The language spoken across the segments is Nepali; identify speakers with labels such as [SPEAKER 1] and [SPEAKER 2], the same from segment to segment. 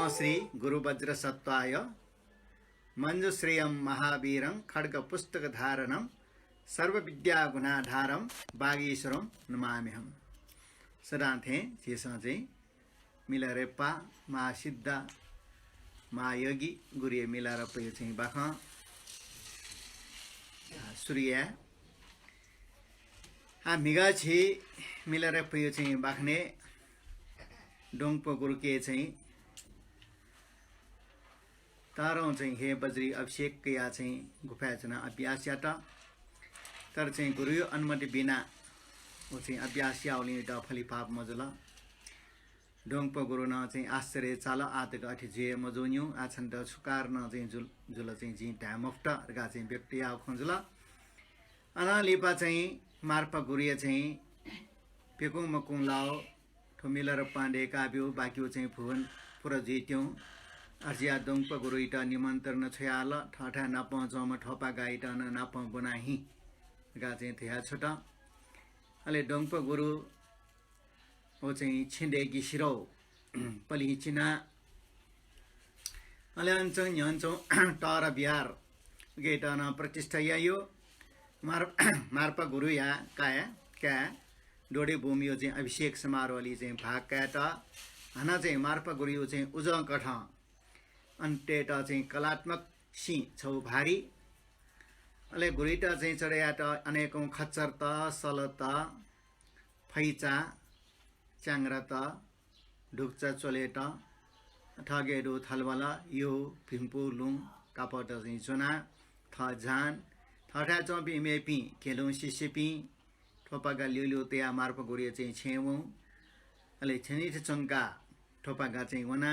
[SPEAKER 1] श्री गुरुवज्र सत्वाय मंजुश्रेयं महावीरं खड्ग पुस्तक धारणं सर्वविद्या गुणाधारं बागीश्वरं नमाम्यहं। सदाथे चेसजे मिलरेपा मा सिद्ध मा योगी गुरिये मिलार पयो चाहिँ बाख सूर्य मिगा छि मिलार पयो चाहिँ बाखने डोङपो गुरु के चाहिँ तारों चाहिँ हे बजरी अभिषेक या चाहिँ गुफा जना अभ्यास याता तर चाहिँ गुरु अनुमति बिना वो चाहिँ अभ्यास याउली ड फली पाप मजुला डोङपो गुरु न चाहिँ आश्चर्य चाल आतक अठि जे मजोन्यु आछन द सुकार न चाहिँ जुल चाहिँ जी ढामफ्ट गा चाहिँ व्यक्ति आ खंजुला अना लिपा चाहिँ मार्पा गुरिया चाहिँ पेकुङ मकुङ लाओ ठोमिलर पाण्डे काब्यो बाक्यो चाहिँ भुवन पुरा जित्यौं अर्जिया दोङप गुरुइट निमन्त्रण छयाल ठठा नप जम ठपा गाइट नप बनाही गा चाहिँ थिया छोट अले डोङप गुरु हो चाहिँ छिन्दे गिसिरौ पलि चिना अले अञ्च न्यञ्चौ टर बिहार गेट न प्रतिष्ठा यायो मार्प गुरु या काया क्या डोडे भूमि हो चाहिँ अभिषेक समारोहली चाहिँ भाग काट हना चाहिँ मार्प गुरु चाहिँ उज कठ अन्टेट चाहिँ कलात्मक सी छौ भारी अले गुरिटा चाहिँ चढ्याट अनेकौं खच्चर त सल त फैचा च्याङ्रा त ढुक्चा चोलेट ठगेडु थलबला यो भिम्पु लुङ कापट चाहिँ चुना थ झान ठठा चौपी मेपी खेलौं सिसिपी ठोपागा लिउलिउ त्या मार्प गुरिया चाहिँ छेवौं अले छनिठ चङ्का ठोपागा चाहिँ वना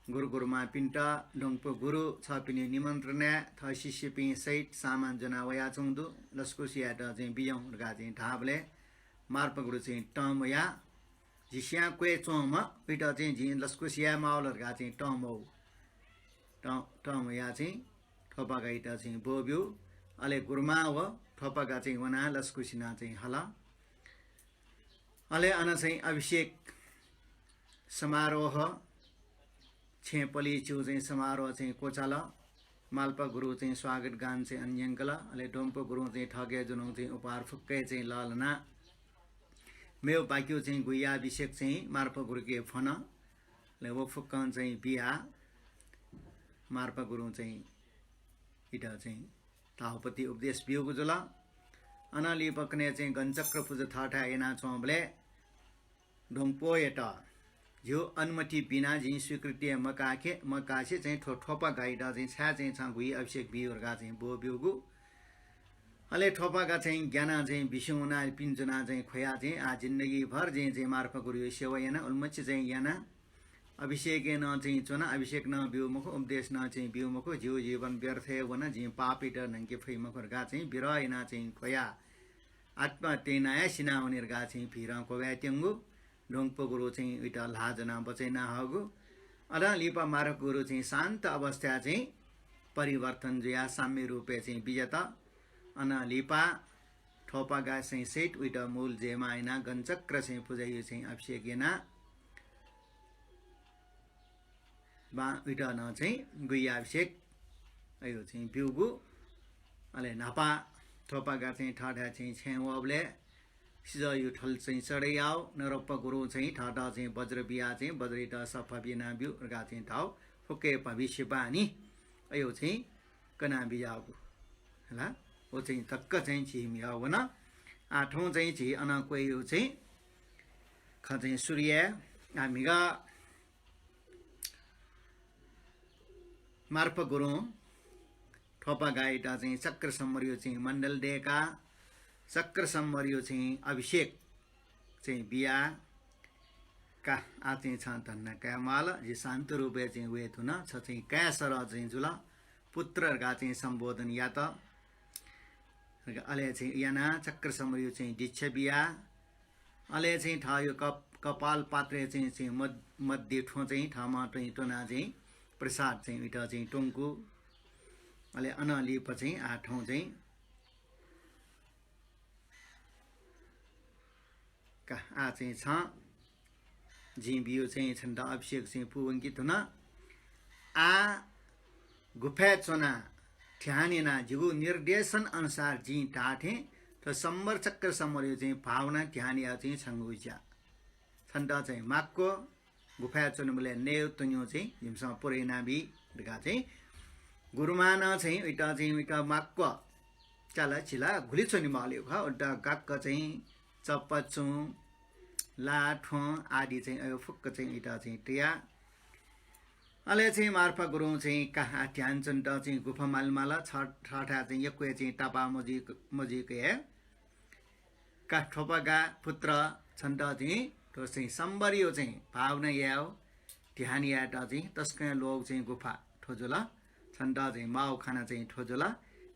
[SPEAKER 1] गुरु गुरुमा पिन्टा डोङपो गुरु छ पिने निमन्त्रण थ शिष्य पि सहित सामान जना वया चौदु लस्कुसिया त चाहिँ बियौं गा चाहिँ ढाबले मार्प गुरु चाहिँ टम या जिस्या क्वे चोम पिट चाहिँ जि लस्कुसिया माउल गा चाहिँ टमौ टम या चाहिँ ठोपा गाइट चाहिँ बोब्यु अले गुरुमा व ठोपा गा चाहिँ वना लस्कुसिना चाहिँ हला अले अन चाहिँ अभिषेक समारोह छेपली छु चाहिँ समारोह चाहिँ कोचाला माल्पा गुरु चाहिँ स्वागत गान चाहिँ अन्यङ्कला अले डोम्पो गुरु चाहिँ ठगे जुनौ चाहिँ उपहार फुक्कै चाहिँ लालना मेउ पाक्यो चाहिँ गुया अभिषेक चाहिँ मार्प गुरु के फन ले वो फुक्कन चाहिँ बिहा मार्प गुरु चाहिँ इटा चाहिँ ताहुपति उपदेश बिउ गुजुला अनाली पक्ने चाहिँ गञ्चक्र पूज थाठा एना चौबले डोम्पो एटा जो अनुमति बिना जी स्वीकृति मकासे चाहिँ ठोपा गाइडा चाहिँ छ्या चाहिँ छ गुई अभिषेक बिउरगा चाहिँ बो बिउगु अले ठोपागा चाहिँ ज्ञाना चाहिँ बिसुना पिन्जुना चाहिँ खोया चाहिँ आ जिन्दगी भर चाहिँ मार्फ गुरु सेवा याना उल्मच चाहिँ याना अभिषेक न चाहिँ चुना अभिषेक न बिउमुख उपदेश न चाहिँ बिउमुख जीव जीवन व्यर्थ वन जी पापिट नंके फैमखरगा चाहिँ बिरयना चाहिँ खोया आत्मा तेनाया सिना उनीरगा चाहिँ भिर कोव्या त्यंगु डोङपो गुरु चाहिँ उइटा लाजना बचैना हगु अला लिपा मारक गुरु चाहिँ शान्त अवस्था चाहिँ परिवर्तन जया साम्य रूपे चाहिँ विजेता अना लिपा ठोपा गा चाहिँ सेट उइटा मूल जेमा आइना गञ्चक्र चाहिँ पूजायो चाहिँ अभिषेक याना बा उइटा न चाहिँ गुया अभिषेक अयो चाहिँ बिउगु अले नापा ठोपा गा चाहिँ ठाठा चाहिँ छेवबले सिजयो ठल चाहिँ चढै आउ नरप्प गुरु चाहिँ ठाटा चाहिँ वज्र बिया चाहिँ वज्रिट सफा बिना बिउ गा चाहिँ ठाउ फुके भविष्य बानी अयो चाहिँ कना बियागु हैला ओ चाहिँ तक्क चाहिँ छिमिया वन आठौं चाहिँ छि अन कोइ चाहिँ ख चाहिँ सूर्य हामीगा मार्प गुरु ठोपा गाइटा चाहिँ चक्र सम्मरियो चाहिँ मण्डल डेका चक्र सम्मरियो चाहिँ अभिषेक चाहिँ बिया का आ चाहिँ छ धन्न क्यामाल जे शान्त रूपे चाहिँ वे थुन छ चाहिँ क्या सर चाहिँ जुला पुत्रहरुका चाहिँ सम्बोधन या त अले चाहिँ याना चक्र सम्मरियो चाहिँ दीक्षा बिया अले चाहिँ ठायो कपाल पात्रे चाहिँ मध्य ठो चाहिँ ठामा चाहिँ टोना चाहिँ प्रसाद चाहिँ इटा चाहिँ टोङकु अले अनलिप चाहिँ आठौं चाहिँ का आ चाहिँ छ जी बियो चाहिँ छन्द अभिषेक चाहिँ पुवंकित हुन आ गुफा चोना ठ्यानेना जिगु निर्देशन अनुसार जी टाठे त सम्बर चक्र सम्मर्यो चाहिँ भावना ध्यानिया चाहिँ छङ्गुइचा छन्द चाहिँ माक्को गुफा चोनमुले नेउ तुन्यो चाहिँ जिमसँग पुरेना बि ढका चाहिँ गुरुमाना चाहिँ उइटा माक्को चला चिला घुली छोनी माल्यो ख उड्डा गाक्क चाहिँ चप्पचु लाठो आदि चाहिँ फुक्क चाहिँ इटा चाहिँ टिया अले चाहिँ मार्फा गुरु चाहिँ कहा ध्यान चन्द चाहिँ गुफा मालमाला छठा चाहिँ यक्वे चाहिँ टापा मजी के का ठोपगा पुत्र छन्द चाहिँ तो चाहिँ सम्बरियो चाहिँ भावना याओ ध्यान याटा चाहिँ तस्कै लोग चाहिँ गुफा ठोजुला छन्द चाहिँ माउ खाना चाहिँ ठोजुला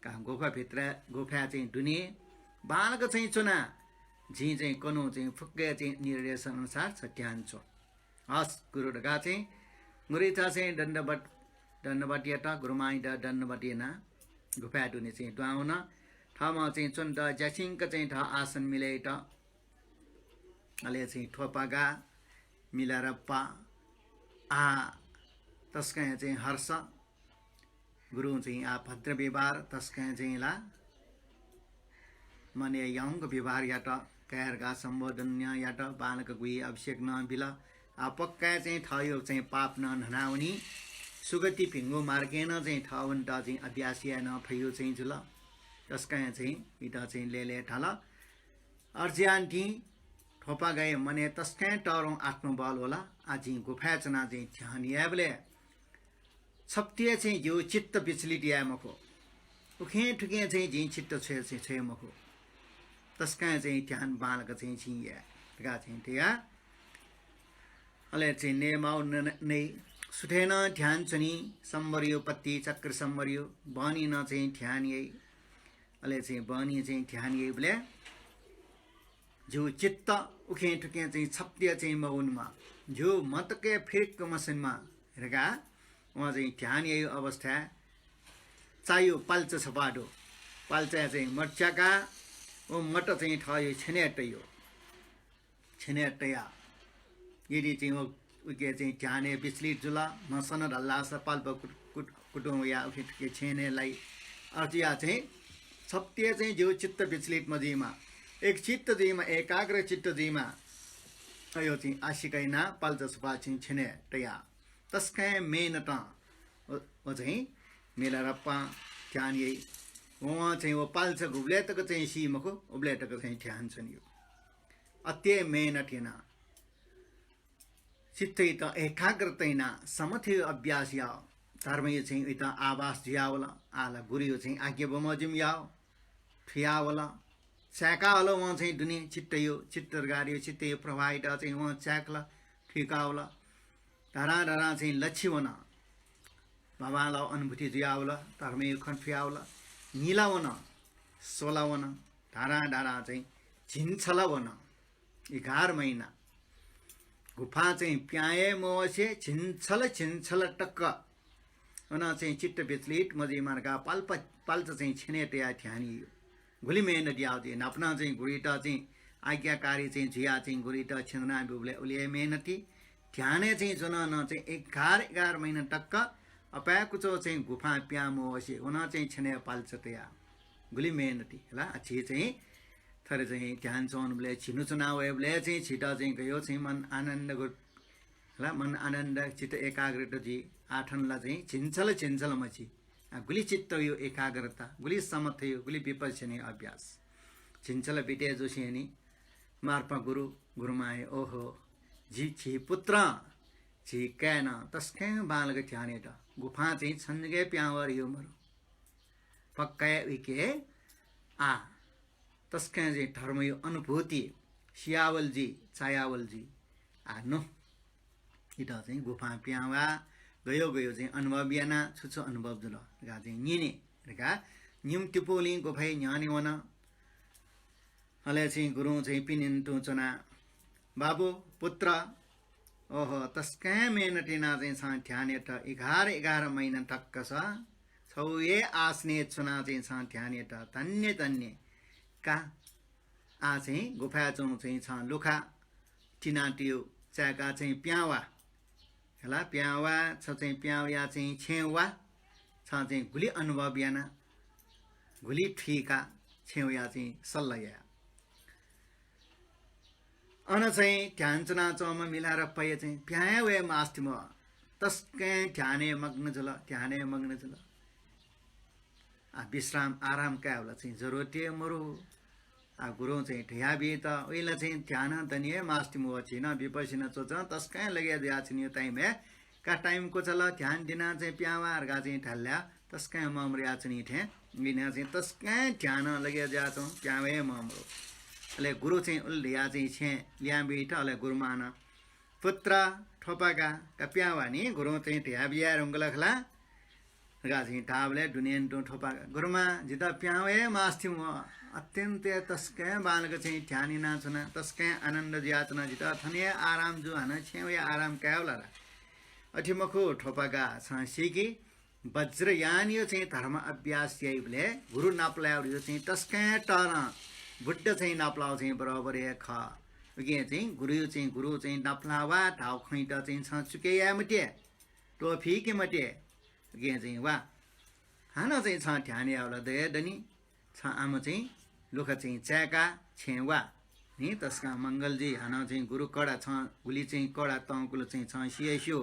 [SPEAKER 1] का गुफा भित्र गुफा चाहिँ दुनिए बालक चाहिँ चुना जी चाहिँ कनु चाहिँ फुक्के चाहिँ निर्देशन अनुसार छ ध्यान छो हस गुरु ढका चाहिँ गुरिथा चाहिँ दण्डबटियाटा गुरुमाइदा दण्डबटिएना गुफा दुने चाहिँ दुआउन ठाउँमा चाहिँ चुन्द ज्यासिङक चाहिँ ठ आसन मिलेट अले चाहिँ ठोपागा मिलारप्पा आ तस्कै चाहिँ हर्ष गुरु चाहिँ आ भद्र व्यवहार तस्कै चाहिँ ला मने यंग व्यवहार याट कैरगा सम्बोधन्य याट बालक गुई अभिषेक न बिला आ पक्का चाहिँ ठयो चाहिँ पाप न ननाउनी सुगति भिङ्गो मार्गेन चाहिँ ठवन्ट चाहिँ अभ्यासिया न फयो चाहिँ जुल तस्कै चाहिँ इटा चाहिँ लेले ठाल अर्ज्यान्टी ठोपा गए मने तस्कै टरौं आत्मबल होला आजि गुफा चना चाहिँ ध्यान याबले छप्तिए चाहिँ जो चित्त विचलित यामको उखे ठुके चाहिँ जी चित्त छे मको तस्कै चाहिँ ध्यान बालक चाहिँ छिया ढका चाहिँ थिया अले चाहिँ नेमाउ नै सुठेन ध्यान चनी सम्बरियो पत्ती चक्र सम्बरियो बनी न चाहिँ ध्यान यही अले चाहिँ बनी चाहिँ ध्यान यही बोले जो चित्त उखे ठुके चाहिँ छप्तिया चाहिँ मौनमा जो मतके फिर्क मसिनमा हेरगा वहाँ चाहिँ ध्यान यही अवस्था चाहियो पाल्च छपाडो पाल्चा चाहिँ मर्चाका ओ मट चाहिँ ठयो छेनेटयो छेनेटया यदि चाहिँ उके चाहिँ ध्याने विचलित जुला नसन ढल्ला स पाल्प कुटुङ या उखे ठुके छेनेलाई अर्जिया चाहिँ छप्तिया चाहिँ जो चित्त विचलित मजीमा एक चित्त जीमा एकाग्र चित्त जीमा यो चाहिँ आशिकैना पाल्च छपा चाहिँ छेनेटया तस्कै मेनट वो चाहिँ मेला रप्पा ध्यान यही वहाँ चाहिँ वो पाल्छ उब्लेटको चाहिँ सीमको उब्लेटको चाहिँ ध्यान छन् यो अत्य मेहनतिना चित्त त एकाग्रतैना समथि अभ्यास या धर्म चाहिँ उता आवास जियावला आला गुरियो चाहिँ आज्ञा बमजुम याओ ठियावला स्याका होला वहाँ चाहिँ दुनिया चित्त यो चित्तरगारियो चित्त यो प्रभावित चाहिँ वहाँ च्याकला ठिकावला धरा धरा चाहिँ लक्ष्यवना बाबाला अनुभूति जियावला धर्म यो खन्फियावला नीलावन सोलावन धारा धारा चाहिँ झिन्छलावन 11 महिना गुफा चाहिँ प्याए मोसे छिन्छल टक्क उना चाहिँ चित्त विचलित मजी मार्गा पाल्च चाहिँ छिनेटया ध्यानी गुली मेहनत याउँथे नपना चाहिँ गुरीटा चाहिँ आज्ञाकारी चाहिँ झिया चाहिँ गुरीटा छिन्द्ना बिउले उले मेहनती ध्याने चाहिँ जुन न चाहिँ 11 महिना टक्क अपाकुचो चाहिँ गुफा प्यामो वसे उना चाहिँ छने पाल्चतया गुली मेहनती होला अच्छी चाहिँ थरे चाहिँ ध्यान चौनले छिनु चुनाव एबले चाहिँ छिटा चाहिँ गयो चाहिँ मन आनन्द होला मन आनन्द चित्त एकाग्रता जी आठनला चाहिँ छिन्छल मची गुली चित्त यो एकाग्रता गुली समथ यो गुली विपक्षने अभ्यास छिन्छल बिटे जोसिनी मार्पा गुरुमाए ओहो जी छि पुत्र छि कैन तस्कै बालक ध्याने त गुफा चाहिँ छन्गे प्यावर यो मरो पक्कै विके आ तस्कै चाहिँ धर्म यो अनुभूति सियावल जी छायावल जी आनो इटा चाहिँ गुफा प्यावा गयो चाहिँ अनुभव याना छुछु अनुभव जुल गा चाहिँ निने गा निम तिपोली गुफाइ न्याने वन हले चाहिँ गुरु चाहिँ पिनिन टुचना बाबु पुत्र ओहो तस्कै मेहनतिना चाहिँ छ ध्याने त 11 महिना टक्क छ छौए आस्ने चुना चाहिँ छ ध्याने त तन्ने का आ चाहिँ गुफा चाहिँ छ लुखा टिनाटियो च्याका चाहिँ प्यावा होला प्यावा छ चाहिँ प्याउया चाहिँ छेवा छ चाहिँ गुली अनुभव याना गुली ठीका छेउया चाहिँ सल्लया अन चाहिँ ध्यान चुना चौमा मिलाएर पय चाहिँ प्याया वे मास्ति म तस्कै ध्याने मग्न जुल ध्याने मग्न जुल विश्राम आराम क्या होला चाहिँ जरुरते मरु गुरु चाहिँ ठिया बि त ओइला चाहिँ ध्यान दनिए मास्ति म छिन विपसिन चोच तस्कै लगे दिया छिन टाइम है का टाइम को चल ध्यान दिना चाहिँ प्यावा अर्गा चाहिँ ढल्ल्या तस्कै ममरिया चाहिँ थे लिना चाहिँ तस्कै ध्यान लगे दिया छ प्यावे ममरो अले गुरु चाहिँ उल्लिया चाहिँ छे लिया बेटा अले गुरुमान पुत्र ठोपाका कप्यावा नि गुरु चाहिँ ठिया बिया रंगलखला गा चाहिँ ढाबले दुनियान टो ठोपाका गुरुमा जिता प्यावे मास्ति म अत्यंत तस्कै बालक चाहिँ ध्यानी नाचना तस्कै आनंद ज्याचना जिता थने आराम जो हन छेउ आराम क्याउला अठिमखो ठोपाका छ सिकी वज्रयान यो चाहिँ धर्म अभ्यास यैले गुरु नाप्लाउ यो चाहिँ तस्कै टर बुड्ड चाहिँ नाप्लाउ चाहिँ बराबर ख उगे चाहिँ गुरु चाहिँ नाप्लावा ढाउ खैट चाहिँ छ चुकेया मटे टोफी के मटे उगे चाहिँ वा हान चाहिँ छ ध्यान आउला दे दनी छ आम चाहिँ लुख चाहिँ च्याका छेवा नि तस्का मंगलजी हान चाहिँ गुरु कडा छ गुली चाहिँ कडा तंकुल चाहिँ छ सिएस्यो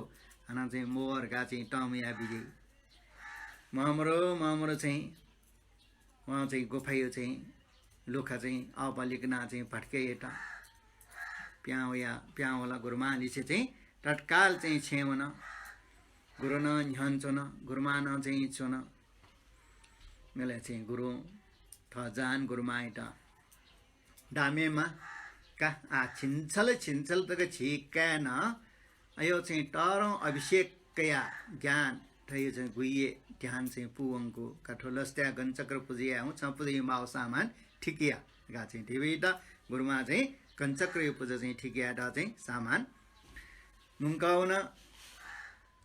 [SPEAKER 1] हान चाहिँ मोहरगा चाहिँ टमया बिजे मामरो चाहिँ वहाँ चाहिँ गोफायो चाहिँ लुखा चाहिँ अपलिकना चाहिँ भटके एटा प्याउला गुरुमा लिसे चाहिँ तत्काल चाहिँ छेवन गुरुन झन्चोन गुरुमान चाहिँ चोन मेले चाहिँ गुरु थजान गुरुमा एटा डामेमा का छिन्छल तक छिका न अयो चाहिँ टरौं अभिषेक कया ज्ञान थयो चाहिँ गुइए ध्यान चाहिँ पुवंको कठोलस्त्या गञ्चक्र पूजिया हूँ छ पूजिया माउ सामान ठिकिया गा चाहिँ देवीटा गुरुमा चाहिँ गञ्चक्र पूजा चाहिँ ठिकिया दा चाहिँ सामान नुङ्काउन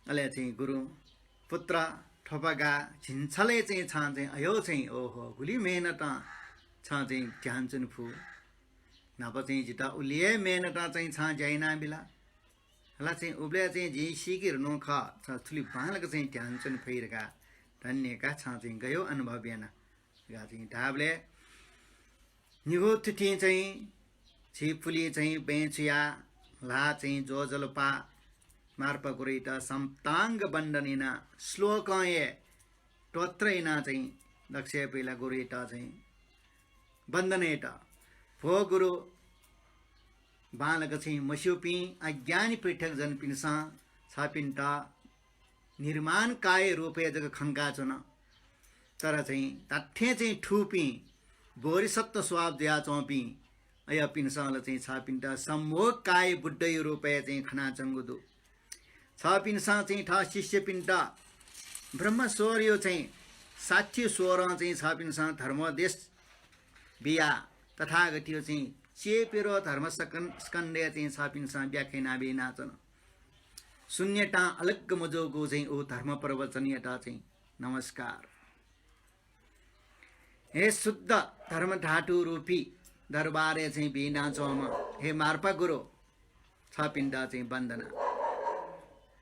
[SPEAKER 1] अले चाहिँ गुरु पुत्र ठोपागा झिन्छले चाहिँ छ चाहिँ अयो चाहिँ ओहो गुली मेहनत छ चाहिँ ध्यान चुन फु नप चाहिँ जिता उलिए मेहनत चाहिँ छ जैना बिला हला चाहिँ उब्ले चाहिँ जी सिकिर नो ख छ थुली बालक चाहिँ ध्यान चुन फैरका धन्यका छ चाहिँ गयो अनुभव याना गा चाहिँ ढाबले निगो तिथि चाहिँ छिपुली चाहिँ बेचिया ला चाहिँ जो जलपा मार्प गुरित समतांग बन्धनिना श्लोकये टोत्रैना चाहिँ दक्ष पहिला गुरित चाहिँ बन्धनेट भो गुरु बालक चाहिँ मस्युपी अज्ञानी पृथक जन पिनसा छापिन्टा निर्माण काय रूपे जग खंका चुन तर चाहिँ तथ्य चाहिँ ठुपी बोरिसत्व स्वाब दिया चौपी अय पिनसाल चाहिँ छापिन्टा सम्मोह काय बुद्ध रूपे चाहिँ खना चंगुदु छापिनसा चाहिँ ठा शिष्य पिन्टा ब्रह्म स्वर्य चाहिँ 60 स्वर चाहिँ छापिनसा धर्मदेश बिया तथागतियो चाहिँ चेपेरो धर्म स्कन्धे चाहिँ छापिनसा व्याख्याना बे नाचन शून्यता अलग मजोको चाहिँ ओ धर्म प्रवचनीयता चाहिँ नमस्कार हे शुद्ध धर्म धातु रूपी दरबारे चाहिँ बिना चौम हे मार्पा गुरु छापिन्दा चाहिँ वन्दना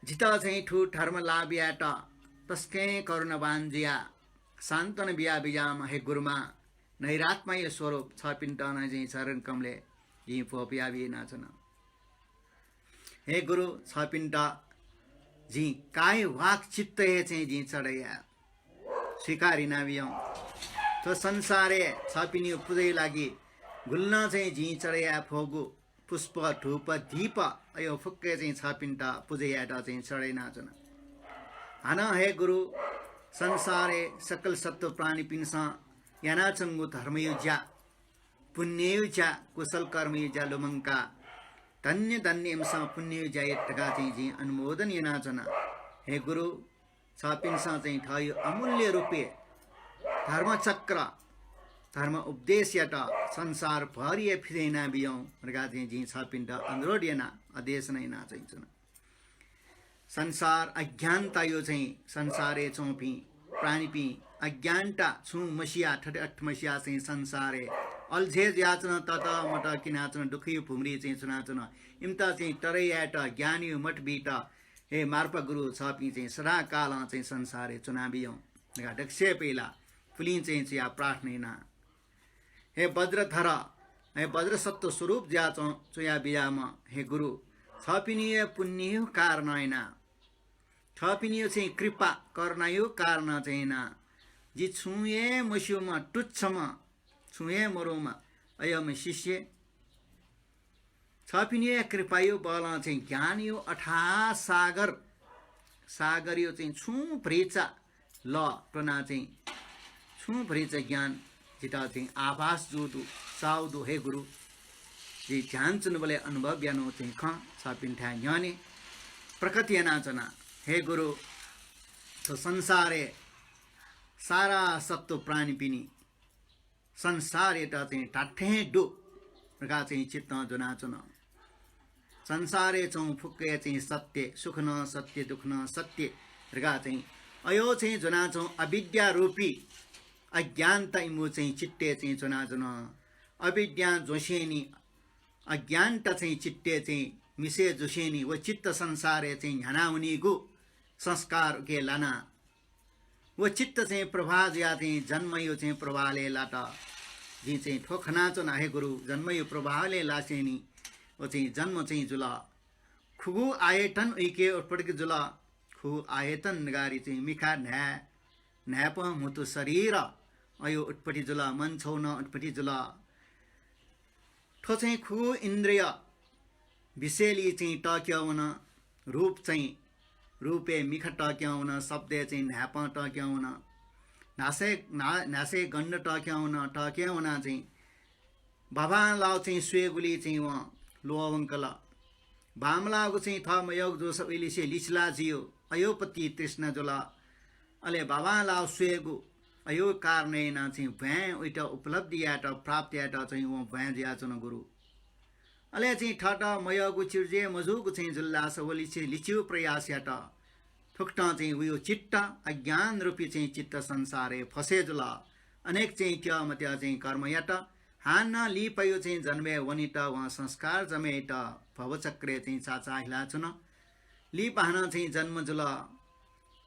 [SPEAKER 1] जिता चाहिँ ठु धर्म लाबियाट तस्कै करुण बान्जिया शान्तन बिया बिजाम हे गुरुमा नैरात्मय स्वरूप छापिन्दा नै चाहिँ शरण कमले यी फोपिया बि नाचन हे गुरु छापिन्दा जी काय वाक चित्त हे चाहिँ जी चढैया स्वीकारी नाबियौं तो संसारे छापिनी पूजै लागि गुल्न चाहिँ जी चढैया फोगु पुष्प धूप दीप अयो फुक्के चाहिँ छापिन्टा पूजैयाटा चाहिँ चढै नाचन हान हे गुरु संसारे सकल सत्व प्राणी पिनसा याना चंगु धर्मयुजा पुण्ययुजा कुशल कर्मयुजा लुमंका धन्य धन्य एमसा पुण्ययुजा यटका चाहिँ जी अनुमोदन यनाचना हे गुरु छापिनसा चाहिँ थयो अमूल्य रूपे धर्म चक्र धर्म उपदेश यटा संसार भरिए फिरेना बियौं मर्गा चाहिँ जी छापिन्टा अनुरोधना आदेश नै ना चाहिँ संसार अज्ञानता यो चाहिँ संसारे चौपी प्राणीपी अज्ञानता छु मसिया ठट मसिया चाहिँ संसारे अल्झे याचन तत मट किनाचन दुखी भुम्री चाहिँ चुनाचन इम्ता चाहिँ टरैयाट ज्ञानी मठ बीट हे मार्प गुरु छपी चाहिँ सदा काल चाहिँ संसारे चुनाबियौँ ढक्से पहिला फुली चाहिँ चिया प्रार्थना हे वज्रधर हे वज्र सत्व स्वरूप ज्या चुया बियाम हे गुरु छपिनिय पुण्य कारणैना छपिनियो चाहिँ कृपा कर्णायो कारण चाहिँ ना जी छुए मस्युमा टुच्छमा छुए मरोमा अयम शिष्य छपिनियो कृपायो बल चाहिँ ज्ञान यो अठा सागर सागर यो चाहिँ छु भ्रेचा ल प्रना चाहिँ छु भ्रेचा ज्ञान जिता चाहिँ आभास जोदु साउदु हे गुरु जी ध्यान चुनबले अनुभव ज्ञानो चाहिँ ख छपिन्ठा ज्ञाने प्रकृति नाचना हे गुरु तो संसारे सारा सत्व प्राणी पिनी संसार एटा चाहिँ टाठे डो प्रकार चाहिँ चित्त जुनाचुन संसारे चौँ फुक्के चाहिँ सत्य सुख न सत्य दुख न सत्य प्रकार चाहिँ अयो चाहिँ जुनाचौँ अविद्या रूपी अज्ञानता इमु चाहिँ चिट्टे चाहिँ जुनाचुन अविद्या जोसेनी अज्ञानता चाहिँ चिट्टे चाहिँ मिसे जोसेनी वो चित्त संसारे चाहिँ हनाउनी गु संस्कार के लाना वो चित्त चाहिँ प्रभा ज्या चाहिँ जन्मयो चाहिँ प्रभाले लाटा जी चाहिँ ठोखना चो नाहे गुरु जन्मयो प्रभाले लासेनी वो चाहिँ जन्म चाहिँ जुला खुगु आयतन उइके उत्पटके जुला खु आयतन गारी चाहिँ मिखा न्याप मुतु शरीर अयो उत्पटी जुला मन छौन उत्पटी जुला ठो चाहिँ खु इन्द्रिय विषयली चाहिँ टक्याउन रूप चाहिँ रूपे मिख टक्याउन शब्द चाहिँ न्याप टक्याउन नासे गण्ड टक्याउन चाहिँ बाबा लाउ चाहिँ स्वेगुली चाहिँ वहाँ लोअवङ्कल बामलाको चाहिँ थमयोग जो सबैले से लिचला जियो अयोपति तृष्ण जोला अले बाबा लाउ स्वेगु अयो कारणेन चाहिँ भ्याँ उइटा उपलब्धियाट प्राप्तियाट चाहिँ वहाँ भ्याँ ज्याचन गुरु अले चाहिँ ठट मयगु चिर्जे मजुगु चाहिँ जुल्ला सवली चाहिँ लिच्यु प्रयासयाट ठुक्टा चाहिँ उयो चित्त अज्ञान रूपी चाहिँ चित्त संसारे फसे जुला अनेक चाहिँ क्या मत्या चाहिँ कर्मयाट हान्न लिपयो चाहिँ जन्मे वनिट वहाँ संस्कार जमेट भवचक्रे चाहिँ चाचा हिलाचुन लिपाहन चाहिँ जन्म जुला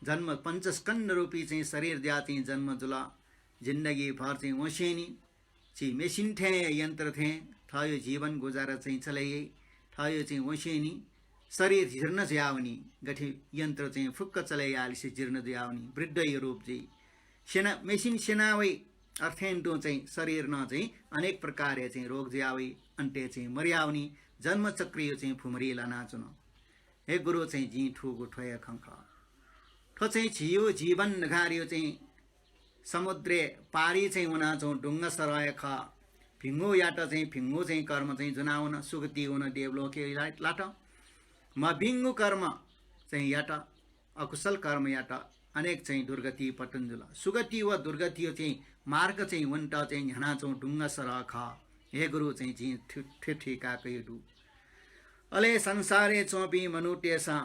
[SPEAKER 1] जन्म पंचस्कंद रूपी चाहिँ शरीर दिया चाहिँ जन्म जुला जिंदगी भर चाहिँ वसेनी चाहिँ मेसिन थे यंत्र थे थयो जीवन गुजारा चाहिँ चलाइए थयो चाहिँ वसेनी शरीर जीर्ण ज्यावनी गठी यंत्र चाहिँ फुक्क चलाइहाली से जीर्ण ज्यावनी वृद्ध यो रूप चाहिँ सेना मेसिन सेनावै अर्थेन्टो चाहिँ शरीर न चाहिँ अनेक प्रकार चाहिँ रोग ज्यावै अन्टे चाहिँ मर्यावनी जन्म चक्रियो चाहिँ फुमरी लानाचुन हे गुरु चाहिँ जी ठुगु ठोय खंख ठो चाहिँ छियो जीवन नगारियो चाहिँ समुद्रे पारी चाहिँ उना चाहिँ डुङ्गा सरय ख भिङ्गो याट चाहिँ भिङ्गो चाहिँ कर्म चाहिँ जुनाउन सुगति हुन देवलोके लाट म भिङ्गो कर्म चाहिँ याट अकुशल कर्म याट अनेक चाहिँ दुर्गति पटन्जुला सुगति व दुर्गति चाहिँ मार्ग चाहिँ वन्ट चाहिँ हना चाहिँ डुङ्गा सरह ख हे गुरु चाहिँ जी ठिका कयडु अले संसारे चोपी मनुटेसा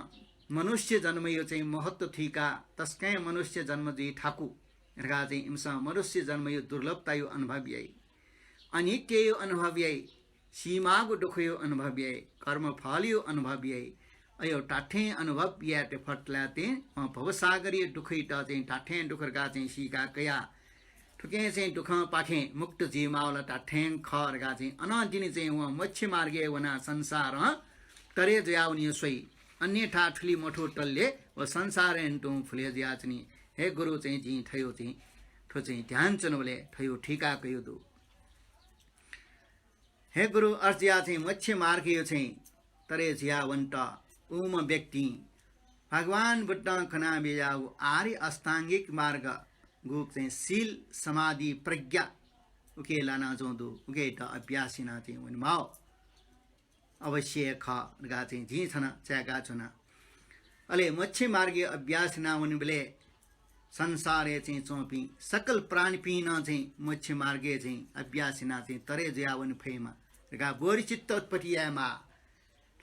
[SPEAKER 1] मनुष्य जन्म यो चाहिँ महत्व ठीका तस्कै मनुष्य जन्म जी ठाकु रगा चाहिँ इमसा मनुष्य जन्म यो दुर्लभता यो अनुभव यही अनित्य यो अनुभव यही सीमागु दुख यो अनुभव यही कर्म फल यो अनुभव यही अयो टाठे अनुभव याते फटलाते भवसागरीय दुखैट चाहिँ टाठे दुखरगा चाहिँ सीका कया ठुके चाहिँ दुख पाखे मुक्त जीमावला टाठेङ खरगा चाहिँ अनदिनी चाहिँ वहाँ मच्छी मार्गे वना संसार तरे ज्याउनी सोई अन्य ठुली मठो टल्ले व संसार एन्टो फुले ज्याचनी हे गुरु चाहिँ जी थयो चाहिँ ठो चाहिँ ध्यान चनबले थयो ठिका कयो दो हे गुरु अर्ज्या चाहिँ मच्छी मार्गे चाहिँ तरे ज्यावन्ट उम व्यक्ति भगवान बुद्ध खना बेजाउ आर्य अष्टांगिक मार्ग गुप चाहिँ शील समाधि प्रज्ञा उके लाना जोदो उके त अभ्यासिना चाहिँ वन माओ अवश्य ख गा चाहिँ जी छन च्यागा छन अले मच्छी मार्गे अभ्यासिना वन बेले संसारे चाहिँ चोपी सकल प्राणी पिन चाहिँ मच्छी मार्गे चाहिँ अभ्यासिना चाहिँ तरे ज्यावन फेमा गा बोरी चित्त उत्पत्तियामा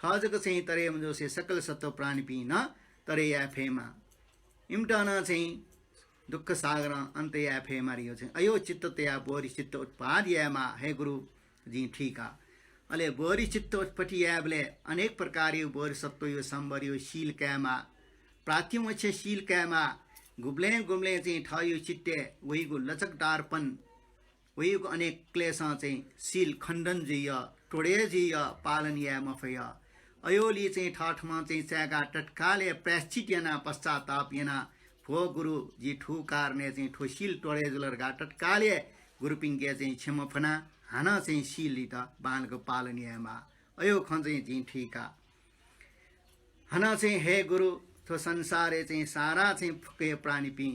[SPEAKER 1] थजको चाहिँ तरे मजोसे सकल सत्व प्राणी पिन तरे या फेमा इम्टन चाहिँ दुख सागर अंत या फे मारियो छे अयो चित्त त्या बोरी चित्त उत्पाद या मा हे गुरु जी ठीक आ अले बोरी चित्त उत्पत्ति या बले अनेक प्रकार यो बोरी सत्व यो संबर यो शील कैमा प्राथमिक छे शील कैमा गुबले गुमले चाहिँ ठयो चित्ते वही गु लचकदारपन वही गु अनेक क्लेश चाहिँ शील खण्डन जिय टोडे जिय पालन या मफय अयोली चाहिँ ठाठमा चाहिँ च्यागा टटकाले प्रायश्चित याना पश्चाताप याना फो गुरु जी ठू कारने चाहिँ ठो शील टोडे जुलर टटकाले गुरु पिंगे चाहिँ क्षमफना हाना चाहिँ शील त बालको पालन यामा अयो ख चाहिँ जी ठीका हाना चाहिँ हे गुरु तो संसारे चाहिँ सारा चाहिँ फुके प्राणी पि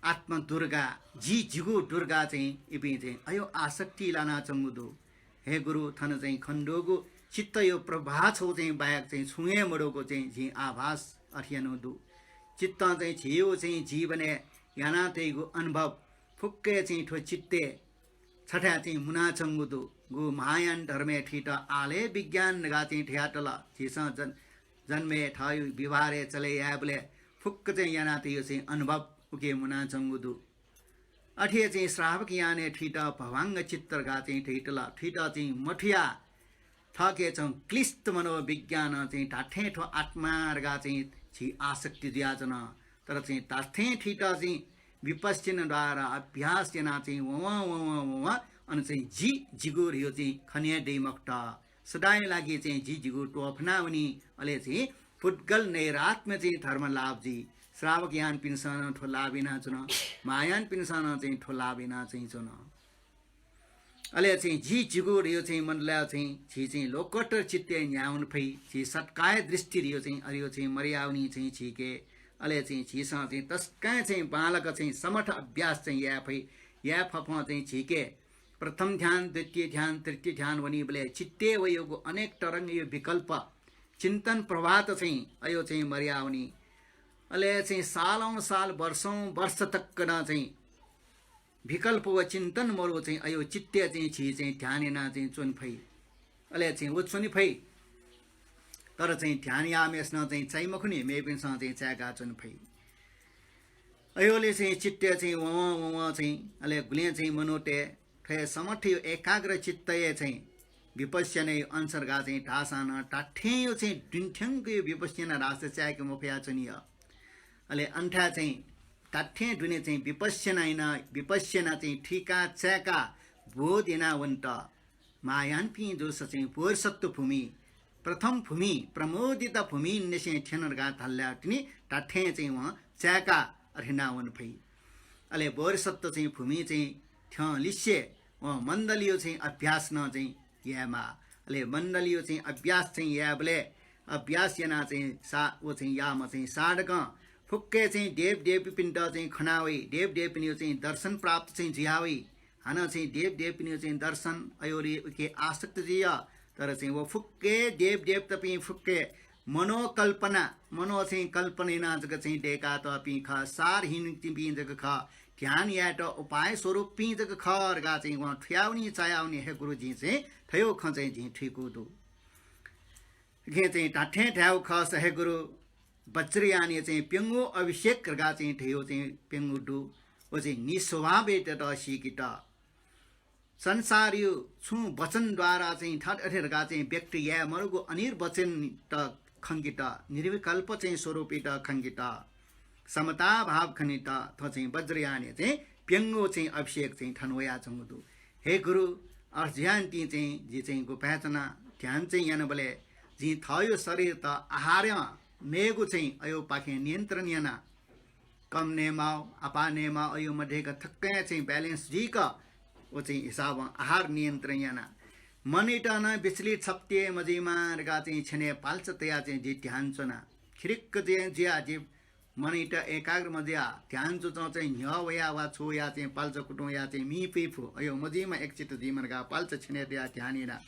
[SPEAKER 1] आत्मा दुर्गा जी जिगु दुर्गा चाहिँ इपि चाहिँ अयो आसक्ति लाना चंगुदो हे गुरु थन चाहिँ खण्डोगु चित्त यो प्रभा छौ चाहिँ बायक चाहिँ छुए मडोको चाहिँ जी आभास अठियानो दु चित्त चाहिँ छियो चाहिँ जीवने याना तेगु अनुभव फुक्के चाहिँ ठो चित्ते छठा चाहिँ मुना चंगुदो गु महायान धर्मे ठिट आले विज्ञान गा चाहिँ ठ्याटल छिसा जन्मे ठायु विवारे चले याबले फुक्क चाहिँ याना त्यो चाहिँ अनुभव उके मुना चंगुदु अठे चाहिँ श्रावक याने ठिट भवांग चित्रगा चाहिँ ठिटला ठिट चाहिँ मठिया ठके चाहिँ क्लिष्ट मनोविज्ञान चाहिँ टाठे ठो आत्मार्गा चाहिँ छि आसक्ति दियाजन तर चाहिँ टाठे ठिट चाहिँ विपश्चिन द्वारा अभ्यास याना चाहिँ व अनि चाहिँ जी जिगुर यो चाहिँ खनिया दैमक्टा सदाय लागि चाहिँ जी जिगु टोफना उनी अले चाहिँ फुटगल नैरात्म चाहिँ धर्म लाभ जी श्रावक यान पिनसन ठो लाबिना चुन मायान पिनसन चाहिँ ठो लाबिना चाहिँ चुन अले चाहिँ जी जिगु यो चाहिँ मनला चाहिँ छि चाहिँ लोकटर चित्ते न्याउन फै छि सटकाय दृष्टि यो चाहिँ अरियो चाहिँ मर्याउनी चाहिँ छिके अले चाहिँ छिसा चाहिँ तस्का चाहिँ बालक चाहिँ समठ अभ्यास चाहिँ या फै या फफ चाहिँ छिके प्रथम ध्यान द्वितीय ध्यान तृतीय ध्यान वनी बोले चित्ते वयोगो अनेक तरंग यो विकल्प चिंतन प्रभात चाहिँ अयो चाहिँ मर्यावनी अले चाहिँ सालौं साल वर्षौं वर्ष तक न चाहिँ विकल्प व चिंतन मरो चाहिँ अयो चित्ते चाहिँ छि चाहिँ ध्यानेना चाहिँ चुनफै अले चाहिँ वो चुनफै तर चाहिँ ध्यान यामेस्न चाहिँ चाहिमखुनी मेपिनसँग चाहिँ च्यागा चुनफै अयोले चाहिँ चित्ते चाहिँ व चाहिँ अले गुले चाहिँ मनोटे खे समठ यो एकाग्र चित्तय चाहिँ विपश्यने अंसर्गा चाहिँ ढासान टाठे यो चाहिँ दुन्ठ्याङको यो विपश्यना रास च्याके मुखया चुनिय अले अन्ठा चाहिँ टाठे दुने चाहिँ विपश्यना चाहिँ ठिका च्याका बोधिना वन्त मायान पि जोस चाहिँ पोरसत्व भूमि प्रथम भूमि प्रमोदित भूमि नेसे ठेनरगा थल्ल्या तिनी टाठे चाहिँ व च्याका अरहिना वन फै अले बोरसत्व चाहिँ भूमि चाहिँ थ लिस्य व मण्डलियो चाहिँ अभ्यास न चाहिँ यामा अले मण्डलियो चाहिँ अभ्यास चाहिँ याबले अभ्यास याना चाहिँ सा वो चाहिँ याम चाहिँ साडक फुक्के चाहिँ देव देव पिण्ड चाहिँ खनावै देव देव पिनियो चाहिँ दर्शन प्राप्त चाहिँ जियावै हाना चाहिँ देव देव पिनियो चाहिँ दर्शन अयोरी के आसक्त जिय तर चाहिँ वो फुक्के देव देव तपि फुक्के मनोकल्पना मनो चाहिँ कल्पना जग चाहिँ डेका त पि ख सारहीन तिपि जग ख ध्यान याट उपाय स्वरूप पि जग खरगा चाहिँ वहाँ ठ्याउनी चायाउने हे गुरुजी चाहिँ थयो ख चाहिँ जी ठिकु दु घे चाहिँ टाठे ठ्याउ ख सहे गुरु बज्रयानी चाहिँ पेंगु अभिषेक रगा चाहिँ थयो चाहिँ पेंगु दु ओ चाहिँ निस्वभावे त सिकिट संसारियो छु वचन द्वारा चाहिँ ठट अठेरगा चाहिँ व्यक्ति या मरुगु अनिर वचन त खंगित निर्विकल्प चाहिँ स्वरूपित खंगित समता भाव खनित थ चाहिँ वज्रयाने चाहिँ पेंगो चाहिँ अभिषेक चाहिँ ठनोया चंगुदु हे गुरु अर्ध्यान ती चाहिँ जी चाहिँ गोपाचना ध्यान चाहिँ यान बले जी थयो शरीर त आहार नेगु चाहिँ अयो पाखे नियन्त्रण याना कम नेमाओ अपा नेमा अयो मध्येका थक्कै चाहिँ ब्यालेन्स जी का वो चाहिँ हिसाब आहार नियन्त्रण याना मनिटन विचलित छप्ते मजिमारगा चाहिँ छने पाल्छ तया चाहिँ जी ध्यान चना खिरिक्क चाहिँ जिया जी मनिट एकाग्र मजिया ध्यान चो चाहिँ न्य वया वा छो या चाहिँ पाल्छ कुटो या चाहिँ मी पिफु अयो मजिमा एकचित जिमरगा पाल्छ छने तया ध्यानिरा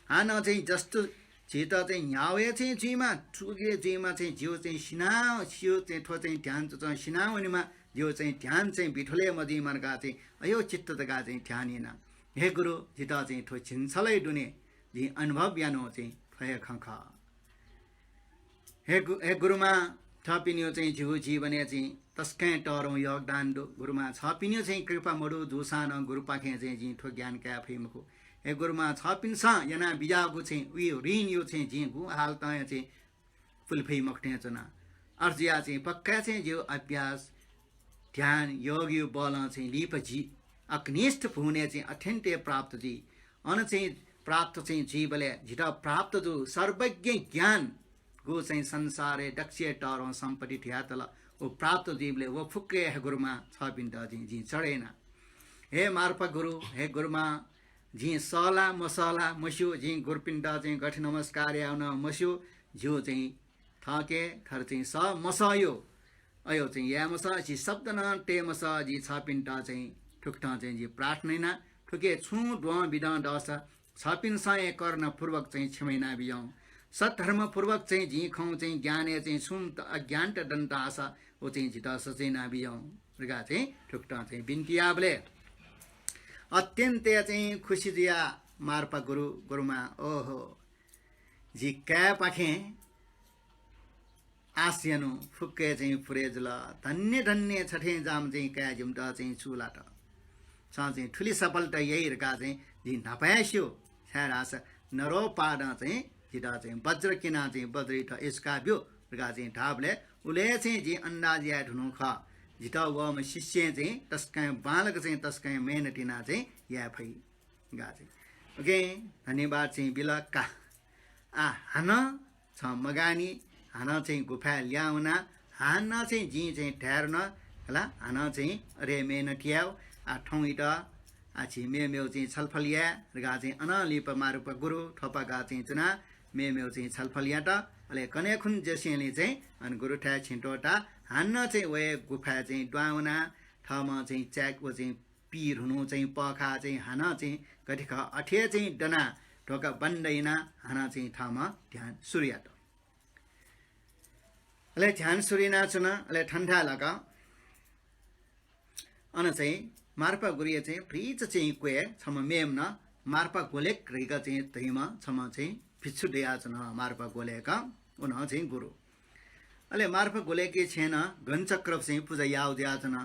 [SPEAKER 1] हान चाहिँ जस्तो चित चाहिँ न्यावे चाहिँ जिमा चुगे जिमा चाहिँ जिउ चाहिँ सिना सियो चाहिँ ठो चाहिँ ध्यान चो चाहिँ सिनाउनीमा जो चाहिँ ध्यान चाहिँ बिठोले मजिमरगा चाहिँ अयो चित्तगा चाहिँ ध्यानिना हे गुरु जिता चाहिँ ठो छिन्छलै डुने जी अनुभव यानो चाहिँ फय खंख हे गुरुमा थपिन्यो चाहिँ झिउ जीवने चाहिँ तस्कै टरौँ योगदान दो गुरुमा छपिन्यो चाहिँ कृपा मडु झुसान गुरु पाखे चाहिँ जी ठो ज्ञान क्या फेमको हे गुरुमा छपिन्छ yana बिजागु चाहिँ उयो ऋण यो चाहिँ जी गु हाल त चाहिँ फुलफै मख्ने चना अर्जिया चाहिँ पक्का चाहिँ जो अभ्यास ध्यान योग यो बल चाहिँ लिपजी अग्निष्ठ हुने चाहिँ अत्यन्तै प्राप्त जी अन चाहिँ प्राप्त चाहिँ जीवले झिटा प्राप्त जो सर्वज्ञ ज्ञान गो चाहिँ संसारे दक्ष टरौँ सम्पत्ति ठ्यातल वो प्राप्त जीवले वो फुक्के है गुरुमा छ पिण्ड जी चढेन हे मार्प गुरु हे गुरुमा जी सला मसला मस्यो जी गुरुपिण्ड चाहिँ गठ नमस्कार आउन मस्यो झिउ चाहिँ थके थर चाहिँ स मसयो अयो चाहिँ या मस जी शब्द न टे मस जी छ पिण्ड चाहिँ ठुक्ठ चाहिँ जी प्रार्थना ठुके छु ड्व बिड दस छपिन सय कर्ण पूर्वक चाहिँ छिमैना बियौँ सत्धर्म पूर्वक चाहिँ जी खौ चाहिँ ज्ञाने चाहिँ सुम अज्ञान त दन्त आशा वो चाहिँ झिटा सचैना बियौँ ऋगा चाहिँ ठुक्ट चाहिँ बिन्ती आबले अत्यन्त चाहिँ खुसी दिया मार्पा गुरु गुरुमा ओहो जी क्या पाखे आसियनु फुक्के चाहिँ फुरेजल धन्य धन्य छठे जाम चाहिँ क्या जुम्ट चाहिँ चुलाट चाहिँ ठुली सफलता यही ऋका चाहिँ जी नपास्यो छ्यारास नरो पाड चाहिँ झिटा चाहिँ वज्र किना चाहिँ बद्रिठ यसका ब्यो ऋका चाहिँ ढाबले उले चाहिँ जी अन्दाजिया ढुनु ख झिटा वम शिष्य चाहिँ तस्कै बालक चाहिँ तस्कै मेहनतिना चाहिँ या फै गा चाहिँ ओके धन्यवाद चाहिँ बिलक्का आ हान छ मगानी हान चाहिँ गुफा ल्याउना हान चाहिँ जी चाहिँ ठ्यार्न होला हान चाहिँ अरे मेहनतियाउ आ ठाउँ इट आछि मेमेउ चाहिँ छलफलिया गा चाहिँ अनलिप मारुप गुरु ठोपागा चाहिँ चुना मेमेउ चाहिँ छलफलिया त अले कने खुन जसिले चाहिँ अनि गुरु ठ्या छिन्टोटा हान्न चाहिँ वे गुफा चाहिँ ड्वाउना ठाउँमा चाहिँ च्याक वो चाहिँ पिर हुनु चाहिँ पखा चाहिँ हान चाहिँ कठिख अठे चाहिँ डना ढोका बन्दैन हान चाहिँ ठाउँमा ध्यान सूर्य त अले ध्यान सूर्यना चुन अले ठन्डा लगा अन चाहिँ मार्पा गुरिया चाहिँ फ्रिज चाहिँ क्वे छम मेम न मार्पा गोलेक रेगा चाहिँ तैमा छम चाहिँ पिछु दिया छन मार्पा गोलेका उन चाहिँ गुरु अले मार्पा गोलेके छेन घनचक्र चाहिँ पूजा याउ दिया छन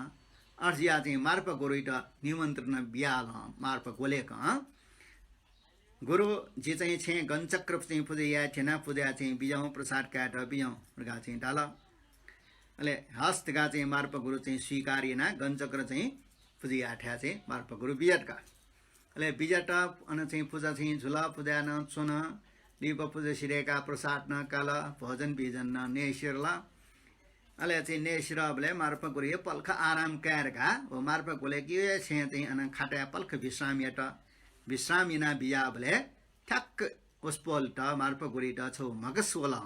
[SPEAKER 1] अर्जिया चाहिँ मार्पा गुरुइट निमन्त्रण बियाल मार्पा गोलेका गुरु जे चाहिँ छे घनचक्र चाहिँ पूजा या छेना पूजा चाहिँ बिजाउ प्रसाद काट बियाउ गा चाहिँ डाल अले हस्तगा चाहिँ मार्पा गुरु चाहिँ स्वीकारिएन घनचक्र चाहिँ पूजा आठ्या चाहिँ मार्पा गुरु बिजटका अले बिजट अन चाहिँ पूजा चाहिँ झुला पूजा न चुन लिप पूजा सिरेका प्रसाद न काल भोजन बिजन न नेशिरला अले चाहिँ नेशिरबले मार्पा गुरु पल्ख आराम कायरका ओ मार्पा गुले कि छे चाहिँ अन खाटा पल्ख विश्राम यट विश्रामिना बियाबले ठ्याक्क उसपोल त मार्पा गुरु त छौ मगसोला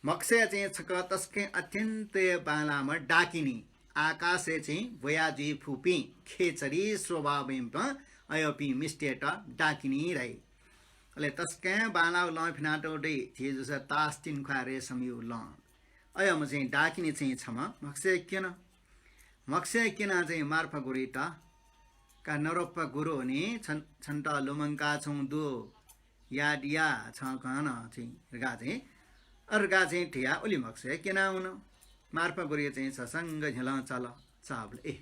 [SPEAKER 1] मक्से चाहिँ छक तस्के अत्यन्तै बालामा डाकिनी आकाशे चाहिँ वयाजी फुपी खेचरी स्वभावम अयोपी मिस्टेट डाकिनी रही अले तस्के बाला ल फिनाटो डे जेजुस तास तिन खा रेशम यु ल अयम चाहिँ डाकिनी चाहिँ छम मक्से किन चाहिँ मार्फा गुरी त का नरोप गुरु नि छन्त लुमङ्का छौ दु याडिया छ कन चाहिँ गा चाहिँ अर्गा चाहिँ ठिया ओली मक्से किन हुन मार्फा गुरु चाहिँ ससँग झिल चल चाबल ए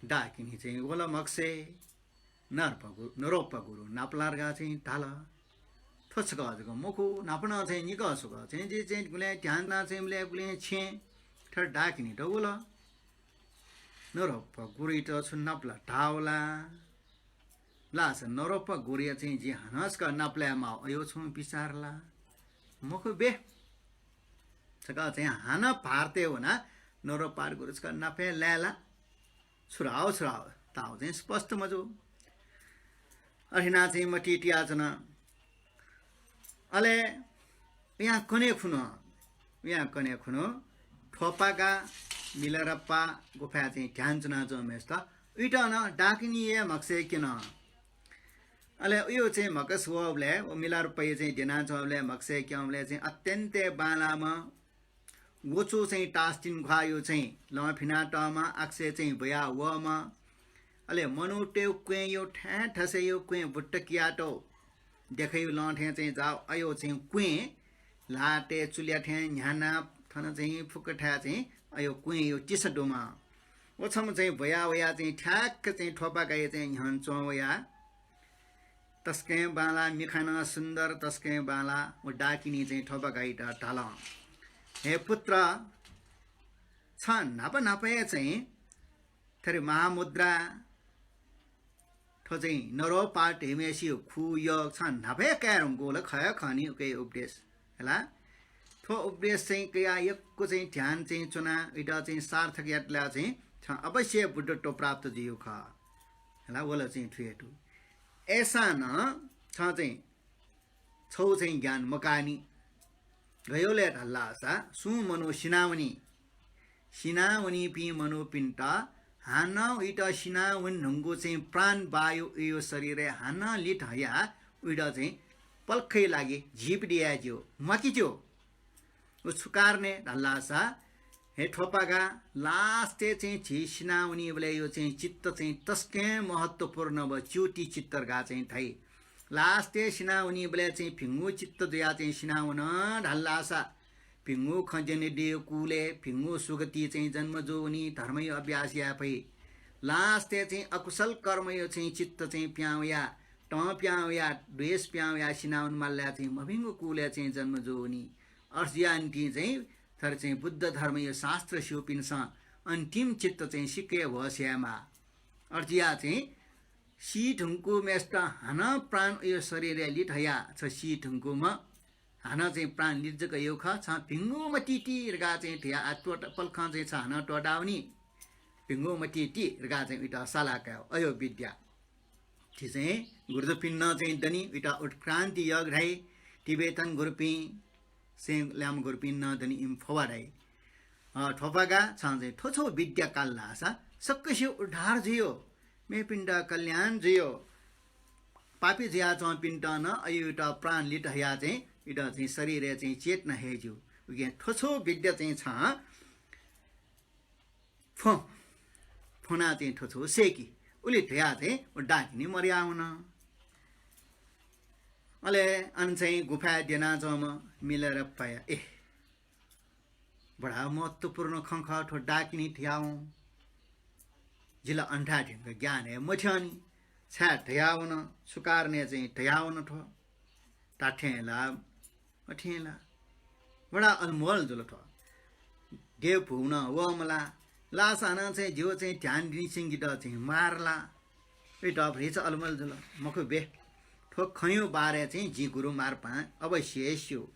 [SPEAKER 1] डाकिनी चाहिँ ओला मक्से नरोप गुरु नापलारगा चाहिँ ढाल थोचक हजुरको मुखु नापना चाहिँ निक सुक चाहिँ जे चाहिँ गुले ध्यान ना चाहिँ ले गुले छे थर डाकिनी त ओला नरोप गुरु त छु नपला ढावला लास नरोप गुरु चाहिँ जे हनस का नपलामा अयो छु विचारला मुखु बे छका चाहिँ हान पार्ते हो ना नरो पार गुरुसका नफे ल्याला छुराओ ताउ चाहिँ स्पष्ट मजो अहिना चाहिँ मटिटिया छन अले यहाँ कने खुनो ठोपाका मिलरप्पा गुफा चाहिँ ध्यान चुना जो मेस्त उइट न डाकिनी ए मक्से किन अले उयो चाहिँ मकस होबले ओ मिलरप्पा चाहिँ देना चले मक्से क्यामले चाहिँ अत्यन्तै बालामा गोचो चाहिँ टास्टिन खुवायो चाहिँ ल फिनाटमा आक्से चाहिँ भया वमा अले मनुटेउ क्वे यो ठ्या ठसे यो क्वे बुट्टकियाटो देखै लठे चाहिँ जाओ अयो चाहिँ क्वे लाटे चुलिया ठे न्याना ठन चाहिँ फुकठा चाहिँ अयो कुइ यो टिसडोमा ओछम चाहिँ भया वया चाहिँ ठ्याक्क चाहिँ ठोपा गाई चाहिँ हन्छ वया तस्के बाला मिखाना सुन्दर तस्के बाला ओ डाकिनी चाहिँ ठोपा गाई ढाल हे पुत्र छ नाप नापे चाहिँ थरे महामुद्रा ठो चाहिँ नरो पाट हेमेसी खुय छ नापे क्यारङको ल खय खनी के उपदेश हैला थो उपदेश चाहिँ कया यकको चाहिँ ध्यान चाहिँ चुना इटा चाहिँ सार्थक यातला चाहिँ अवश्य बुद्धत्व प्राप्त जियो ख हैला वला चाहिँ ठुएटु ऐसा न छ चाहिँ छौ चाहिँ ज्ञान मकानी गयोले ढल्लासा सु मनो सिनावनी सिनावनी पि मनो पिन्टा हान इटा सिनावन ढुङ्गो चाहिँ प्राण वायु यो शरीर हान लिट हया उइडा चाहिँ पल्खै लागे झिप दिया ज्यो मकी ज्यो उ छुकारने ढल्लासा हे ठोपागा लास्टे चाहिँ झि सिनावनी बोले यो चाहिँ चित्त चाहिँ तस्के महत्त्वपूर्ण ब च्युटी चित्तरगा चाहिँ थाई लास्टे सिनावनी बोले चाहिँ फिङ्गु चित्त दया चाहिँ सिनावन ढल्लासा फिङ्गु खजने देव कुले फिङ्गु सुगति चाहिँ जन्म जोनी धर्मै अभ्यास या पै लास्टे चाहिँ अकुशल कर्म यो चाहिँ चित्त चाहिँ प्याउया ट प्याउया द्वेष प्याउया सिनावन माल्या चाहिँ मभिङ्गु कुले चाहिँ जन्म जोनी अर्जियान्टी चाहिँ तर चाहिँ बुद्ध धर्म यो शास्त्र सिउपिन्छ अन्तिम चित्त चाहिँ सिके भस्यामा अर्जिया चाहिँ सी ढुङ्कु मेष्ट हान प्राण यो शरीर लिठया छ सी ढुङ्कुमा हान चाहिँ प्राण लिजक यो ख छ भिङ्गुमा टिटी रगा चाहिँ थिया टोट पल्ख चाहिँ छ हान टोडाउनी भिङ्गुमा टिटी रगा चाहिँ इटा सालाका अयो विद्या ठी चाहिँ गुरुपिन्न चाहिँ दनी इटा उत्क्रान्ति योग राई टिबेटन गुरुपी सेङ ल्याम गुरुपिन्न दनी इम्फवाराई ठोपागा छ चाहिँ ठोछो विद्या काल लासा सक्कस्यो उद्धार जियो मे पिण्ड कल्याण जियो पापी जिया चाहिँ पिण्ड न अयो इटा प्राण लिट हया चाहिँ इटा चाहिँ शरीर चाहिँ चेतना हेज्यो उगे ठोछो विद्या चाहिँ छ फोना चाहिँ ठोछो सेकी उले ठया चाहिँ डाकिनी मर्याउन अले अन चाहिँ गुफा देना जम मिलेर पाया ए बडा महत्त्वपूर्ण खंख ठो डाकिनी ठ्याउ जिला अंठा ढिंग ज्ञान है मठ्यानी छा ठ्याउन सुकारने चाहिँ ठ्याउन ठो टाठेला मठेला बडा अनमोल जुल ठो देव भुन वमला लासाना चाहिँ जो चाहिँ ध्यान दिसिङ गिट चाहिँ मारला ए डबरी चाहिँ अलमल जुल मखु बे ठो खयो बारे चाहिँ जी गुरु मार पा अवश्य स्यो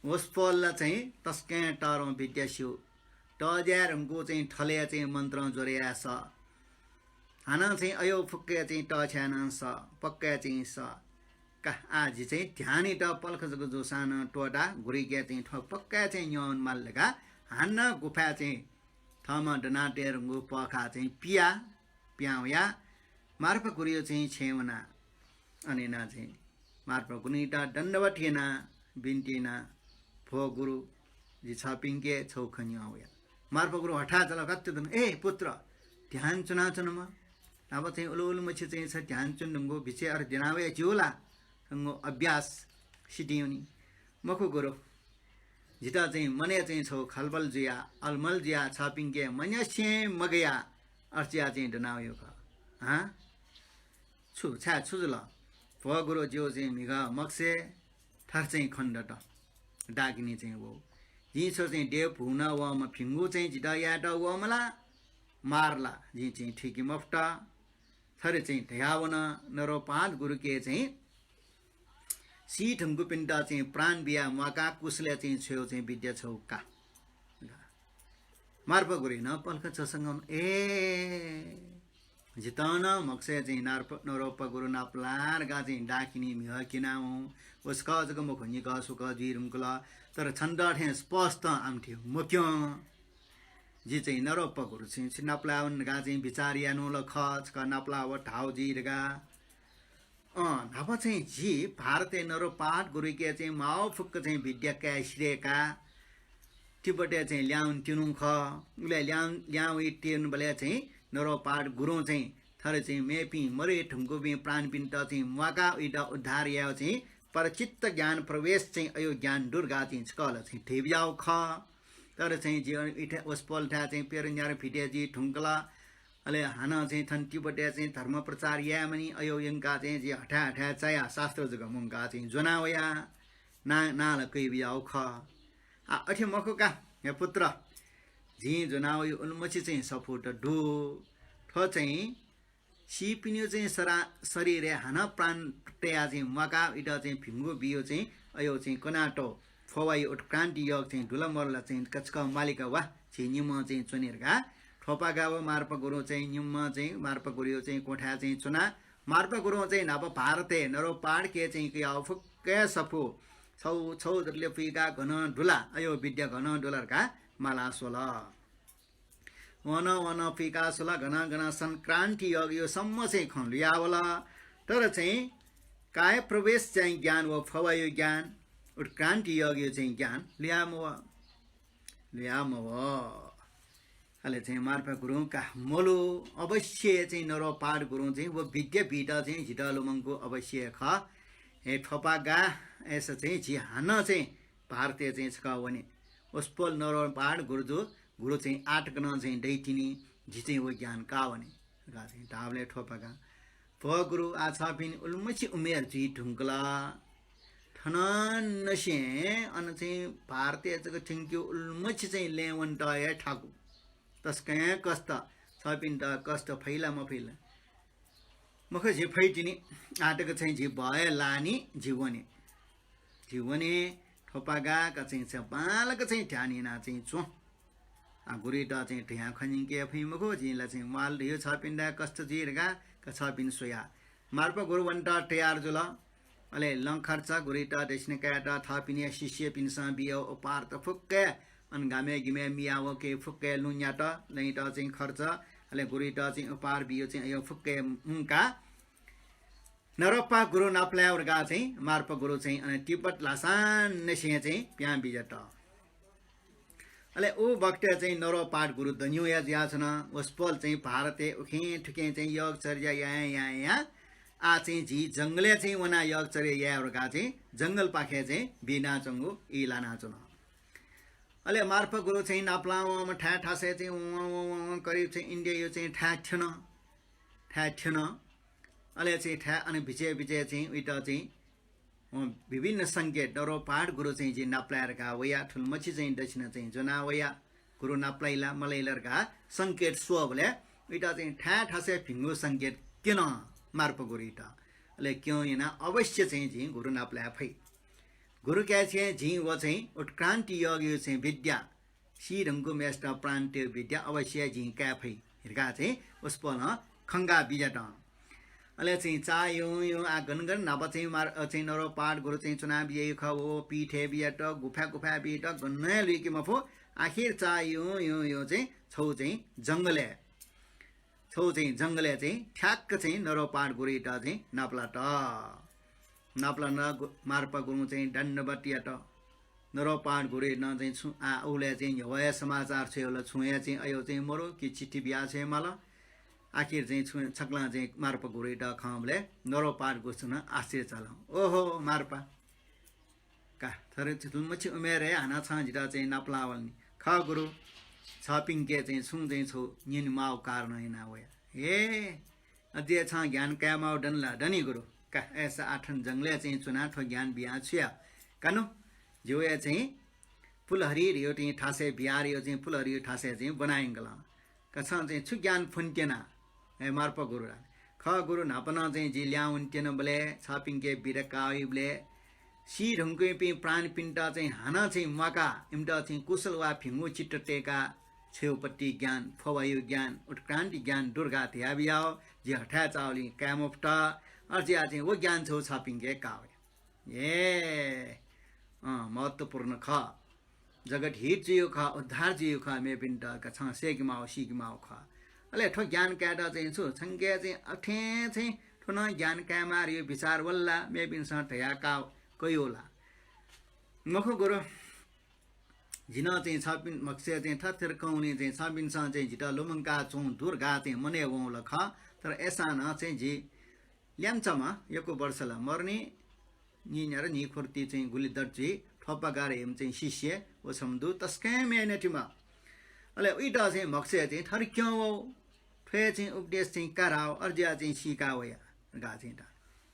[SPEAKER 1] वस्पल चाहिँ तस्के टरो विद्यास्यो टज्यारको चाहिँ ठले चाहिँ मन्त्र जोरेया स हाना चाहिँ अयो फुक्के चाहिँ ट छ्यान स पक्का चाहिँ स का आज चाहिँ ध्यान ट पल्खजको जो सानो टोडा गुरिग्या चाहिँ ठोक पक्का चाहिँ न्यौन मालगा हान्न गुफा चाहिँ थमा डनाटेरको पखा चाहिँ पिया प्याउया मार्फ गुरियो चाहिँ छेवना अनि ना चाहिँ मार्फ गुनिटा दण्डवठेना बिन्टिना फो गुरु जी छ पिङ्के छौ खन्याउया मार्फ गुरु हठा चला कत्ते दन ए पुत्र ध्यान चुना चुनमा अब चाहिँ उलु उलु मछि चाहिँ छ ध्यान चुन्दुङ्गो भिचे अर दिनावे जिउला सँगो अभ्यास सिटिउनी मखु गुरु जिता चाहिँ मने चाहिँ छौ खलबल जिया अलमल जिया छ पिङ्के मन्यसे मगया अर्चिया चाहिँ डनाउयो ख हा छु छा छुजुल फो गुरु जो चाहिँ मिगा मक्से थर चाहिँ खण्ड त डाकिनी चाहिँ वो जिसो चाहिँ देव हुन व म फिङ्गु चाहिँ जिता याट व मला मारला जी चाहिँ ठिकी मफ्टा थरे चाहिँ ध्यावन नरो पाँच गुरु के चाहिँ सी ठुङ्गु पिण्ड चाहिँ प्राण बिया मका कुसले चाहिँ छेउ चाहिँ विद्या छौ का मार्प गुरु न पल्क छसँग ए जिताउन मक्से चाहिँ नरोप गुरु नाप्लार गा चाहिँ डाकिनी मिह किनाउ उसका जग मुखनी का सुक जिरुमकला तर छन्द ठे स्पष्ट आमथ्यो मुख्य जी चाहिँ नरोप गुरु चाहिँ नाप्लावन गा चाहिँ विचारिया नुल खच का नाप्लाव ठाउ जिरगा नाप चाहिँ जी भारतीय नरोपाट गुरु के चाहिँ माओ फुक्क चाहिँ विद्या का श्रेका तिब्बते चाहिँ ल्याउन तिनु ख उले ल्याउ इटिन बले चाहिँ नरोपाट गुरु चाहिँ थरे चाहिँ मेपी मरे ठुङ्गो बे प्राण पिण्ड चाहिँ मका इटा उद्धार या चाहिँ परचित्त ज्ञान प्रवेश चाहिँ अयो ज्ञान दुर्गा चाहिँ स्कल चाहिँ ठेब्याउ ख तर चाहिँ जे इठा ओस्पल्ठा चाहिँ पेरन्यार फिटेजी ठुङ्कला अले हाना चाहिँ थन तिब्बते चाहिँ धर्म प्रचार या मनी अयो यंका चाहिँ जे हठा हठा चाया शास्त्र जग मुंगा चाहिँ जोनावया ना नाल कै बियाउ ख आ अठे मखुका या पुत्र झी जोनावय उन्मची चाहिँ सफुट डु ठ चाहिँ सिपिन्यो चाहिँ शरीर हान प्राण तया चाहिँ मका इट चाहिँ फिङ्गु बियो चाहिँ अयो चाहिँ कनाटो फवाई उत्क्रान्ति योग चाहिँ ढुलमरला चाहिँ कचका मालिका वा चाहिँ निम चाहिँ चुनेरका ठोपा गाव मार्प गुरु चाहिँ निम चाहिँ मार्प गुरु चाहिँ कोठा चाहिँ चुना मार्प गुरु चाहिँ नब भारते नरो पाड के चाहिँ कि फुक्के सफु छौ छौ दले फिका घन ढुला अयो विद्या घन डोलरका माला सोला वन वन फिका सोला घना घना संक्रान्ति योग यो सम्म चाहिँ खलियावला तर चाहिँ काय प्रवेश चाहिँ ज्ञान व फवायो ज्ञान उत्क्रान्ति योग यो चाहिँ ज्ञान ल्याम अले चाहिँ मार्फा गुरु का मोलो अवश्य चाहिँ नरो पाड गुरु चाहिँ वो विद्या बीटा चाहिँ झिटालुमङको अवश्य ख हे ठोपा गा ऐसा चाहिँ जी हान चाहिँ भारतीय चाहिँ छकावने उसपल नरो पाड गुरु चाहिँ आटकन चाहिँ दैतिनी जी चाहिँ वो ज्ञान कावने गा चाहिँ ढावले ठोपा गा प गुरु आछा पिन उल्मची उमेर जी ढुङ्कला ठनन नसे अन चाहिँ भारतीय चाहिँ ठिङ्क्यो उल्मची चाहिँ लेवन टय ठाकु तस्कै कष्ट छपिन त कष्ट फैला म फैला मख झि फैटिनी आटक चाहिँ झि भए लानी जीवने ठोपा गाका चाहिँ पालक चाहिँ ध्यानिना चाहिँ चो गुरिटा चाहिँ ढ्या खनिके फै मखो झिला चाहिँ माल ढियो छपिन कष्ट जिरगा का छपिन सोया मार्प गुरुवन्टा तयार जुल अले लङ खर्च गुरिटा देशने काटा थापिने शिष्य पिनसा बियो उपार त फुक्के अनगामे गिमे मियाव के फुक्के लुन्याट लैट चाहिँ खर्च अले गुरिटा चाहिँ उपार बियो चाहिँ यो फुक्के मुका नरपा गुरु नाप्लाउरगा चाहिँ मार्प गुरु चाहिँ अनि तिब्बत लासान नेसे चाहिँ प्या बिजट अले उ भक्त चाहिँ नरो पाठ गुरु दन्यो या ज्या छन वस्पल चाहिँ भारते उखे ठुके चाहिँ योग चर्या या आ चाहिँ झी जंगले चाहिँ वना योग चर्या याहरुगा चाहिँ जंगल पाखे चाहिँ बिना चंगु इलाना चुन अले मार्फ गुरु चाहिँ नाप्लाव ठा ठासे चाहिँ करिब चाहिँ इन्डिया यो चाहिँ ठा थिएन अले चाहिँ ठा अनि विजय चाहिँ उइटा चाहिँ विभिन्न संकेत नरो पाठ गुरु चाहिँ जी नाप्लायरका वया ठुलमची चाहिँ दक्षिण चाहिँ जना वया गुरु नाप्लाइला मलैलरका संकेत स्वबले उइटा चाहिँ ठा ठासे फिङ्गु संकेत किन मार्फ गुरु इटा अले क्यों यना अवश्य चाहिँ जी गुरु नाप्लाय फै गुरु क्या चाहिँ झी वो चाहिँ उत्क्रान्ति योग यो चाहिँ विद्या सिरङको मेष्ट प्रान्त विद्या अवश्य झी क्या फै हिर्का चाहिँ उसपो न खङ्गा बिजट अले चाहिँ चा यो आ गनगन नब चाहिँ चाहिँ नरो पाठ गुरु चाहिँ चुनाव ये ख वो पीठे बियट गुफा बियट गन्ने लिके मफो आखिर चा यो चाहिँ छौ चाहिँ जंगले चाहिँ ठ्याक्क चाहिँ नरो पाठ गुरु इटा चाहिँ नाप्ला न मार्पा गुरु चाहिँ दण्डबटियाट नरो पाठ गुरु न चाहिँ छु आ उले चाहिँ वया समाचार छेउला छुया चाहिँ अयो चाहिँ मरो कि चिट्ठी बिया छ मला आखिर चाहिँ छक्ला चाहिँ मार्पा गुरु इटा खमले नरो पाठ गुरु न आश्चर्य चला ओहो मार्पा का थरे तुलमछि उमेर हाना छ जिटा चाहिँ नाप्लावल ख गुरु छपिङ के चाहिँ छुङ चाहिँ छौ निन माउ कारण हैन वया ए अध्य छ ज्ञान कामाउ डनला डनी गुरु का ऐसा आठन जंगले चाहिँ चुना ठो ज्ञान बिया छिया कानु जो या चाहिँ फुलहरी रियो चाहिँ ठासे बिहार यो चाहिँ फुलहरी ठासे चाहिँ बनाइंगला कछा चाहिँ छु ज्ञान फुन्टेना ए मार्प गुरु ख गुरु नापना चाहिँ जी ल्याउन्टेन बले छापिङ के बिरकाइबले सी ढुङ्के पे प्राण पिन्टा चाहिँ हाना चाहिँ मका इम्टा चाहिँ कुशल वा फिङ्गु चिट्टेका छेउपट्टि ज्ञान फवायु ज्ञान उत्क्रान्ति ज्ञान दुर्गा त्याबियाओ जे हठा चाउली कामोफ्टा अर्जिया चाहिँ वो ज्ञान छौ छापिङ के कावे ए महत्त्वपूर्ण ख जगत हित जियो ख उद्धार जियो ख मे पिन्टा का छ सेगमाओ सिगमाओ ख अले ठो ज्ञान काटा चाहिँ छु संज्ञा चाहिँ अठे चाहिँ ठुन ज्ञान कामार यो विचार वल्ला मे पिन स ठया का कयोला मख गुरु जिन चाहिँ छपिन मक्से चाहिँ थथर कौनी चाहिँ छपिन स चाहिँ जिटा लुमङका चौ दुर्गा चाहिँ मने वौल ख तर ऐसा न चाहिँ जी ल्याम्चमा यको वर्षला मर्ने नि खुर्ती चाहिँ गुली दर्जी ठोपा गारे हिम चाहिँ शिष्य वो समदु तस्कै मेहनतीमा अले उइटा चाहिँ मक्से चाहिँ थरी क्यों हो ठे चाहिँ उपदेश चाहिँ कराओ अर्जिया चाहिँ सिकाओ या गा चाहिँ ता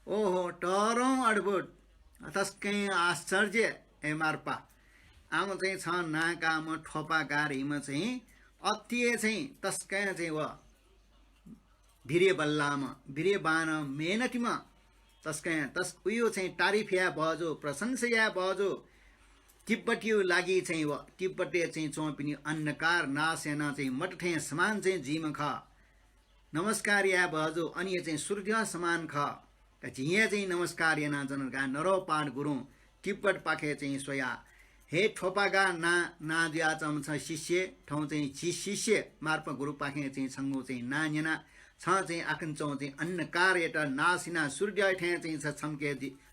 [SPEAKER 1] ओहो टरौं अद्भुत तस्कै आश्चर्य ए मार्पा आम चाहिँ छ नाकाम ठोपा गारेमा चाहिँ अति चाहिँ तस्कै चाहिँ व भिरे बल्लामा भिरे बान मेहनतीमा तस्कै तस उयो चाहिँ तारिफया बजो प्रशंसया बजो तिब्बतीयो लागि चाहिँ व तिब्बते चाहिँ चौपिनी अन्नकार नासेना चाहिँ मटठे समान चाहिँ जीम ख नमस्कार या बजो अनि चाहिँ सूर्य समान ख झिया चाहिँ नमस्कार याना जनका नरोपाड गुरु तिब्बत पाखे चाहिँ सोया हे ठोपागा ना दिया चम छ शिष्य ठाउँ चाहिँ शिष्य मार्प गुरु पाखे चाहिँ छङ्गो चाहिँ नान्यना छ चाहिँ आकन्छौँ चाहिँ अन्नकार एउटा नासिना सूर्य ठे चाहिँ छ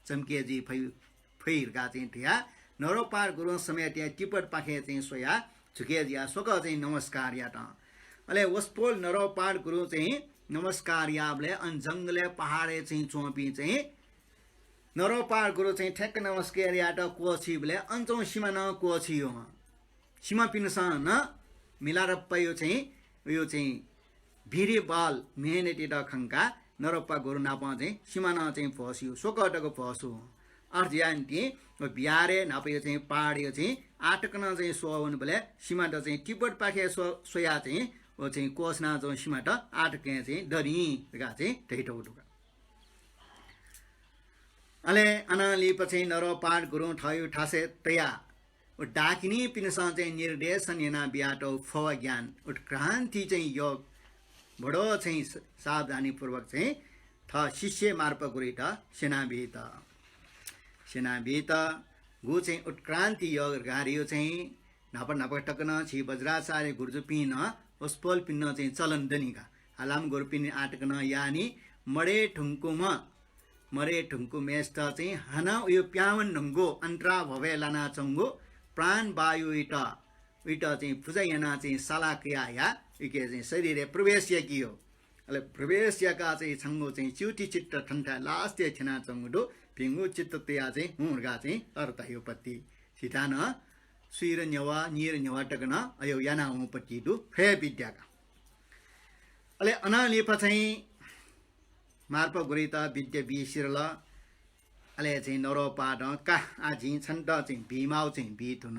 [SPEAKER 1] चम्केजी फैरका चाहिँ ठिया नरोपार गुरु समय त्यहाँ तिब्बत पाखे चाहिँ सोया झुकेजिया सोक चाहिँ नमस्कार या त अले वस्पोल नरोपार गुरु चाहिँ नमस्कार याबले अन जङ्गले पहाडे चाहिँ चोपी चाहिँ नरोपार गुरु चाहिँ ठ्याक्क नमस्कार या त कोछीबले अन्छौँ सीमा न कोछी हो सीमा पिनस न मिलाएर पयो चाहिँ यो चाहिँ भिरे बाल मेहनती ड खङ्का नरोपा गुरु नापा चाहिँ सीमा न चाहिँ फस्यो सोकटको फसो अर्जियान्टी बिहारे नापयो चाहिँ पहाडियो चाहिँ आटकन चाहिँ सोवन बेला सीमा त चाहिँ तिब्बत पाखे सोया चाहिँ वो चाहिँ कोसना चाहिँ सीमा त आटके चाहिँ डरी गा चाहिँ ठैठो उठुका अले अनाली पछि नरोपार गुरु ठयो ठासे तया डाकिनी पिनसा चाहिँ निर्देशन याना बियाटो फव ज्ञान उत्क्रान्ति चाहिँ योग बडो चाहिँ सावधानी पूर्वक चाहिँ थ शिष्य मार्प गुरिट सेनाभित गु चाहिँ उत्क्रान्ति योग गारियो चाहिँ नाप टकन छि वज्राचार्य गुर्जु पिन ओस्पोल पिन्न चाहिँ चलन दनिका हालाम गुरु पिन आटकन यानी मडे ठुङ्कु मेष्ट चाहिँ हना उयो प्यावन ढुङ्गो अन्तरा भवे लाना चङ्गो प्राण वायु इट चाहिँ पूजा याना चाहिँ सलाक्रिया या इके चाहिँ शरीर प्रवेश कियो अले प्रवेश का चाहिँ छङ्गो चाहिँ च्युटी चित्त ठन्ठा लास्ट छेना चङ्गो भिङ्गु चित्त त्या चाहिँ हुर्गा चाहिँ अर्थ यो पत्ती सिटान सुइर न्यवा निर न्यवा टकन अयो याना हुपट्टि दु फे विद्याका अले अनालेप चाहिँ मार्प गुरिता विद्या बिसिरल अले चाहिँ नरोपाड का आजी छन्ट चाहिँ भीमाउ चाहिँ बितुन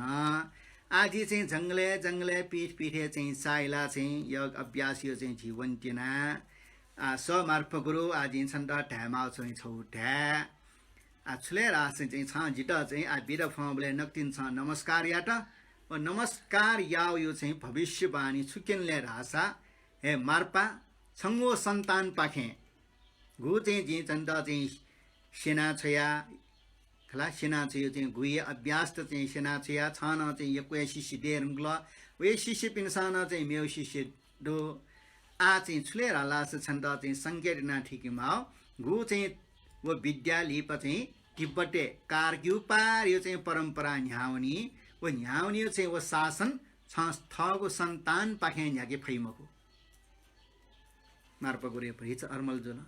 [SPEAKER 1] आजी चाहिँ जङ्गले पिठे चाहिँ साइला चाहिँ योग अभ्यासियो चाहिँ जीवन तिना स मार्प गुरु आजी छन्ट ढ्यामाउ चाहिँ छौठ्या छुले रास चाहिँ छ जिट चाहिँ बिर फले नक्तिन छ नमस्कार याट नमस्कार याउ यो चाहिँ भविष्यवाणी छुकेनले रासा हे मार्पा छङ्गो सन्तान पाखे गु चाहिँ जी चन्द चाहिँ सेना छया खला सेना छयो चाहिँ गुए अभ्यास त चाहिँ सेना छया छन चाहिँ यक्वे शिष्य देरङ्गल वे शिष्य पिनसान चाहिँ मेउ शिष्य दो आ चाहिँ छुले रालास छन्द चाहिँ संकेत ना ठिकमा गु चाहिँ वो विद्या लिप चाहिँ तिब्बते कारग्यु पार यो चाहिँ परम्परा न्याउनी वो न्याउनी चाहिँ वो शासन थगो सन्तान पाखे न्याके फैमको मार्प गुरे परिच अर्मल जुन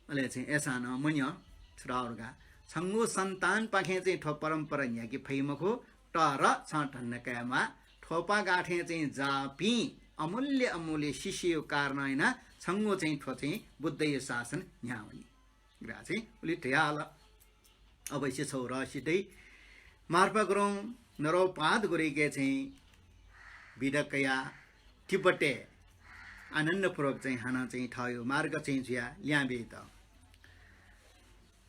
[SPEAKER 1] अले चाहिँ ऐसा न मुन्य छराउरगा छङ्गो सन्तान पाखे चाहिँ ठो परम्परा न्याके फैमको तर छ ठन्नकामा ठोपा गाठे चाहिँ जापी अमूल्य शिष्य कारण हैन छङ्गो चाहिँ ठो चाहिँ बुद्धय शासन न्याउनी ग्रा चाहिँ उली ठयाल अवश्य छौ र सिधै मार्प गुरुङ नरोपाद गुरेके चाहिँ विडकया तिब्बते आनन्दपूर्वक चाहिँ हाना चाहिँ ठयो मार्ग चाहिँ जुया ल्याबे त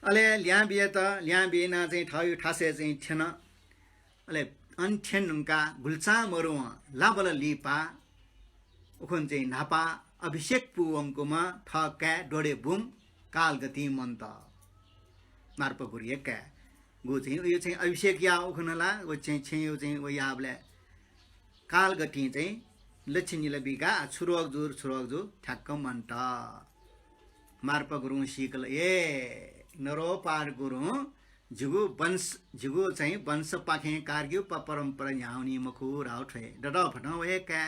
[SPEAKER 1] अले ल्याबेना चाहिँ ठयो ठासे चाहिँ थिएन अले अन्ठेन उनका गुल्चा मरु लाबल लिपा उखुन चाहिँ नापा अभिषेक पुवमकोमा ठक्का डोडे बुम कालगति मन्त मार्प गुरिएका गु चाहिँ उयो चाहिँ अभिषेक या उखुनला वो चाहिँ छेउ चाहिँ वो याबले कालगति चाहिँ लक्षिनीले बिगा छुरोगजु ठ्याक्क मन्त मार्प गुरुङ सिकल ए नरोपार गुरुङ झुगु चाहिँ वंश पाखे कार्ग्यु परम्परा न्याउनी मखु राउ ठे डड फटाउ एका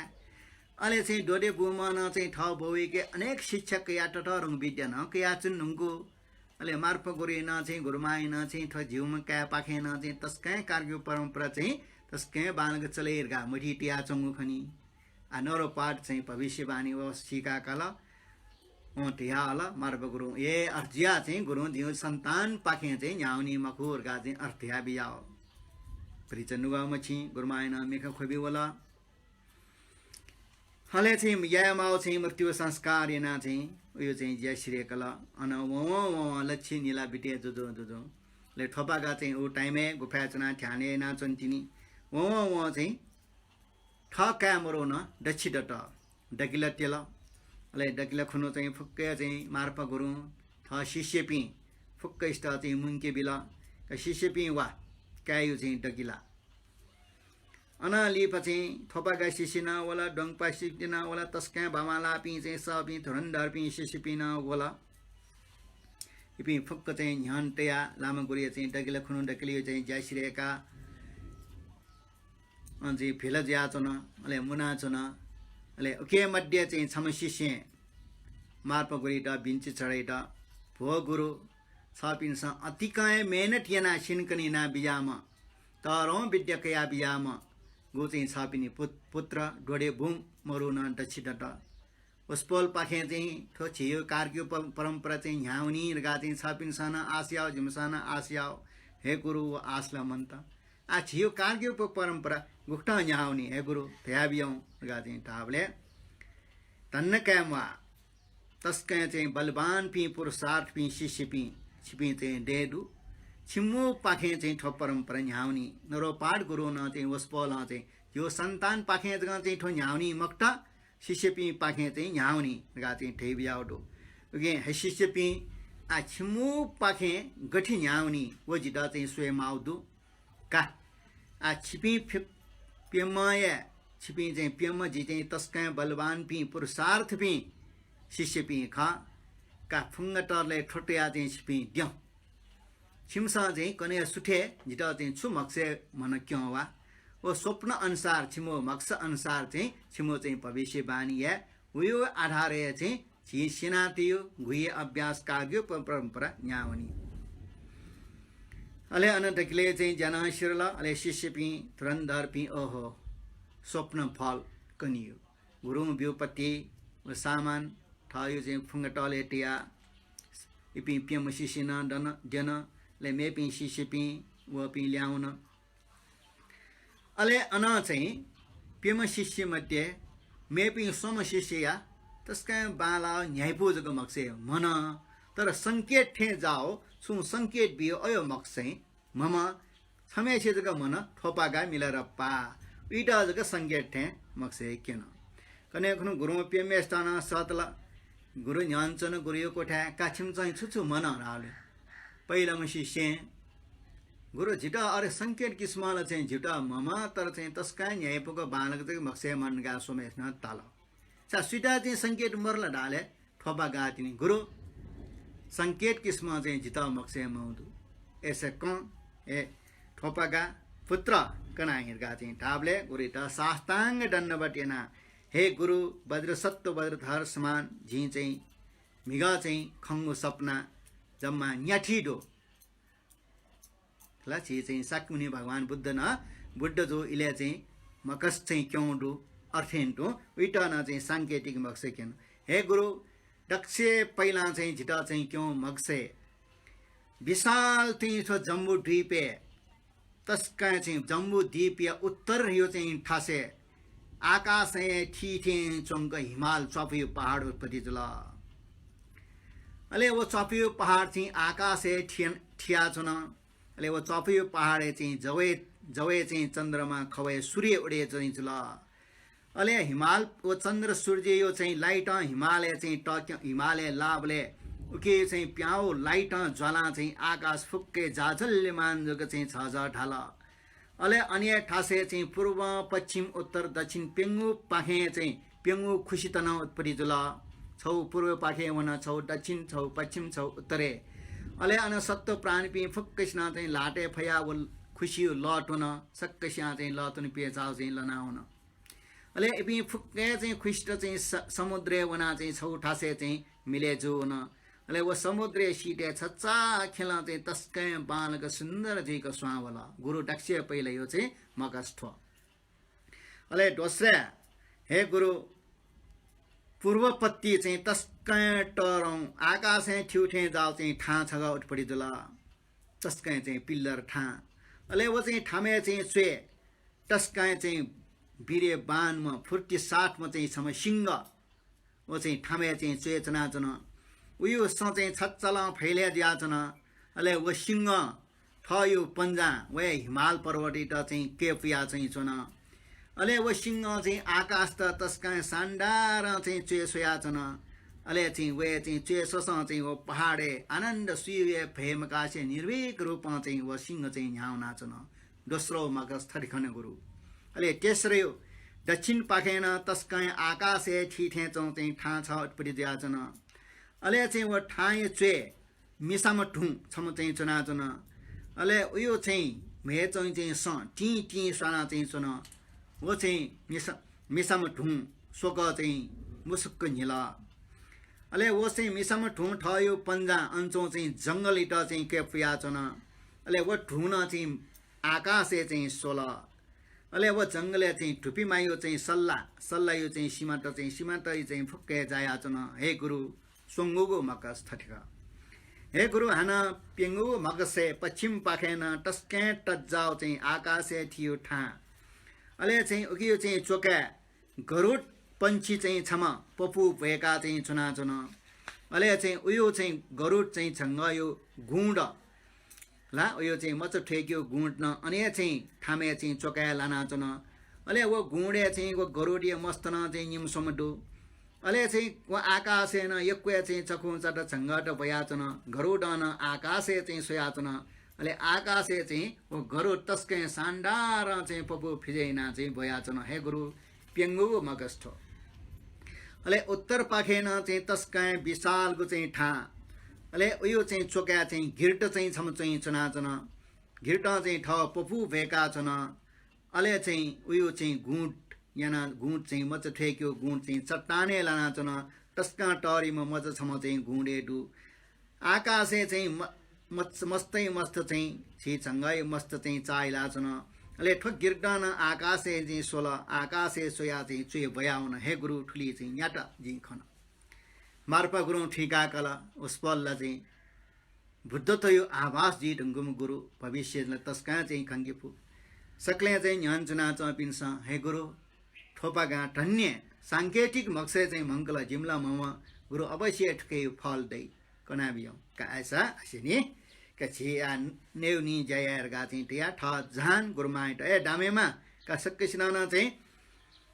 [SPEAKER 1] अले चाहिँ डोडे बुमन चाहिँ ठ बोइके अनेक शिक्षक या टटरङ विद्यान कया चुन नुंगु अले मार्फ गोरेन चाहिँ गुरुमाइन चाहिँ थ जिउमा क्या पाखेन चाहिँ तस्कै कार्य परम्परा चाहिँ तस्कै बालग चलेरगा मठी टिया चंगु खनी आ नरो पाठ चाहिँ भविष्यवाणी व सिका काल टिया अल मार्फ गुरु ए अर्जिया चाहिँ गुरु दिउ सन्तान पाखे चाहिँ न्याउनी मखुरगा चाहिँ अर्थिया बियाओ परिचनुगा मछि गुरुमाइन मेख खोबी वला हले चाहिँ यामाओ चाहिँ मृत्यु संस्कार याना चाहिँ उयो चाहिँ जय श्री कला अन वो लच्छी नीला बिटे जो ले ठोपागा चाहिँ उ टाइमे गुफा चना ध्याने ना चन्तिनी वो चाहिँ ठ क्यामरो न दक्षि डट डकिला तेल ले डकिला खुनो चाहिँ फुक्के चाहिँ मार्प गुरु थ शिष्य पि फुक्के स्टा चाहिँ मुंके बिला का शिष्य पि वा कायु चाहिँ डकिला अना लिपछि थोपागा सिसिना वला डंगपा सिसिना वला तस्का बामाला पि चाहिँ सबि धुरन्धर पि सिसिपिना वला इपि फुक्क चाहिँ न्यान्टया लामा गुरिया चाहिँ डकिला खुनु डकिलियो चाहिँ जासिरेका अनि फिल ज्याचन अले मुनाचन अले ओके मध्ये चाहिँ छम सिसे मार्प गुरिटा बिन्ची चढैटा भो गुरु छपिनस अतिकाय मेहनत याना सिनकनी ना बियामा तारो विद्याकया बियामा गो चाहिँ छापिनी पुत्र डोडे बुम मरुन दक्षिणट उसपोल पाखे चाहिँ थो छियो कार्क्यो परम्परा चाहिँ ह्याउनी गा चाहिँ छापिन साना आस्याओ झिमसाना आस्याओ हे गुरु आसला मन्त आ छियो कार्क्यो परम्परा गुक्टा ह्याउनी हे गुरु भ्याबियौ गा चाहिँ ठाबले तन्न क्यामवा तस्कै चाहिँ बलवान पि पुरुषार्थ पि शिष्य पि छिपि चाहिँ डेडु छिम्मु पाखे चाहिँ ठो परम्परा न्याउनी नरो पाठ गुरु न चाहिँ वस्पोल चाहिँ यो सन्तान पाखे चाहिँ ठो न्याउनी मक्टा शिष्य पि पाखे चाहिँ न्याउनी गा चाहिँ ठेबियाउडो ओके हे शिष्य पि आ छिम्मु पाखे गठी न्याउनी वो जिदा चाहिँ स्वय माउदु का आ छिपि पेमय छिपि चाहिँ पेम जी चाहिँ तस्कै बलवान पि पुरुषार्थ पि शिष्य पि खा का फुङ्गटरले ठोटया चाहिँ छिपि द्यौ छिमसा चाहिँ कने सुठे जिटा चाहिँ छु मक्से मन क्यों वा वो स्वप्न अनुसार छिमो मक्स अनुसार चाहिँ छिमो चाहिँ भविष्य बानी है उयो आधार चाहिँ छि सिनातियो गुये अभ्यास कार्य परम्परा न्यावनी अले अनटकले चाहिँ जना शिरला अले शिष्य पि धुरन्धर पि ओहो स्वप्न फल कनियो गुरु व्युपत्ति व सामान थायो चाहिँ फुङ्गटले टिया इपि पिम शिशिना दन जन ले मे पि शिष्य पि व पि ल्याउन अले अन चाहिँ पेम शिष्य मध्ये मे पि सोम शिष्य या तस्का बाला न्यायपूजक मक्से मन तर संकेत ठे जाओ सु संकेत बियो अयो मक्से मम छमेसे जग मन थोपागा मिलर पा इटा जग संकेत ठे मक्से केन कने खनु गुरु पेम स्थान सतला गुरु न्याञ्चन गुरु कोठा काछिम चाहिँ छुछु मन राले पहिला म शिष्य गुरु झिटा अरे संकेत किस्मला चाहिँ झिटा ममा तर चाहिँ तस्का न्यायपुको बालक चाहिँ मक्से मन गा सोमेश न ताल सा सुटा चाहिँ संकेत मरला डाले ठोपा गातिनी गुरु संकेत किस्म चाहिँ झिटा मक्से मौदु ऐसे कौन ए ठोपा गा पुत्र कना हिरगा चाहिँ ठाबले गुरुटा साष्टांग दण्डवटेना हे गुरु वज्र सत्व वज्रधर समान झि चाहिँ मिगा चाहिँ खङ्गु सपना जम्मा न्याठिडो ला छि चाहिँ साकुनी भगवान बुद्ध न बुद्ध जो इले चाहिँ मकस चाहिँ क्योंडो अर्थेन्टो उइटा न चाहिँ सांकेतिक मक्से केन हे गुरु दक्षे पहिला चाहिँ झिटा चाहिँ क्यों मक्से विशाल चाहिँ छ जम्बू द्वीपे तस्का चाहिँ जम्बू द्वीप या उत्तर यो चाहिँ ठासे आकाश ठीठे चोंग हिमाल चपियो पहाड़ उत्पत्ति जुला अले वो चपियो पहाड़ चाहिँ आकाश ठिया छन अले वो चपियो पहाड़ चाहिँ जवे चाहिँ चन्द्रमा खवे सूर्य उडे चाहिँ जुला अले हिमाल वो चन्द्र सूर्य यो चाहिँ लाइट हिमालय चाहिँ टक्य हिमालय लाभले उके चाहिँ प्याउ लाइट ज्वाला चाहिँ आकाश फुक्के जाजल्य मानजग चाहिँ छजा ढाला अले अन्य ठासे चाहिँ पूर्व पश्चिम उत्तर दक्षिण पेंगु पाखे चाहिँ पेंगु खुशी तना उत्पत्ति जुला छौ पूर्व पाखे वन छौ दक्षिण छौ पश्चिम छौ उत्तरे अले अन सत्व प्राण पि फुक्कस्ना चाहिँ लाटे फया वल खुशी लटुन सक्कस्या चाहिँ लटुन पेचाउ चाहिँ लनाउन अले एपि फुक्के चाहिँ खुष्ट चाहिँ समुद्र वना चाहिँ छौ ठासे चाहिँ मिले जुन अले वो समुद्र सीटे छच्चा खेला चाहिँ तस्कै बालक सुन्दर जैको स्वावला गुरु दक्ष पहिले यो चाहिँ मगस्थ अले दोस्रा हे गुरु पूर्वपत्ति चाहिँ तस्कै टरौँ आकाश ठ्युठे जाउ चाहिँ ठा छग उठपट्टि जुल तस्कै चाहिँ पिल्लर ठा अले वो चाहिँ ठामे चाहिँ चुए तस्कै चाहिँ बिरे बानमा फुर्ती साथमा चाहिँ सम सिंह वो चाहिँ ठामे चाहिँ चुए चनाचन उयो स चाहिँ छच्चल फैले दियाचन अले वो सिंह ठयो पन्जा वे हिमाल पर्वत चाहिँ केपिया चाहिँ चुन अले वो सिंह चाहिँ आकाश त तस्कै सान्डार चाहिँ चुए सोयाचन अले चाहिँ वे चाहिँ चुए सोस चाहिँ वो पहाडे आनन्द सूर्य फेमका चाहिँ निर्भीक रूपमा चाहिँ वो सिंह चाहिँ न्याउ नाचन दोस्रो मगस थरिखन गुरु अले तेस्रो दक्षिण पाखेन तस्कै आकाशे ठिठे चाहिँ ठा छ उत्पत्ति दियाचन अले चाहिँ वो ठाए चुए मिसामा ठुङ छम चाहिँ चुनाचन अले उयो चाहिँ मे चाहिँ स टी टी साना चाहिँ चुन वो चाहिँ मिसामा ठुङ सोक चाहिँ मुसुक्क निला अले वो चाहिँ मिसामा ठुङ ठयो पन्जा अन्चो चाहिँ जङ्गल इट चाहिँ के पुयाचन अले वो ठुन चाहिँ आकाशे चाहिँ सोल अले वो जङ्गले चाहिँ ठुपी मायो चाहिँ सल्ला यो चाहिँ सीमाट चाहिँ फुक्के जायाचन हे गुरु सोङ्गुगो मकस थटिका हे गुरु हान पेङ्गु मगसे पश्चिम पाखेन टस्के टजाउ चाहिँ आकाशे थियो ठा अले चाहिँ उकियो चाहिँ चोका गरुड पंक्षी चाहिँ छम पपु भएका चाहिँ चुनाचुन अले चाहिँ उयो चाहिँ गरुड चाहिँ छङ्ग यो गुड ला उयो चाहिँ मच ठेक्यो गुड न अनि चाहिँ थामे चाहिँ चोका लानाचुन अले वो गुडे चाहिँ वो गरुडिय मस्तन चाहिँ निम्समडु अले चाहिँ वो आकाशे न यक्वे चाहिँ चकुचट छङ्गट भयाचुन गरुड न आकाशे चाहिँ सोयाचुन अले आकाशे चाहिँ वो गरुड तस्कै सान्डार चाहिँ पपु फिजेना चाहिँ भयाचन हे गुरु पेङ्गु मगस्थ अले उत्तर पाखेन चाहिँ तस्कै विशालको चाहिँ ठा अले उयो चाहिँ चोका चाहिँ घिर्ट चाहिँ छम चाहिँ चुनाचन घिर्ट चाहिँ ठ पपु भेका छन अले चाहिँ उयो चाहिँ गुट याना गुट चाहिँ मच ठेक्यो गुट चाहिँ चट्टाने लानाचन तस्का टरीमा मच छम चाहिँ गुडे डु आकाशे चाहिँ मस्तै मस्त चाहिँ छिछङ्गै मस्त चाहिँ चाइलाचन अले ठोक गिर्डन आकाशे चाहिँ सोल आकाशे सोया चाहिँ चुए भयाउन हे गुरु ठुली चाहिँ न्याटा जी खन मार्पा गुरु ठिका कला उसपल्ला चाहिँ बुद्ध त यो आवास जी ढुङ्गुम गुरु भविष्य तस्का चाहिँ खङ्गिफु सक्ले चाहिँ न्यान्चुना चपिन्स हे गुरु ठोपा गा धन्य सांकेतिक मक्से चाहिँ मङ्गला जिम्ला मम गुरु अवश्य ठुके फल दै कनाबियो का ऐसा असिनी का छिया नेउनी जयर गा चाहिँ टिया ठ जान गुरुमाइट ए डामेमा का सक्किसनाना चाहिँ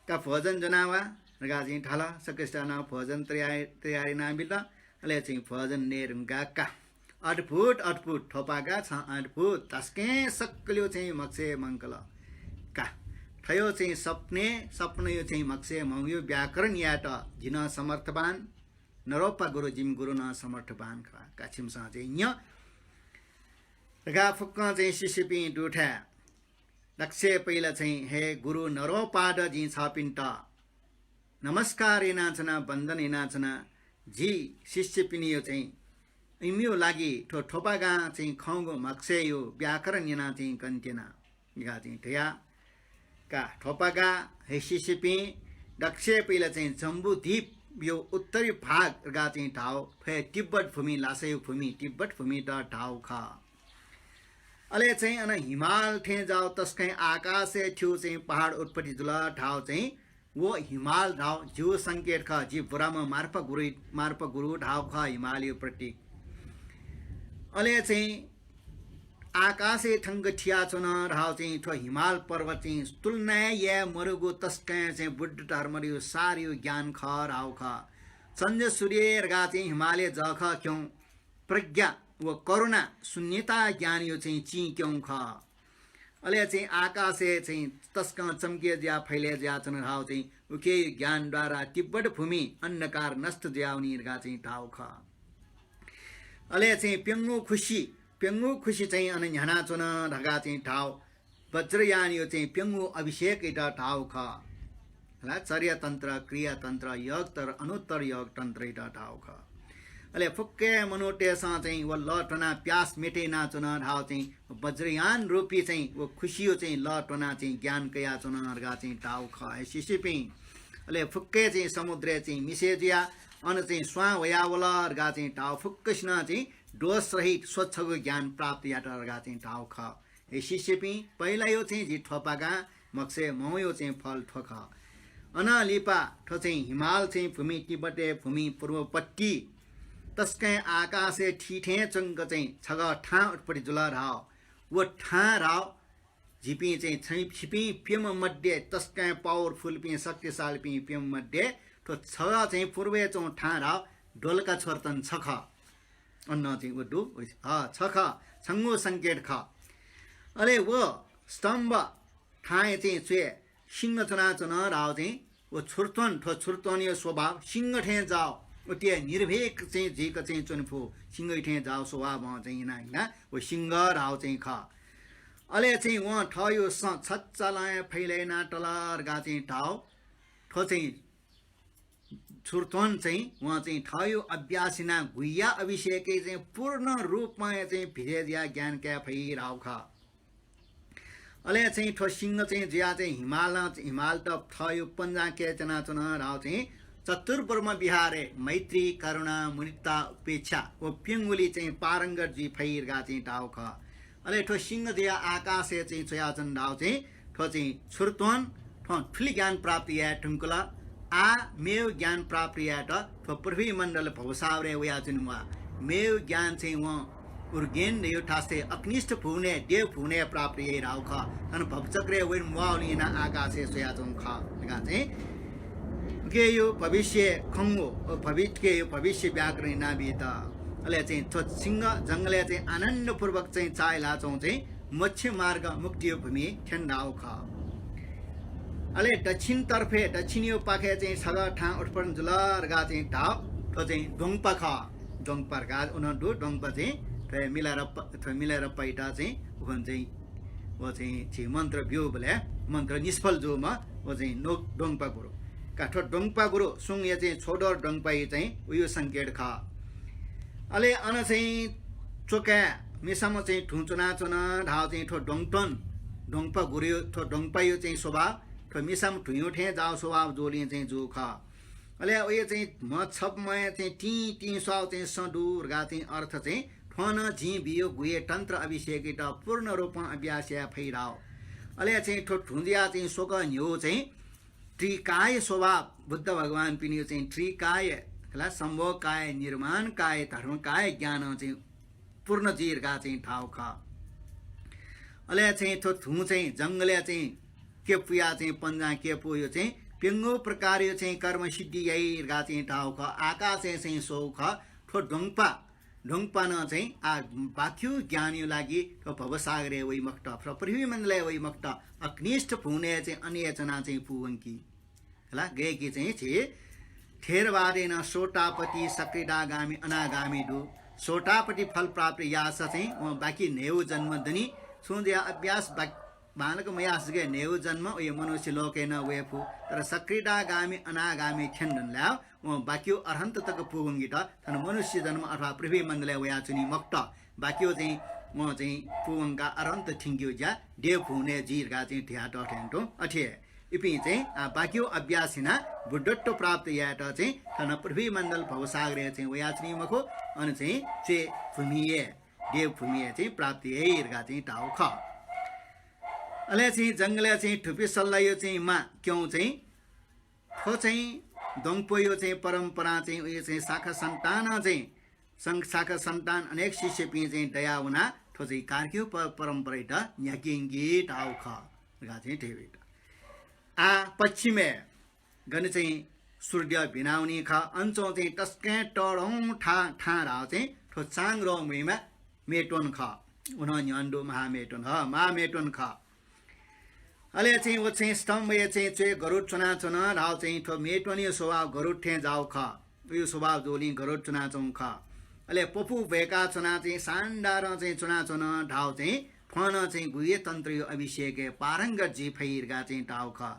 [SPEAKER 1] का भोजन जनावा गा चाहिँ ठाला सक्किसना भोजन तयारी नाबिल अले चाहिँ भोजन नेरुङ्गा का अटफुट ठोपागा छ अटफुट तस्के सक्कल्यो चाहिँ मक्से मङ्गल का थयो चाहिँ सपने यो चाहिँ मक्से मङ्ग्यो व्याकरण याट जिन समर्थवान नरोपा गुरु जिम गुरु न समर्थवान का छिमसा चाहिँ न्य गा फुक्क चाहिँ सिसिपी डुठा लक्ष्य पहिला चाहिँ हे गुरु नरोपाड जी छपिन्ट नमस्कार नाचना बन्दन नाचना जी शिष्य पिनियो चाहिँ इम्यो लागि ठोपागा चाहिँ खौगो मक्से यो व्याकरण याना चाहिँ कन्टेना गा चाहिँ ठया का ठोपागा हे सिसिपी लक्ष्य पहिला चाहिँ जम्बू द्वीप यो उत्तरी भाग गा चाहिँ ठाउँ फे तिब्बत भूमि लासै भूमि तिब्बत भूमि त ठाउँ ख अले चाहिँ अन हिमाल थे जाओ तस्कै आकाशे थियो चाहिँ पहाड उत्पत्ति जुल ठाउँ चाहिँ वो हिमाल ठाउँ जिउ संकेत ख जी बुरामा मार्प गुरु ठाउँ ख हिमालय प्रतीक अले चाहिँ आकाशे ठङ्ग ठिया चुन ठाउँ चाहिँ ठो हिमाल पर्वत चाहिँ तुलना या मरुगो तस्कै चाहिँ बुद्ध धर्मरियो सारियो ज्ञान ख राउ ख चन्द्र सूर्य गा चाहिँ हिमालय जख क्यों प्रज्ञा वो करुणा शून्यता ज्ञान यो चाहिँ ची क्यों ख अले चाहिँ आकाशे चाहिँ तस्का चम्के ज्या फैले ज्या चन ठाउँ चाहिँ उके ज्ञानद्वारा तिब्बत भूमि अन्धकार नष्ट ज्याउनी गा चाहिँ ठाउँ ख अले चाहिँ पेङ्गु खुसी चाहिँ अन न्याना चुन ढगा चाहिँ ठाउँ वज्रयान यो चाहिँ पेङ्गु अभिषेक इटा ठाउँ ख चर्य तन्त्र क्रिया तन्त्र योग तर अनुत्तर योग तन्त्र इटा ठाउँ ख अले फुक्के मनोटे सा चाहिँ व लटना प्यास मेटे ना चुन ढाउ चाहिँ वज्रयान रूपी चाहिँ वो खुशियो चाहिँ लटना चाहिँ ज्ञान कया चुन अर्गा चाहिँ टाउ ख सिसिपि अले फुक्के चाहिँ समुद्र चाहिँ मिसेजिया अन चाहिँ स्वा वयावला अर्गा चाहिँ टाउ फुक्कस्न चाहिँ दोष रहित स्वच्छको ज्ञान प्राप्त यात अर्गा चाहिँ टाउ ख सिसिपि पहिला यो चाहिँ जी ठोपागा मक्से मयो चाहिँ फल ठोख अनलिपा ठो चाहिँ हिमाल चाहिँ भूमि तिब्बते भूमि पूर्वपट्टि तस्कै आकाशे ठिठे चङ्ग चाहिँ छग ठा उत्पट्टि जुल राव वो ठा राव झिपी चाहिँ छिपी प्यम मध्ये तस्कै पावरफुल पि शक्तिशाली पि प्यम मध्ये तो छग चाहिँ पूर्वे चौ ठा राव डोलका छोर्तन छख अन्न चाहिँ वो डु छख छङ्गो सङ्केत ख अरे वो स्तम्भ ठाए चाहिँ चुए सिंह चुना चुन राव चाहिँ वो छुर्तन ठो छुर्तनीय स्वभाव सिंह ठे जाओ उते निर्भीक चाहिँ झिक चाहिँ चुनफु सिंह ठे जाओ स्वभाव चाहिँ ना वो सिंह राव चाहिँ ख अले चाहिँ वहाँ ठयो छच्चलाय फैलेना टलर गा चाहिँ ठाउ ठो चाहिँ छुर्तन चाहिँ वहाँ चाहिँ ठयो अभ्यासिना गुया अभिषेकै चाहिँ पूर्ण रूपमा चाहिँ भिरेदिया ज्ञान क्या फै राव ख अले चाहिँ ठो सिंह चाहिँ ज्या चाहिँ हिमाल त ठयो पन्जा के चना चुन राव चाहिँ चतुर्वर्म बिहारे मैत्री करुणा मुनिता उपेक्षा वो पिङ्गुली चाहिँ पारङ्गत जी फैरगा चाहिँ टाउ ख अले ठो सिंह दिया आकाशे चाहिँ चयाचन डाउ चाहिँ ठो चाहिँ छुर्तवन ठो ठुली ज्ञान प्राप्ति या ठुङ्कुला आ मेव ज्ञान प्राप्ति या त ठो पृथ्वी मण्डल भवसावरे वया जुनमा मेव ज्ञान चाहिँ वहाँ उर्गेन यो ठासे अग्निष्ठ फुने देव फुने प्राप्ति यही राउ ख अन भवचक्रे वेन मुआलिना आकाशे चयाचन ख लगा चाहिँ के यो भविष्य खङ्गो के यो भविष्य व्याकरण नाबित अले चाहिँ थो सिंह जङ्गले चाहिँ आनन्दपूर्वक चाहिँ चाइला चौँ चाहिँ मत्स्य मार्ग मुक्ति भूमि ठेन्डाउ ख अले दक्षिणतर्फे दक्षिणीय पाखे चाहिँ छग ठा उत्पन्न जुलरगा चाहिँ ढाउ थो चाहिँ डोङपा ख डोङपारगा उनीहरू डोङपा चाहिँ मिलाएर पैटा चाहिँ उखन चाहिँ वो चाहिँ मन्त्र बिउ बोले मन्त्र निष्फल जोमा वो चाहिँ नोक डोङपा गुरु काठो डोङपा गुरु सुङ या चाहिँ छोडर डोङपाई चाहिँ उयो सङ्केत ख अले अन चाहिँ चोका मिसामा चाहिँ ठुचुना चुना ढाउ चाहिँ ठो डोङटन डोङपा गुरु ठो डोङपायो चाहिँ स्वभाव ठो मिसाम ठुयो ठे जाओ स्वभाव जोली चाहिँ जो ख अले उयो चाहिँ म छपमय चाहिँ टी स्वाव चाहिँ सडुरगा चाहिँ अर्थ चाहिँ ठन झी बियो गुए तन्त्र अभिषेक पूर्ण रूपमा अभ्यास या फैराव अले चाहिँ ठो ठुन्दिया चाहिँ शोक न्यो चाहिँ त्रिकाय स्वभाव बुद्ध भगवान पनि चाहिँ त्रिकाय सम्भव काय निर्माण काय धर्म काय ज्ञान चाहिँ पूर्ण जीरगा चाहिँ ठाउँ ख अले चाहिँ थो थु चाहिँ जङ्गले चाहिँ के पुया चाहिँ पन्जा के पुयो चाहिँ पेङ्गो प्रकार यो चाहिँ कर्म सिद्धि यहीगा चाहिँ ठाउँ ख आकाश चाहिँ सौ ख ठो ढोङपा न चाहिँ बाख्यु ज्ञानियो लागि ठो भवसागरे वै मक्त पृथ्वी मण्डले वै मक्त अग्निष्ठ फुने चाहिँ अन्यचना चाहिँ पुवङ्की होला गएकी चाहिँ छे थेरवादेन सोटापति सक्रिडागामी अनागामी दु सोटापति फल प्राप्त यास चाहिँ बाँकी नेउ जन्म दनि सुन्द्या अभ्यास बालक मयास गे नेउ जन्म उयो मनुष्य लोकेन वेफु तर सक्रिडागामी अनागामी खेन्डन ल्याउ बाँकी अरहन्त तक पुगुङ्गी त तर मनुष्य जन्म अथवा पृथ्वी मण्डले वया चुनी मक्त बाँकी चाहिँ म चाहिँ पुगङ्गा अरहन्त ठिङ्ग्यो ज्या देव हुने जिरगा चाहिँ ठ्याट ठ्याङ्टो अठे इपि चाहिँ बाँकी अभ्यासिना बुद्धत्व प्राप्त याट चाहिँ तन पृथ्वी मण्डल भवसागरे चाहिँ वयाचनी मखो अनि चाहिँ चे भूमिए देव भूमिए चाहिँ प्राप्त यहीर्गा चाहिँ टाउ ख अले चाहिँ जङ्गले चाहिँ ठुपी सल्लायो चाहिँ मा क्यों चाहिँ ठो चाहिँ दङपोयो चाहिँ परम्परा चाहिँ उयो चाहिँ शाखा सन्तान चाहिँ शाखा सन्तान अनेक शिष्य पि चाहिँ दया हुना ठो चाहिँ कार्क्यो परम्परा त याकिङ्गी टाउ ख चाहिँ ठेवेट आ पश्चिमे गन चाहिँ सूर्य भिनाउने ख अञ्चो चाहिँ टस्के टडौँ ठा राव चाहिँ ठो चाङ र मुइमा मेटोन ख उन न्यन्डो महामेटोन महामेटोन ख अले चाहिँ वो चाहिँ स्तम्भ ये चाहिँ चे गरुड चुना राव चाहिँ ठो मेटोनी स्वभाव गरुड ठे जाउ ख उयो स्वभाव जोली गरुड चुना चौ ख अले पपु भएका चुना चाहिँ सान्डार चाहिँ चुना ढाउ चाहिँ फन चाहिँ गुये तन्त्र अभिषेक पारङ्गत जी फैरगा चाहिँ टाउ ख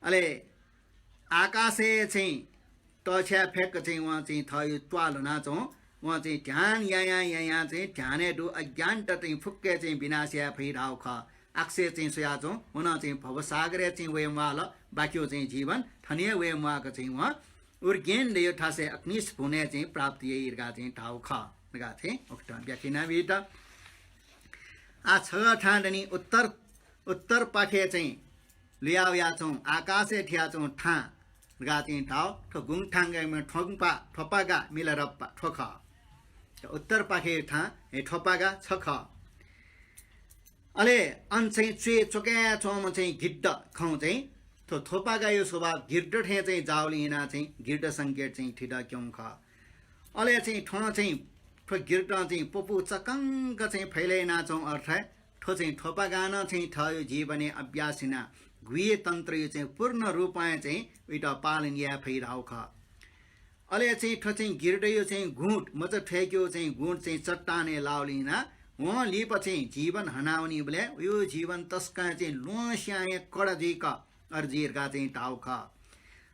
[SPEAKER 1] अले आकाशे चाहिँ टछ्या फेक चाहिँ उहाँ चाहिँ थयो ट्वाल नाचौँ उहाँ चाहिँ ध्यान यहाँ चाहिँ ध्यानेडु अज्ञान त चाहिँ फुक्के चाहिँ विनाश्या फैराउ ख अक्षय चाहिँ सोयाचौँ हुन चाहिँ भवसागरे चाहिँ वेमवाल बाँक्यो चाहिँ जीवन थनिए वेमवाको चाहिँ उहाँ उर्गेन यो ठासे अग्निश भुने चाहिँ प्राप्ति इर्गा चाहिँ ठाउ ख गा थिए उक्टा व्याख्या बिट आ छ ठाडनी उत्तर पाखे चाहिँ लियाउया छौँ आकाशे ठ्याचौँ ठा गा चाहिँ ठाउ ठो गुङठाङ्गमा ठोङपा ठोपागा मिलरप्पा ठोख उत्तर पाखे ठा हे ठोपागा छख अले अन चाहिँ चुए चोक्या चोम चाहिँ गिड्ड खाउँ चाहिँ थो थोपागा यो स्वभाव गिड्ड ठे चाहिँ जाउलिना चाहिँ गिड्ड सङ्केत चाहिँ ठिड क्यों ख अले चाहिँ ठो चाहिँ ठो गिड्ड चाहिँ पोपु चकङ्क चाहिँ फैले नाचौँ अर्थ ठो चाहिँ थोपागान चाहिँ थयो जीवने अभ्यासिना गुए तन्त्र यो चाहिँ पूर्ण रूपमा चाहिँ उइटा पालन या फैराउ ख अले चाहिँ ठो चाहिँ गिर्ड यो चाहिँ गुँट म चाहिँ ठेक्यो चाहिँ गुँट चाहिँ चट्टाने लाउलिना वहाँ लिप चाहिँ जीवन हनाउने बोले यो जीवन तस्का चाहिँ लोस्याए कडजीका अर्जिरका चाहिँ टाउ ख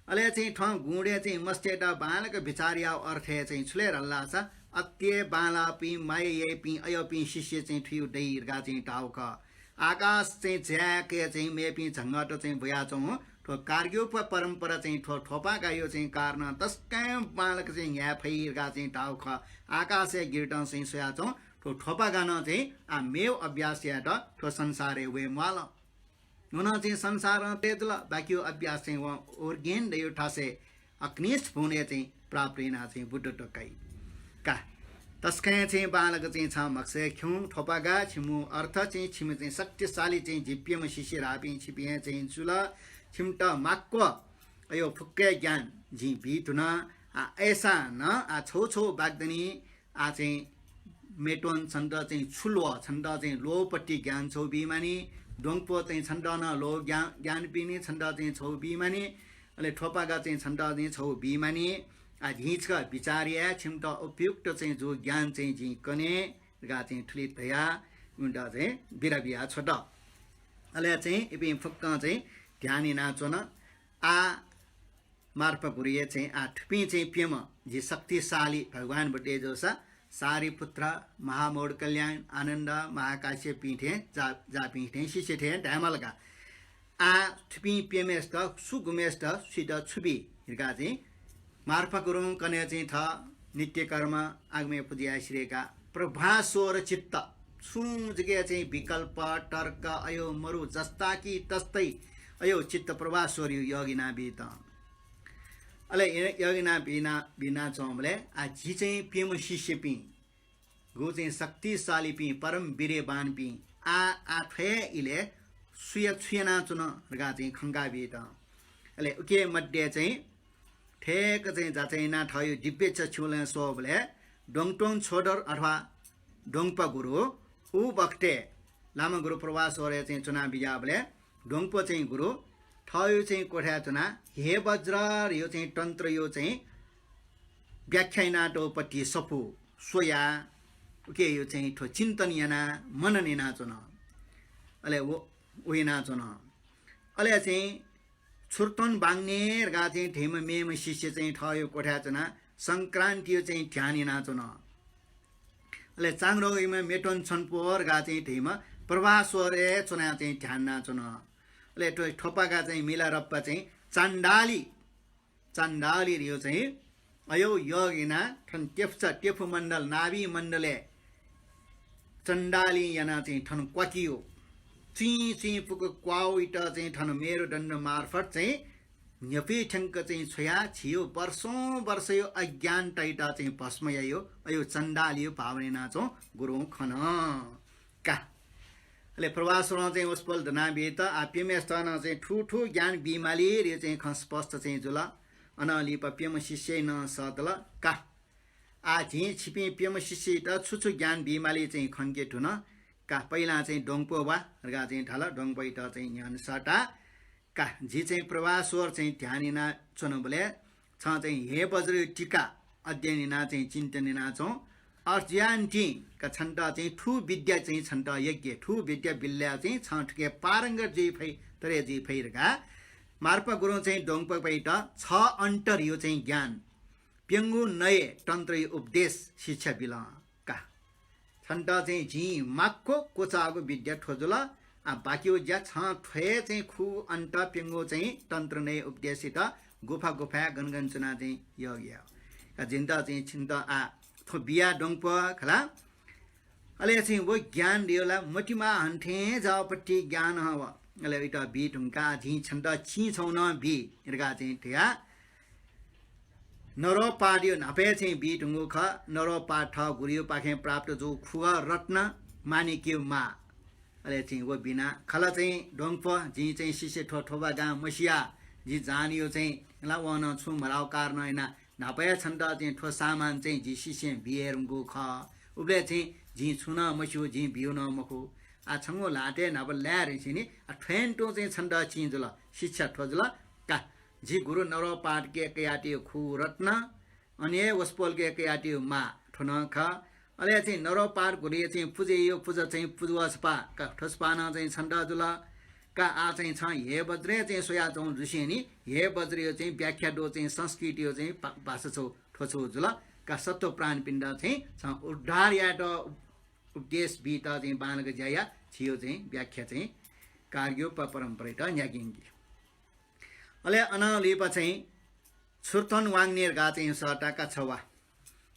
[SPEAKER 1] अले चाहिँ ठो गुँडे चाहिँ मस्टेटा बालक बिचारिया अर्थे चाहिँ छुलेर हल्ला छ अत्य बाला पी माये पी अयो पी शिष्य चाहिँ ठिउ डैरका चाहिँ टाउ ख आकाश चाहिँ झ्याके चाहिँ मेपी झङ्गट चाहिँ भुयाचौँ ठो कार्ग्यो परम्परा चाहिँ ठो ठोपाका यो चाहिँ कारण तस्कै बालक चाहिँ यहाँ फैरका चाहिँ टाउ ख आकाशे गिर्ट चाहिँ सोयाचौँ ठो ठोपा गान चाहिँ आ मेव अभ्यास याट ठो संसारे वे माल हुन चाहिँ संसार तेजल बाँकी अभ्यास चाहिँ वहाँ ओर्गेन यो ठासे अग्निष्ठ हुने चाहिँ प्राप्त चाहिँ बुद्ध टोकाइ का तस्कै चाहिँ बालक चाहिँ छ मक्से ख्यौँ ठोपागा छिमु अर्थ चाहिँ छिम चाहिँ शक्तिशाली चाहिँ झिप्यम शिष्य रापी छिपिए चाहिँ चुल छिम्ट माक्व अयो फुक्के ज्ञान झि भितुन आ ऐसा न आ छौ छौ बाग्दनी आ चाहिँ मेटोन छन्द चाहिँ छुल्व छन्द चाहिँ लोपट्टि ज्ञान छौ बिमानी डोङपो चाहिँ छन्द न लो ज्ञान पिने छन्द चाहिँ छौ बिमानी अहिले ठोपागा चाहिँ छन्द चाहिँ छौ बिमानी आ झिचका विचारिया छिम्ट उपयुक्त चाहिँ जो ज्ञान चाहिँ झि कने गा चाहिँ ठुली तया उन्टा चाहिँ बिराबिया छोट अहिले चाहिँ इपि फुक्क चाहिँ ध्यानी नाचोन आ मार्फ गुरिए चाहिँ आ ठुपी चाहिँ प्यम झि शक्तिशाली भगवान बटे जोसा सारी पुत्र महामोड कल्याण आनन्द महाकाश्य पीठे जा पीठे शिष्य थे ढामलका आ ठुपी प्यमेस्ट सुगुमेस्ट सिद छुबी हिर्का चाहिँ मार्फा गुरुङ कने चाहिँ थ नित्य कर्म आगमे पुजिया श्रेका प्रभास्वर चित्त सुजगे चाहिँ विकल्प तर्क अयो मरु जस्ता कि तस्तै अयो चित्त प्रभास्वर योगिना बित अले योगिना बिना चौमले आ झी चाहिँ पिम शिष्य पी गो चाहिँ शक्तिशाली पी परम बिरे बान पी आ ठे इले सुय छुयना चुन रगा चाहिँ खङ्गा बित अले उके मध्ये चाहिँ ठेक चाहिँ जाचैना ठयो दिव्य छुले सोबले डोङटोङ छोडर अथवा डोङपा गुरु उ बक्टे लामा गुरु प्रवास ओरे चाहिँ चुना बिजाबले डोङपो चाहिँ गुरु ठयो चाहिँ कोठा चुना हे वज्र यो चाहिँ तन्त्र यो चाहिँ व्याख्याना टोपट्टि सफु सोया के यो चाहिँ ठो चिन्तनीयना मनने नाचुन अले उही नाचुन अले चाहिँ छुर्तन बाङ्नेर गा चाहिँ ठेम मेम शिष्य चाहिँ ठयो कोठा चुना सङ्क्रान्ति चाहिँ ध्यानी नाचुन अले चाङरोगीमा मेटोन छनपोर गा चाहिँ ठेम प्रभास्वरे चुना चाहिँ ध्यान नाचुन अले ठोपागा चाहिँ मिलारप्पा चाहिँ चाण्डाली यो चाहिँ अयो योगिना ठन टेफु मण्डल नाभि मण्डले चण्डाली याना चाहिँ ठन क्वाकियो ची पुक क्वाउ इट चाहिँ ठन मेरो दण्ड मार्फत चाहिँ न्यपी ठ्याङ्क चाहिँ छोया छियो वर्ष यो अज्ञान टाइटा चाहिँ भस्म यो अयो चण्डालियो पावने नाचौँ गुरु खन का अहिले प्रवासमा चाहिँ उसपल धना बेत आप्यमे स्थान चाहिँ ठुठु ज्ञान बिमाली रे चाहिँ खस्पष्ट चाहिँ जुल अनलि पप्यम शिष्य न सदल का आ झि छिपी प्यम शिष्य त छुछु ज्ञान बिमाली चाहिँ खन्के ठुन का पहिला चाहिँ डोङपो वा गा चाहिँ ढाल डोङपै त चाहिँ ज्ञान सटा का झि चाहिँ प्रवासवर चाहिँ ध्यानिना चुन बोले छ चाहिँ हे बज्र टीका अध्ययनिना चाहिँ चिन्तनिना छौँ अर्ज्यान्टी का छन्ट चाहिँ ठु विद्या चाहिँ छन्ट यज्ञ ठु विद्या बिल्ल्या चाहिँ छ ठुके पारङ्गत जी फै तरे जी फैरका मार्पा गुरु चाहिँ डोङपा पैट 6 अन्टर यो चाहिँ ज्ञान पेङ्गु नए तन्त्र उपदेश शिक्षा बिल का छन्ट चाहिँ झी माक्को कोचाको विद्या ठोजुल आ बाँकी ज्या छ ठे चाहिँ खु अन्त पेङ्गु चाहिँ तन्त्र नै उपदेशित गुफा गुफा गनगन चुना चाहिँ यज्ञ जिन्दा चाहिँ छिन्द आ थो बिया डोङप खला अले चाहिँ वो ज्ञान दियोला मटिमा हन्थे जापट्टि ज्ञान हव अले इटा बी ढुङ्का झी छन्द छि छौन बी इरगा चाहिँ थिया नरो पाडियो नापे चाहिँ बी ढुङ्गु ख नरो पाठ गुरियो पाखे प्राप्त जो खुव रत्न मानिक्यो मा अले चाहिँ वो बिना खला चाहिँ डोङप झी चाहिँ शिष्य ठोठोबा गा मसिया जी जानियो चाहिँ ला वन छु मराउ कारण हैन नापया छन्द चाहिँ ठो सामान चाहिँ जी शिष्य बिहेरुङु ख उबले चाहिँ जी छुन मस्यु जी बिउ न मखु आ छंगो लाटे नब ल्यार छिनी आ ठेन्टो चाहिँ छन्द चिजुल शिक्षा ठोजुल का जी गुरु नरो पाठ के कयाटी खु रत्न अनि वस्पोल के कयाटी मा ठुन ख अले चाहिँ नरो पाठ गुरु चाहिँ पूजे यो पूजा चाहिँ पुजवासपा का ठसपाना चाहिँ छन्द जुल का आ चाहिँ छ हे बज्रे चाहिँ सोया चाहिँ ऋषिनी हे बज्रे यो चाहिँ व्याख्या दो चाहिँ संस्कृति यो चाहिँ भाषा छौ ठोछौ जुल का सत्व प्राण पिण्ड चाहिँ छ उद्धार या त उपदेश बीता चाहिँ बालक ज्याया छियो चाहिँ व्याख्या चाहिँ कार्यो परम्परा त न्यागिङ्गी अले अनलिप चाहिँ छुर्तन वाङ्नेर गा चाहिँ सटाका छवा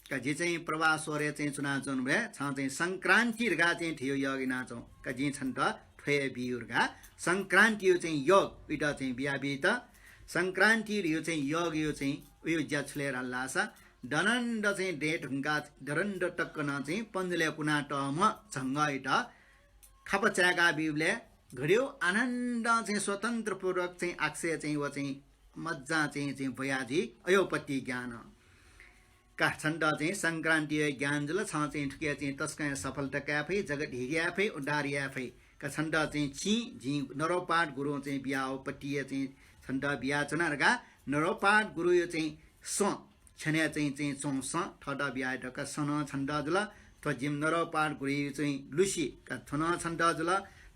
[SPEAKER 1] का जे चाहिँ प्रवाह सोरे चाहिँ चुना जुन भए छ चाहिँ संक्रान्ति गा चाहिँ थियो यगि नाचौ का जे छन् त ठे बियुर गा संक्रान्ति यो चाहिँ योग इटा चाहिँ बिया बित संक्रान्ति यो चाहिँ योग यो चाहिँ उयो ज्याछलेर लासा दनन्द चाहिँ डेट हुँगा दरन्द टक्कन चाहिँ पन्जले पुना टम झङ्गैट खपच्यागा बिउले घड्यो आनन्द चाहिँ स्वतन्त्रपूर्वक चाहिँ आक्षय चाहिँ व चाहिँ मज्जा चाहिँ भयाजी अयोपति ज्ञान का छन्द चाहिँ संक्रान्ति ज्ञान जुल छ चाहिँ ठुके चाहिँ तस्का सफलता क्याफै जगत हिग्याफै उडार याफै का छन्द चाहिँ छि झि नरोपाट गुरु चाहिँ बियाओपट्टि चाहिँ छन्द बिया चुनारगा नरोपाट गुरु यो चाहिँ स छने चाहिँ चौस ठडा बिया ढका सन छन्द जुल त जिम नरोपाट गुरु चाहिँ लुसी का थन छन्द जुल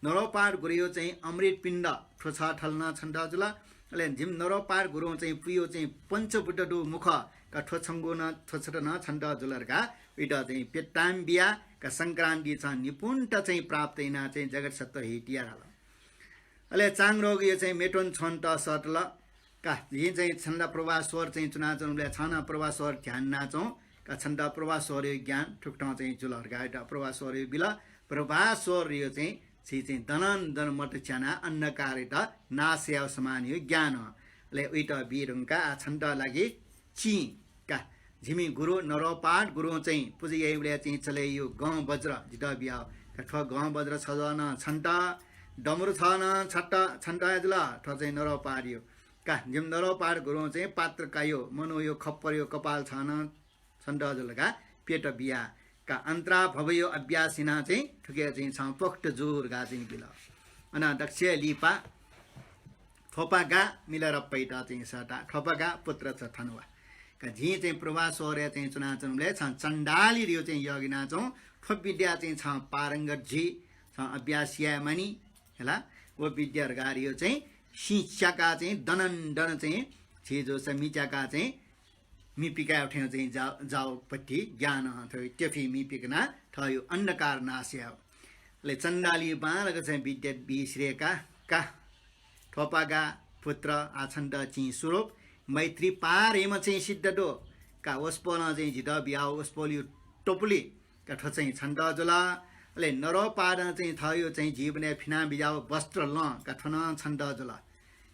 [SPEAKER 1] नरोपाट गुरु चाहिँ अमृत पिण्ड ठोछा ठल्न छन्द जुल अले जिम नरोपाट गुरु चाहिँ पुयो चाहिँ पञ्चबुड्डु मुख का ठोछंगो न ठोछट न छन्द जुलरका इटा चाहिँ पेट्टाम बिया का संक्रान्ति छ निपुणत चाहिँ प्राप्त इना चाहिँ जगत सत्य हिटिया हाल अले चाङ रोग यो चाहिँ मेटोन छन त सटल का यी चाहिँ छन्द प्रवाह स्वर चाहिँ चुना चुनले छन प्रवाह स्वर ध्यान नाचौ का छन्द प्रवाह स्वर ज्ञान ठुक्टा चाहिँ जुलरका इटा प्रवाह स्वर बिल प्रवाह स्वर यो चाहिँ छि चाहिँ दनन दन मट च्याना अन्नकार इटा नास्याव समान यो ज्ञान ले इटा बिरङका छन्द लागि छि का झिमी गुरु नरोपाट गुरु चाहिँ पुजिएले चाहिँ चले यो गाउँ बज्र जिता बिया ठो गाउँ बज्र छजन छन्ट डमरु छन छट्ट छन्ट जुल ठो चाहिँ नरोपाट यो का जिम नरोपाट गुरु चाहिँ पात्र कायो मनो यो खप्पर यो कपाल छन छन्ट जुलका पेट बिया का अन्तरा भवयो अभ्यासिना चाहिँ ठुके चाहिँ छ पोक्त जोर गा चाहिँ बिल अना दक्ष लिपा थोपागा मिलेर पैटा चाहिँ सटा थोपागा पुत्र छ थनुवा का झी चाहिँ प्रवाह सोरे चाहिँ चुनाचुनले छ चण्डाली रियो चाहिँ यगिना छौ ठोप विद्या चाहिँ छ पारङ्गत झी छ अभ्यासिया मनी हैला वो विद्या गारियो चाहिँ शिक्षाका चाहिँ दनन्दन चाहिँ छिजो छ मिचाका चाहिँ मिपिका उठ्यो चाहिँ जाउपट्टि ज्ञान थयो त्यफी मिपिकना थयो अन्धकार नास्या ले चण्डाली बालक चाहिँ विद्या बिश्रेका का थोपागा पुत्र आछन्द चाहिँ स्वरूप मैत्री पारेमा चाहिँ सिद्ध दो का वस्पोल चाहिँ जिद बियाउ वस्पोलियो टोपुली का ठो चाहिँ छन्द जुला ले नरो पार चाहिँ थयो चाहिँ जीवने फिना बिजाउ वस्त्र ल का ठन छन्द जुला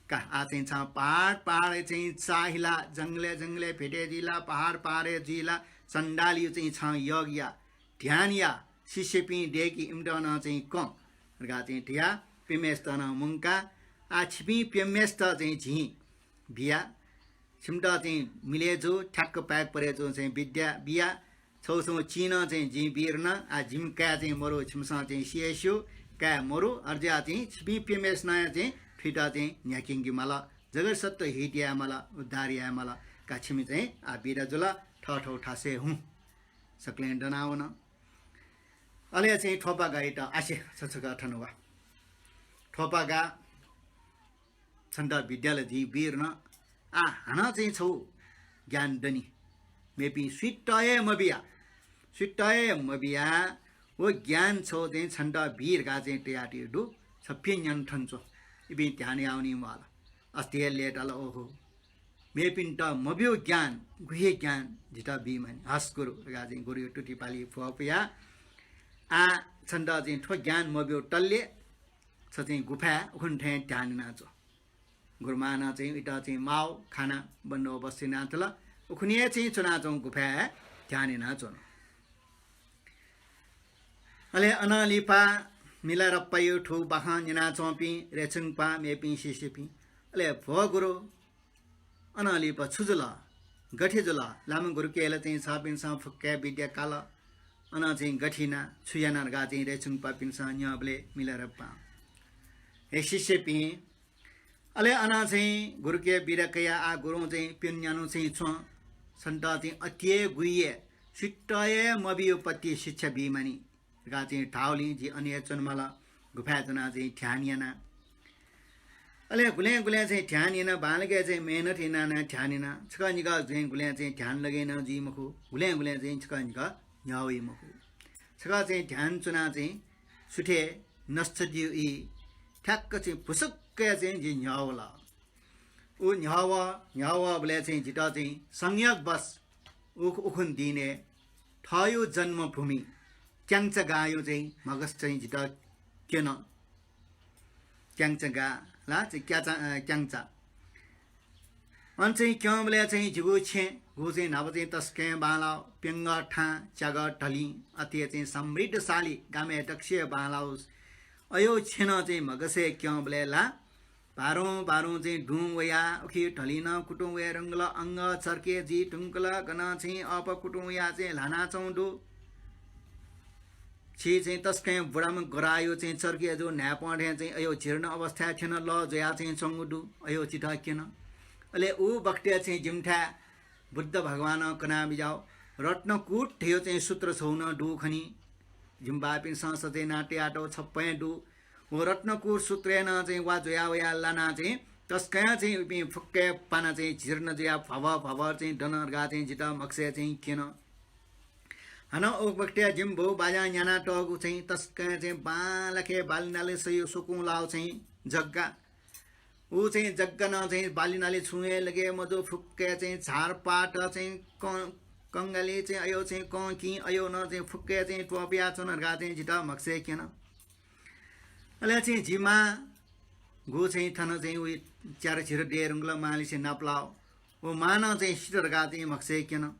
[SPEAKER 1] का आ चाहिँ छ पहाड पहाड चाहिँ चाहिला जंगले जंगले भेटे जिला पहाड पारे जिला चण्डाली चाहिँ छ यज्ञ ध्यानया शिष्यपि डेकी इम्डन चाहिँ क गा चाहिँ ठिया पिमेस्तन मुंका आ छिपी पेमेस्त चाहिँ झी बिया छिम्टा चाहिँ मिलेजो ठ्याक्क प्याक परेजो चाहिँ विद्या बिया छौछौ चिन चाहिँ झी बिर्न आ झिम क्या चाहिँ मरो छिमसा चाहिँ सिएस्यो क्या मरो अर्जा चाहिँ छिपी पेमेस नयाँ चाहिँ फिटा चाहिँ न्याकिङ्गी मला जगत सत्य हिटिया मला उद्धारिया मला काछिमी चाहिँ आ बिरा जुला ठौ ठासे हुँ सक्ले डनाउन अले चाहिँ ठोपागा इटा आसे छछका ठनुवा ठोपागा छन्द विद्यालय जी वीर न आ हाना चाहिँ छौ ज्ञान दनी मेपी स्विटय मबिया वो ज्ञान छौ चाहिँ छन्द वीर गा चाहिँ टेयाटी डु छप्पे न्यन ठन्चो इबि ध्यान आउनी माल अस्ति लेटल ओहो मेपिन त मबियो ज्ञान गुहे ज्ञान जिता बिमन हस गुरु गा चाहिँ गुरु टुटी पाली फपिया आ छन्द चाहिँ ठो ज्ञान मबियो टल्ले छ चाहिँ गुफा उखुन ठे ध्यान नाचो गुरुमाना चाहिँ इटा चाहिँ माउ खाना बन्नो बस्ती नाचला उखुनिए चाहिँ चुनाचौं गुफा ध्यान नाचो अले अनालिपा मिलाएर पयो ठु बहा निना चौपी रेचुङ पा मेपी सिसिपी अले भो गुरु अनालिपा छुजुला गठी जुला लाम गुरु केला चाहिँ सापिन सा फुक्के विद्या काला अना चाहिँ गठिना छुयाना गा चाहिँ रेचुङ पा पिनसा न्याबले मिलाएर पा हे सिसिपी अले अना चाहिँ गुरु के बिरकया आ गुरु चाहिँ पिन्यानु चाहिँ छ सन्ता चाहिँ अतिए गुइए सिट्टय मबियोपति शिक्षा बिमानी गा चाहिँ ठाउली जी अन्य चनमला गुफा जना चाहिँ ध्यानियाना अले गुले चाहिँ ध्यानियाना बालगे चाहिँ मेहनत हिनाना ध्यानिना छका निगा चाहिँ गुले चाहिँ ध्यान लगेन जी मखु गुले चाहिँ छका निगा न्याउई मखु छका चाहिँ ध्यान चुना चाहिँ सुठे नष्ट जी ई ठ्याक्क चाहिँ पुसक्क चाहिँ जी न्याउला उ न्यावा बोले चाहिँ जिता चाहिँ संयोग बस उखुन दिने ठयो जन्मभूमि क्याङ्च गायो चाहिँ मगस चाहिँ जिता केन क्याङ्च गा ला चाहिँ क्याङ्चा अन चाहिँ क्यों बोले चाहिँ जिगु छे गु चाहिँ नव चाहिँ तस्के बाला पेङ्ग ठा च्याग ढली अति चाहिँ समृद्धशाली गामे दक्ष्य बालाउस अयो छेन चाहिँ मगसे क्यों बोले ला बारों चाहिँ ढुङ वया उखी ढलिन कुटुङ वया रङ्गला अङ्ग चर्के जी टुङ्कला गना चाहिँ अप कुटुङ वया चाहिँ लाना चौडु छि चाहिँ तस्कै बुढामा गरायो चाहिँ चर्किया जो न्यापढे चाहिँ अयो जीर्ण अवस्था थिएन ल जया चाहिँ चङ्गुडु अयो चिठा किन अले ऊ बक्टिया चाहिँ जिम्ठा बुद्ध भगवान कना बिजाउ रत्नकूट थियो चाहिँ सूत्र छौन डु खनी जिम्बापिन संसदे नाट्य आटो छप्पै डु वो रत्नकूट सूत्रेन चाहिँ वा जोया वया लाना चाहिँ तस्कै चाहिँ फुक्के पाना चाहिँ जीर्ण जया भव चाहिँ डनरगा चाहिँ जिता मक्से चाहिँ किन हन ओ बक्टिया जिम्बो बाजा न्याना टगु चाहिँ तस्कै चाहिँ बालखे बालिनाले सयो सुकुङ लाउ चाहिँ जग्गा ऊ चाहिँ जग्गा न चाहिँ बालिनाले छुए लगे मजो फुक्के चाहिँ झारपाट चाहिँ कंगाली चाहिँ अयो चाहिँ कंकी अयो न चाहिँ फुक्के चाहिँ टोपिया चनरगा चाहिँ जिता मक्से किन अले चाहिँ जिमा गु चाहिँ थन चाहिँ उ चार छिर डेरुङल माली चाहिँ नपलाउ ओ मान चाहिँ सिटरगा चाहिँ मक्से किन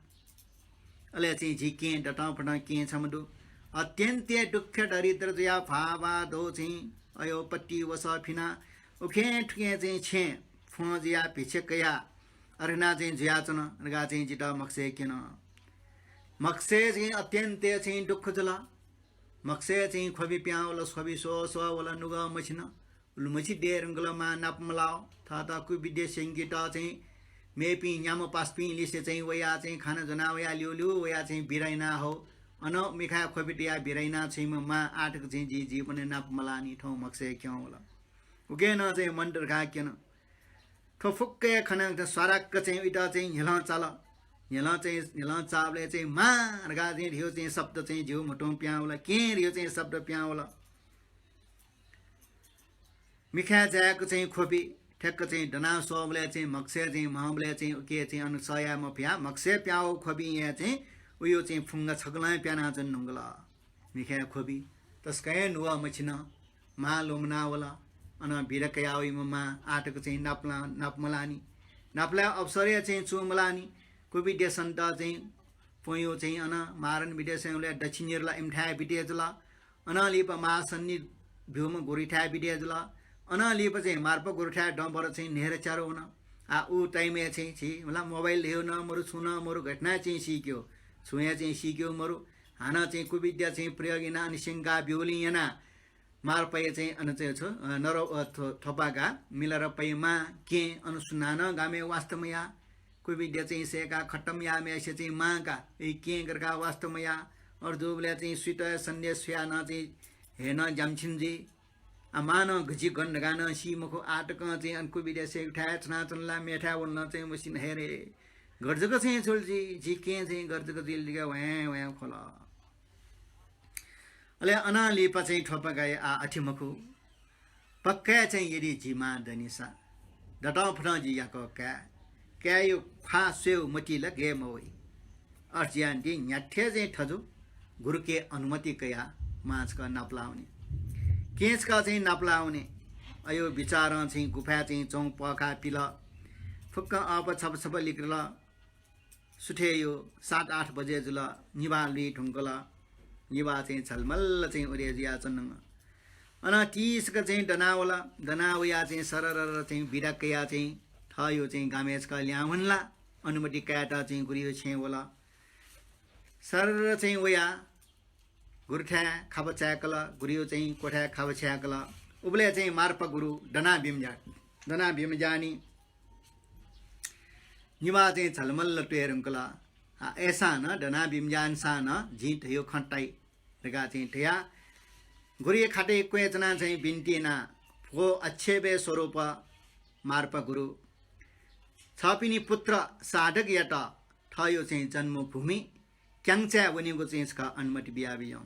[SPEAKER 1] अले चाहिँ झिके डटापटा के छमडु अत्यन्त्य दुःख दरिद्र जया फावा दो चाहिँ अयो पट्टी वस फिना उखे ठुके चाहिँ छे फोजिया पिछकया अरना चाहिँ ज्याचन रगा चाहिँ जिता मक्से किन मक्से चाहिँ अत्यन्त्य चाहिँ दुःख जला मक्से चाहिँ खबी प्याउल खबी सो वला नुगा मछिना मछि डेरंगलमा नापमलाओ था कु विद्या संगीता चाहिँ मेपी न्याम पासपी लिसे चाहिँ वया चाहिँ खाना जना वया लिउ वया चाहिँ बिराइना हो अन मिखा खबिटिया बिराइना छैम मा आटक चाहिँ जी पनि नापमलानी ठौ मक्से क्यों होला उके न चाहिँ मन्डर खा केन ठोफुक्के खना स्वाराक्क चाहिँ इटा चाहिँ हेला चाल हेला चावले चाहिँ मा रगा चाहिँ रियो चाहिँ शब्द चाहिँ जिउ मुटो प्याउला के रियो चाहिँ शब्द प्याउला मिखा जाको चाहिँ खोपी ठ्याक्क चाहिँ डना सोबले चाहिँ मक्से चाहिँ महबले चाहिँ के चाहिँ अनुसया म प्या मक्से प्याउ खोपी यहाँ चाहिँ उयो चाहिँ फुङ्गा छगला प्याना चाहिँ नुङ्गला मिखा खोपी तस्कै नुवा मछिना मा लोमना वला अन भिरकया मा आटक चाहिँ नापमलानी नापला अवसरे चाहिँ चुमलानी कोबी देसन्त चाहिँ पोयो चाहिँ अन मारन विदेशले दक्षिणेरला इमठा बिटेजला अनलिप मा सन्नि भ्यूमा गोरिठा बिटेजला अनलिप चाहिँ मार्प गोरिठा डम्बर चाहिँ नेहर चारो हुन आ ऊ टाइमे चाहिँ छि मलाई मोबाइल ल्याउ न मरु छुन मरु घटना चाहिँ सिक्यो छुया चाहिँ सिक्यो मरु हाना चाहिँ कुविद्या चाहिँ प्रयोगिना अनि सिंगा बिउलियना मार पय चाहिँ अन चाहिँ छ नर थपागा मिलर पयमा के अनुसुनान गामे वास्तवमया कुविद्या चाहिँ सेका खट्टमया मेसे चाहिँ माका ए के गरका वास्तवमया और दुबले चाहिँ स्वीट सन्देश या न चाहिँ हेन जामछिनजी मानो घजी गंड गाना सी मखो आटक चाहिँ अनको बिदे से उठाए छना चनला मेठा वन्न चाहिँ मसिन हेरे गर्जको चाहिँ छोलजी जी के चाहिँ गर्जको दिलदिगा वहाँ वहाँ खोला अले अनाली पछि ठोपा गए आ अठिमखु पक्का चाहिँ यदि जिमा दनिसा डटा फना जी याको क्या यो खा सेउ मटी लगे मोई अर्जियान दि न्याठे चाहिँ ठजु गुरु के अनुमति कया माछ का नपलाउने केस का चाहिँ नपलाउने अयो विचार चाहिँ गुफा चाहिँ चौं पखा पिल फुक्क अप छप छप लिकल सुठे यो 7-8 बजे जुल निवाली ठुङ्कल निवा चाहिँ छलमल चाहिँ उरेजिया चन्न अन 30 का चाहिँ दनावया चाहिँ सरर चाहिँ बिराकया चाहिँ थयो चाहिँ गामेजका ल्याउनला अनुमति काटा चाहिँ गुरियो छे होला सरर चाहिँ वया गुरठा खाबच्याकल गुरियो चाहिँ कोठा खाबच्याकल उबले चाहिँ मार्प गुरु दना भीमजानी निवा चाहिँ छलमल टुएरंकला ऐसा न दना भीमजान सा न झीट यो खटाई रगा चाहिँ ठया गुरिय खाटे क्वेचना चाहिँ बिन्टीना फो अच्छे बे स्वरूप मार्प गुरु छपिनी पुत्र साधक यट थयो चाहिँ जन्मभूमि क्याङच्या वनेको चाहिँ यसका अनुमति बियाबियौं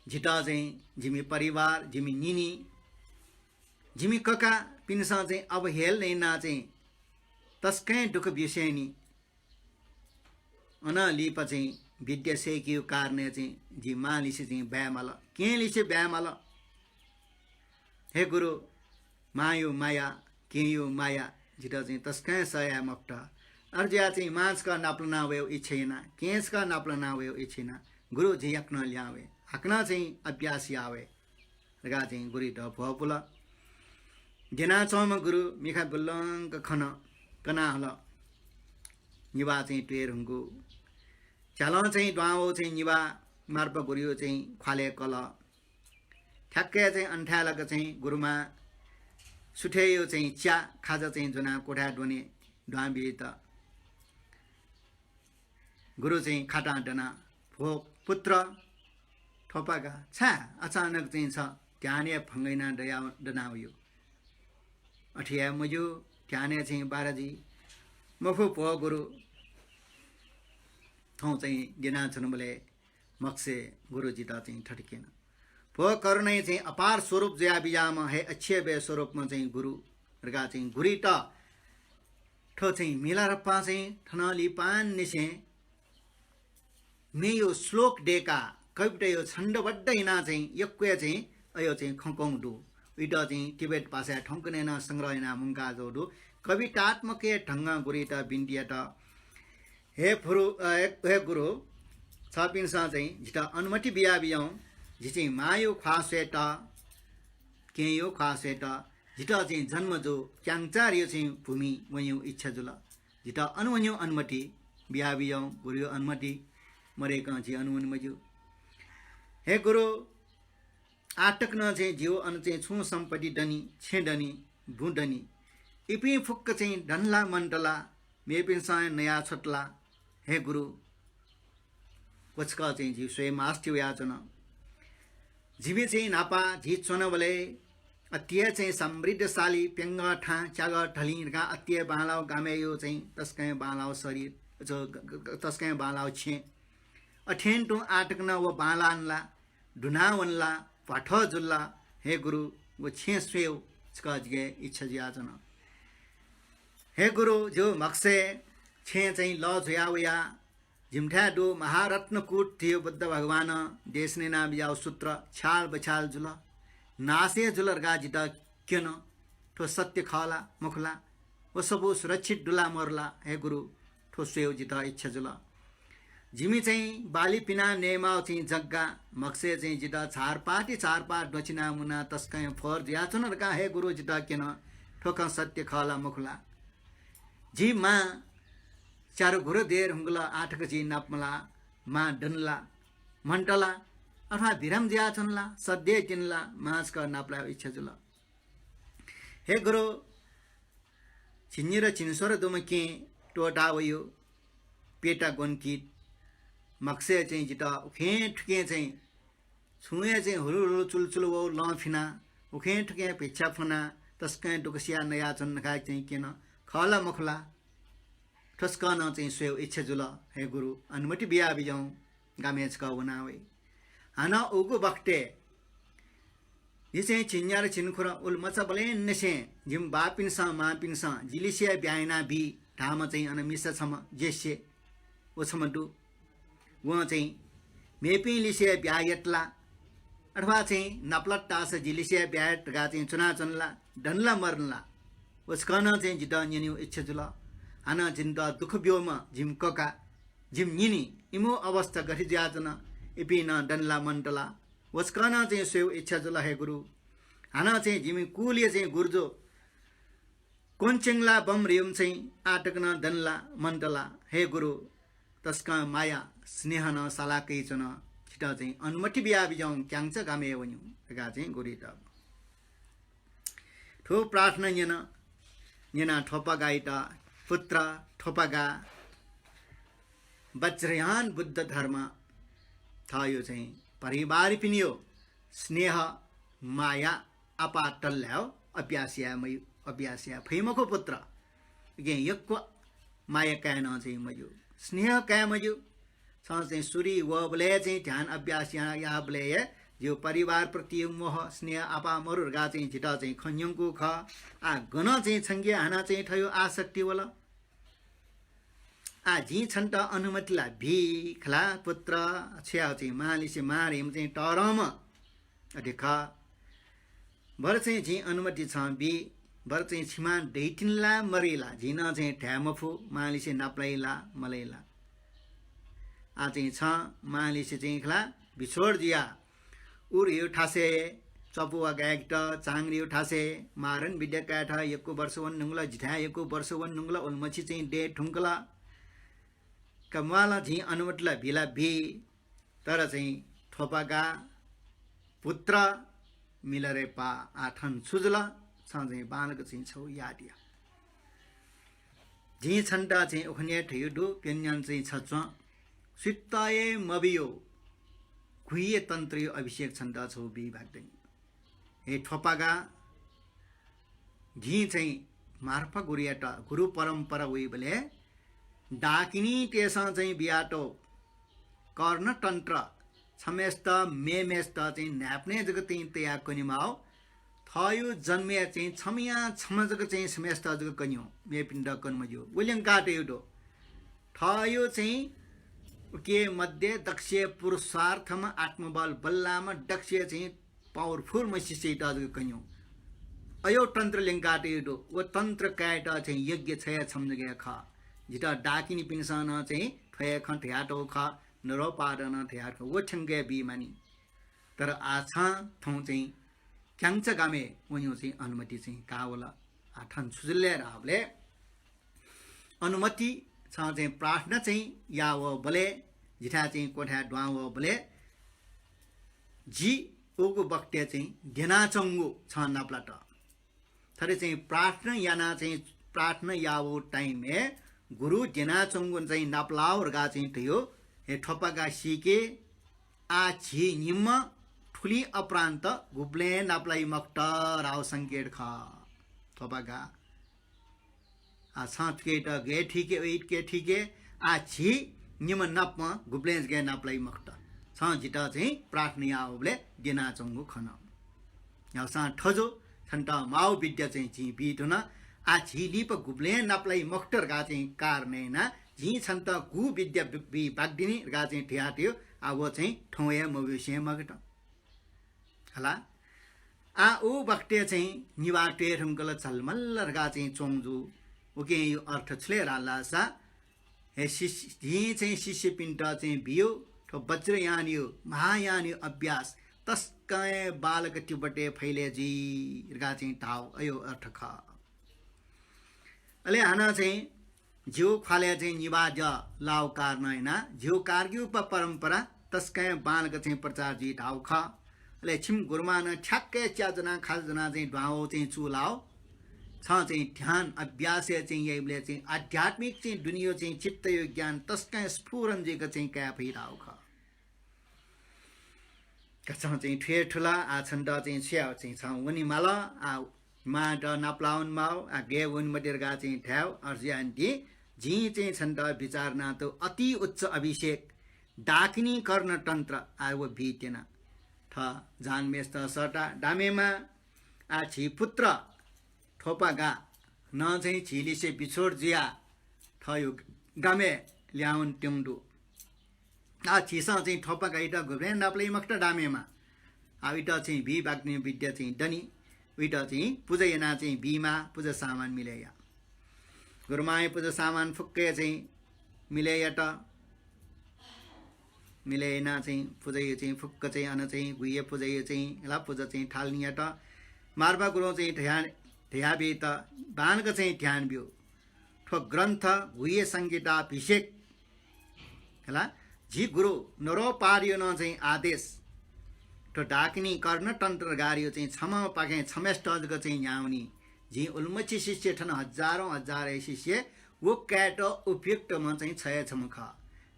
[SPEAKER 1] झिटा चाहिँ जिमी परिवार जिमी निनी जिमी कका पिनसा चाहिँ अब हेल नैना चाहिँ तस्कै दुख बिसेनी अन लिप चाहिँ विद्या सेकियो कारणे चाहिँ जी मालिसे चाहिँ ब्यामल के लिसे ब्यामल हे गुरु मायो माया के यो माया झिटा चाहिँ तस्कै सया मक्ट अर्जिया चाहिँ माछ का नाप्लना वयो इच्छेना केस का नाप्लना वयो इच्छेना गुरु जी यक्न ल्यावे हकना चाहिँ अभ्यास आवे रगा चाहिँ गुरु द भपुला जना चौम गुरु मिखा गुल्लंक खन कना हल निवा चाहिँ टेरंगु चालन चाहिँ द्वाओ चाहिँ निवा मार्प गुरियो चाहिँ ख्वाले कल ठ्याक्कै चाहिँ अन्ठालक चाहिँ गुरुमा सुठेयो चाहिँ च्या खाजा चाहिँ जुना कोठा डोने द्वाबी त गुरु चाहिँ खाटा डना भो पुत्र ठोपाका छा अचानक चाहिँ छ त्याने फंगैना दया डनाउयो अठिया मुजु त्याने चाहिँ बाराजी मफु पो गुरु थौ चाहिँ दिना छनुबले मक्से गुरुजी त चाहिँ ठटकेन पो करुणै चाहिँ अपार स्वरूप जया बिजामा है अच्छे बे स्वरूपमा चाहिँ गुरु रगा चाहिँ गुरी त ठो चाहिँ मिला रप्पा चाहिँ ठनाली पान निसे मे यो श्लोक डेका कविता यो छन्द बड्डैना चाहिँ यक्वे चाहिँ अयो चाहिँ खंकोङ दु उइटा चाहिँ टिबेट पासा ठंकनेना संग्रहना मुंगा जोडु कवितात्मके ढंग गुरिता बिन्दियाटा हे गुरु छपिनसा चाहिँ जिता अनुमति बिया बियौं जिचे मायो खासेटा के यो खासेटा जिता चाहिँ जन्म जो क्याङचार यो चाहिँ भूमि वयो इच्छा जुल जिता अनुवन्यो अनुमति बिया बियौं गुरु अनुमति मरेका जी अनुमति हे गुरु आटक न चाहिँ जियो अन चाहिँ छु सम्पत्ति डनी छेडनी भुडनी इपि फुक्क चाहिँ डनला मण्डला मेपिनसा नया छटला हे गुरु कोचका चाहिँ जी स्वयं आस्ट्यो याचना जीवे चाहिँ नापा जी चोनबले अत्य चाहिँ समृद्धशाली पेंग ठा च्याग ढलिरका अत्य बालाव गामेयो चाहिँ तस्कै बालाव शरीर जो तस्कै बालाव छे अठेन्टो आटकन व बालानला ढुनावनला पाठ जुल्ला हे गुरु वो छे स्वेव छका जगे इच्छा याचना हे गुरु जो मक्से छे चाहिँ ल झयावया जिमठा दो महारत्न कूट थियो बुद्ध भगवान देशने नाम याव सूत्र छाल बछाल जुल नासे जुलरगा जिता क्यन ठो सत्य खाला मुखला वो सबो सुरक्षित डुला मरला हे गुरु ठो स्वेव जिता इच्छा जुल जिमी चाहिँ बाली पिना नेमाव चाहिँ जग्गा मक्से चाहिँ जिता चारपाट डचिना मुना तस्कै फर ज्याचन रका हे गुरु जिता किन ठोक सत्य खाला मुखला जी माँ चारो घुरो देर हुंगला आठक जी नापमला माँ डनला मंटला अथवा भिरम ज्याचनला सद्य चिनला मास का नापला इच्छा जुला हे गुरु चिन्निर चिनसोर दुमके टोटा वयो पेटा गोनकीट मक्से चाहिँ जिता उखे ठुके चाहिँ छुए चाहिँ हुलुहुलु चुलचुल वो लफिना उखे ठुके पिच्छा फना तस्कै डुकसिया नया चन्नखा चाहिँ किन खला मखला ठस्कन चाहिँ स्वेव इच्छा जुल हे गुरु अनुमति बिया बिजाउँ गामेच का बनावे हाना उगु बक्टे ये चिन्यार चिन्खुर उल मचा बले नसे जिम बापिनसा मापिनसा जिलिसिया ब्याइना बी ढाम चाहिँ अन मिसा छम जेसे ओ छमडु वहाँ चाहिँ मेपी लिसिया ब्यायतला अथवा चाहिँ नप्लट्टा से जिलिसिया ब्याट गा चाहिँ चुना चुनला डनला मरला उसकन चाहिँ जिदा न्यनु इच्छा जुला हाना जिन्दा दुख ब्योमा जिम कका जिम निनी इमो अवस्था गरि ज्यातना इपिन डनला मण्डला उसकन चाहिँ स्वेव इच्छा जुला हे गुरु हाना चाहिँ जिमी कुलिए चाहिँ गुर्जो कोन्चेङला बम रियम चाहिँ आटकन डनला मण्डला हे गुरु तस्का माया स्नेह न सालाकै चन छिटा चाहिँ अनुमति बिया बिजाउँ क्याङ्च गामे वन्यु गा चाहिँ गुरी त ठो प्रार्थना न्यना ठोपा गाइटा पुत्र ठोपागा वज्रयान बुद्ध धर्म थायो चाहिँ परिवार पिनियो स्नेह माया अपाटल्याओ अभ्यासिया फैमको पुत्र गे यक्को माया कायन चाहिँ मजु स्नेह काय मजु चाहिँ सुरी वबले चाहिँ ध्यान अभ्यासिया या बले जो परिवार प्रति मोह स्नेह आपा मरुगा चाहिँ झिटा चाहिँ खन्यङको ख आ गन चाहिँ छङ्गे हाना चाहिँ थयो आसक्ति वला आ जी छन्ट अनुमतिला भिखला पुत्र छ्या चाहिँ मालिसे मारेम चाहिँ टरम अधिक भर चाहिँ जी अनुमति छ बि भर चाहिँ छिमा दैटिनला मरेला झिन चाहिँ ढ्यामफु मालिसे नाप्लाइला मलैला आ चाहिँ छ मालिसे चाहिँ खला बिछोड जिया उर यो ठासे चपुवा गायक चाङ्री यो ठासे मारन विद्या काठ यको वर्ष वन नुङ्गला जिठा यको वर्ष वन नुङ्गला उल्मछि चाहिँ डे ठुङ्कला कमवाला झी अनुमतला भिला भी तर चाहिँ ठोपागा पुत्र मिलरे पा आठन सुजला चाहिँ बालक चाहिँ छौ यादिया झी छन्टा चाहिँ उखने ठयुडु पेन्यान चाहिँ छच्वा सित्ताए मबियो खुइए तन्त्र अभिषेक छन्टा छौ बि भाग्दैन हे ठोपागा झी चाहिँ मार्फा गुरियाटा गुरु परम्परा उही बले डाकिनी तेसा चाहिँ बियाटो कर्ण तन्त्र छमेस्त मेमेस्त चाहिँ न्याप्ने जगत चाहिँ तया कनिमाओ थयो जन्मे चाहिँ छमिया छम जगत चाहिँ समेस्त जगत कन्यो मे पिण्ड कन्मजो उल्यङ काटेउडो थयो चाहिँ के मध्य दक्ष पुरुषार्थमा आत्मबल बल्लामा दक्ष चाहिँ पावरफुल मसिसेटा जगत कन्यो अयो तन्त्र लिङ्काटेउडो वो तन्त्र काटा चाहिँ यज्ञ छया छम जगे ख जिता डाकिनी पिनसान चाहिँ ठया ख ठयाटो ख नरो पाडन ठयाट वो छंगे बी मानी तर आछा थौ चाहिँ क्याङ्च गामे उयो चाहिँ अनुमति चाहिँ कावला आठन सुजले रावले अनुमति छ चाहिँ प्रार्थना चाहिँ या वो बले जिठा चाहिँ कोठा ड्वा वो बले जी ओगो बक्टे चाहिँ देनाचंगो छ नाप्लाट थरे चाहिँ प्रार्थना याना चाहिँ प्रार्थना या वो टाइम में गुरु देनाचंगो चाहिँ नाप्लाओ रगा चाहिँ थियो हे ठोपागा सिके आ छि निम ठुली अपरान्त गुब्ले नाप्लाई मक्त राव संकेत ख थोपागा आ साथ के त गे ठीके वेट के ठीके आ छि निम नपमा गुब्ले गे नाप्लाई मक्त छ जिता चाहिँ प्रार्थना आवले देना चंगु खन या सा ठजो छन्ता माउ विद्या चाहिँ छि बिटुन आ छि लिप गुब्ले नाप्लाई मक्टर गा चाहिँ कारनेना जी छन्त गु विद्या बि बागदिनी गा चाहिँ ठ्याट्यो आ वो चाहिँ ठौया मविसे मगट हला आ ओ बक्टे चाहिँ निवाटे रुंगल छलमल गा चाहिँ चोंजु ओके यो अर्थ छले रालासा हे जी चाहिँ शिष्य पिण्ड चाहिँ बियो ठो वज्रयान यो महायान यो अभ्यास तस्कै बालक तिब्बते फैले जी गा चाहिँ ताउ अयो अर्थ ख अले हाना चाहिँ जिउ खाले चाहिँ निवाज लाउ कार नैना जिउ कारग्यु परम्परा तस्कै बालक चाहिँ प्रचार जी ढाउ ख अले छिम गुरमान ठ्याक्कै च्याजना खाजना चाहिँ ढाउ चाहिँ चुलाओ छ चाहिँ ध्यान अभ्यास चाहिँ यहीले चाहिँ आध्यात्मिक चाहिँ दुनिया चाहिँ चित्त यो ज्ञान तस्कै स्फुरन जेको चाहिँ क्या भइराउ ख कसम चाहिँ ठुए ठुला आ छन्द चाहिँ छ्याउ चाहिँ छ उनी माल आ मा ड नाप्लाउन माउ आ गे उन मडेरगा चाहिँ ठ्याउ अर्जियान्टी जी चाहिँ छन्द विचार नातो अति उच्च अभिषेक डाकिनी कर्ण तन्त्र आ वो भिटेन थ जान मेस्त सटा डामेमा आ छि पुत्र ठोपागा न चाहिँ छिलिसे बिछोड जिया थयो गामे ल्याउन ट्युङडु आ छिसा चाहिँ ठोपागा इटा घुब्रे नाप्ले मक्त डामेमा आ इटा चाहिँ भी बाग्ने विद्या चाहिँ दनी इटा चाहिँ पूजा एना चाहिँ बीमा पूजा सामान मिलेया गुरुमाय पूजा सामान फुक्के चाहिँ मिलेया त मिलेना चाहिँ पूजा चाहिँ फुक्क चाहिँ अन चाहिँ गुइए पूजा चाहिँ ला पूजा चाहिँ ठाल्निया त मार्बा गुरु चाहिँ ध्यान बे त बानक चाहिँ ध्यान बियो ठो ग्रन्थ गुइए संगीता अभिषेक हला जी गुरु नरो पारियो न चाहिँ आदेश ठो डाकिनी कर्ण तन्त्र गारियो चाहिँ छमा पाके छमेस्ट अजग चाहिँ न्याउनी जी उल्मची शिष्य ठन हजारौं हजार शिष्य वो क्याट उपयुक्त म चाहिँ छय छमख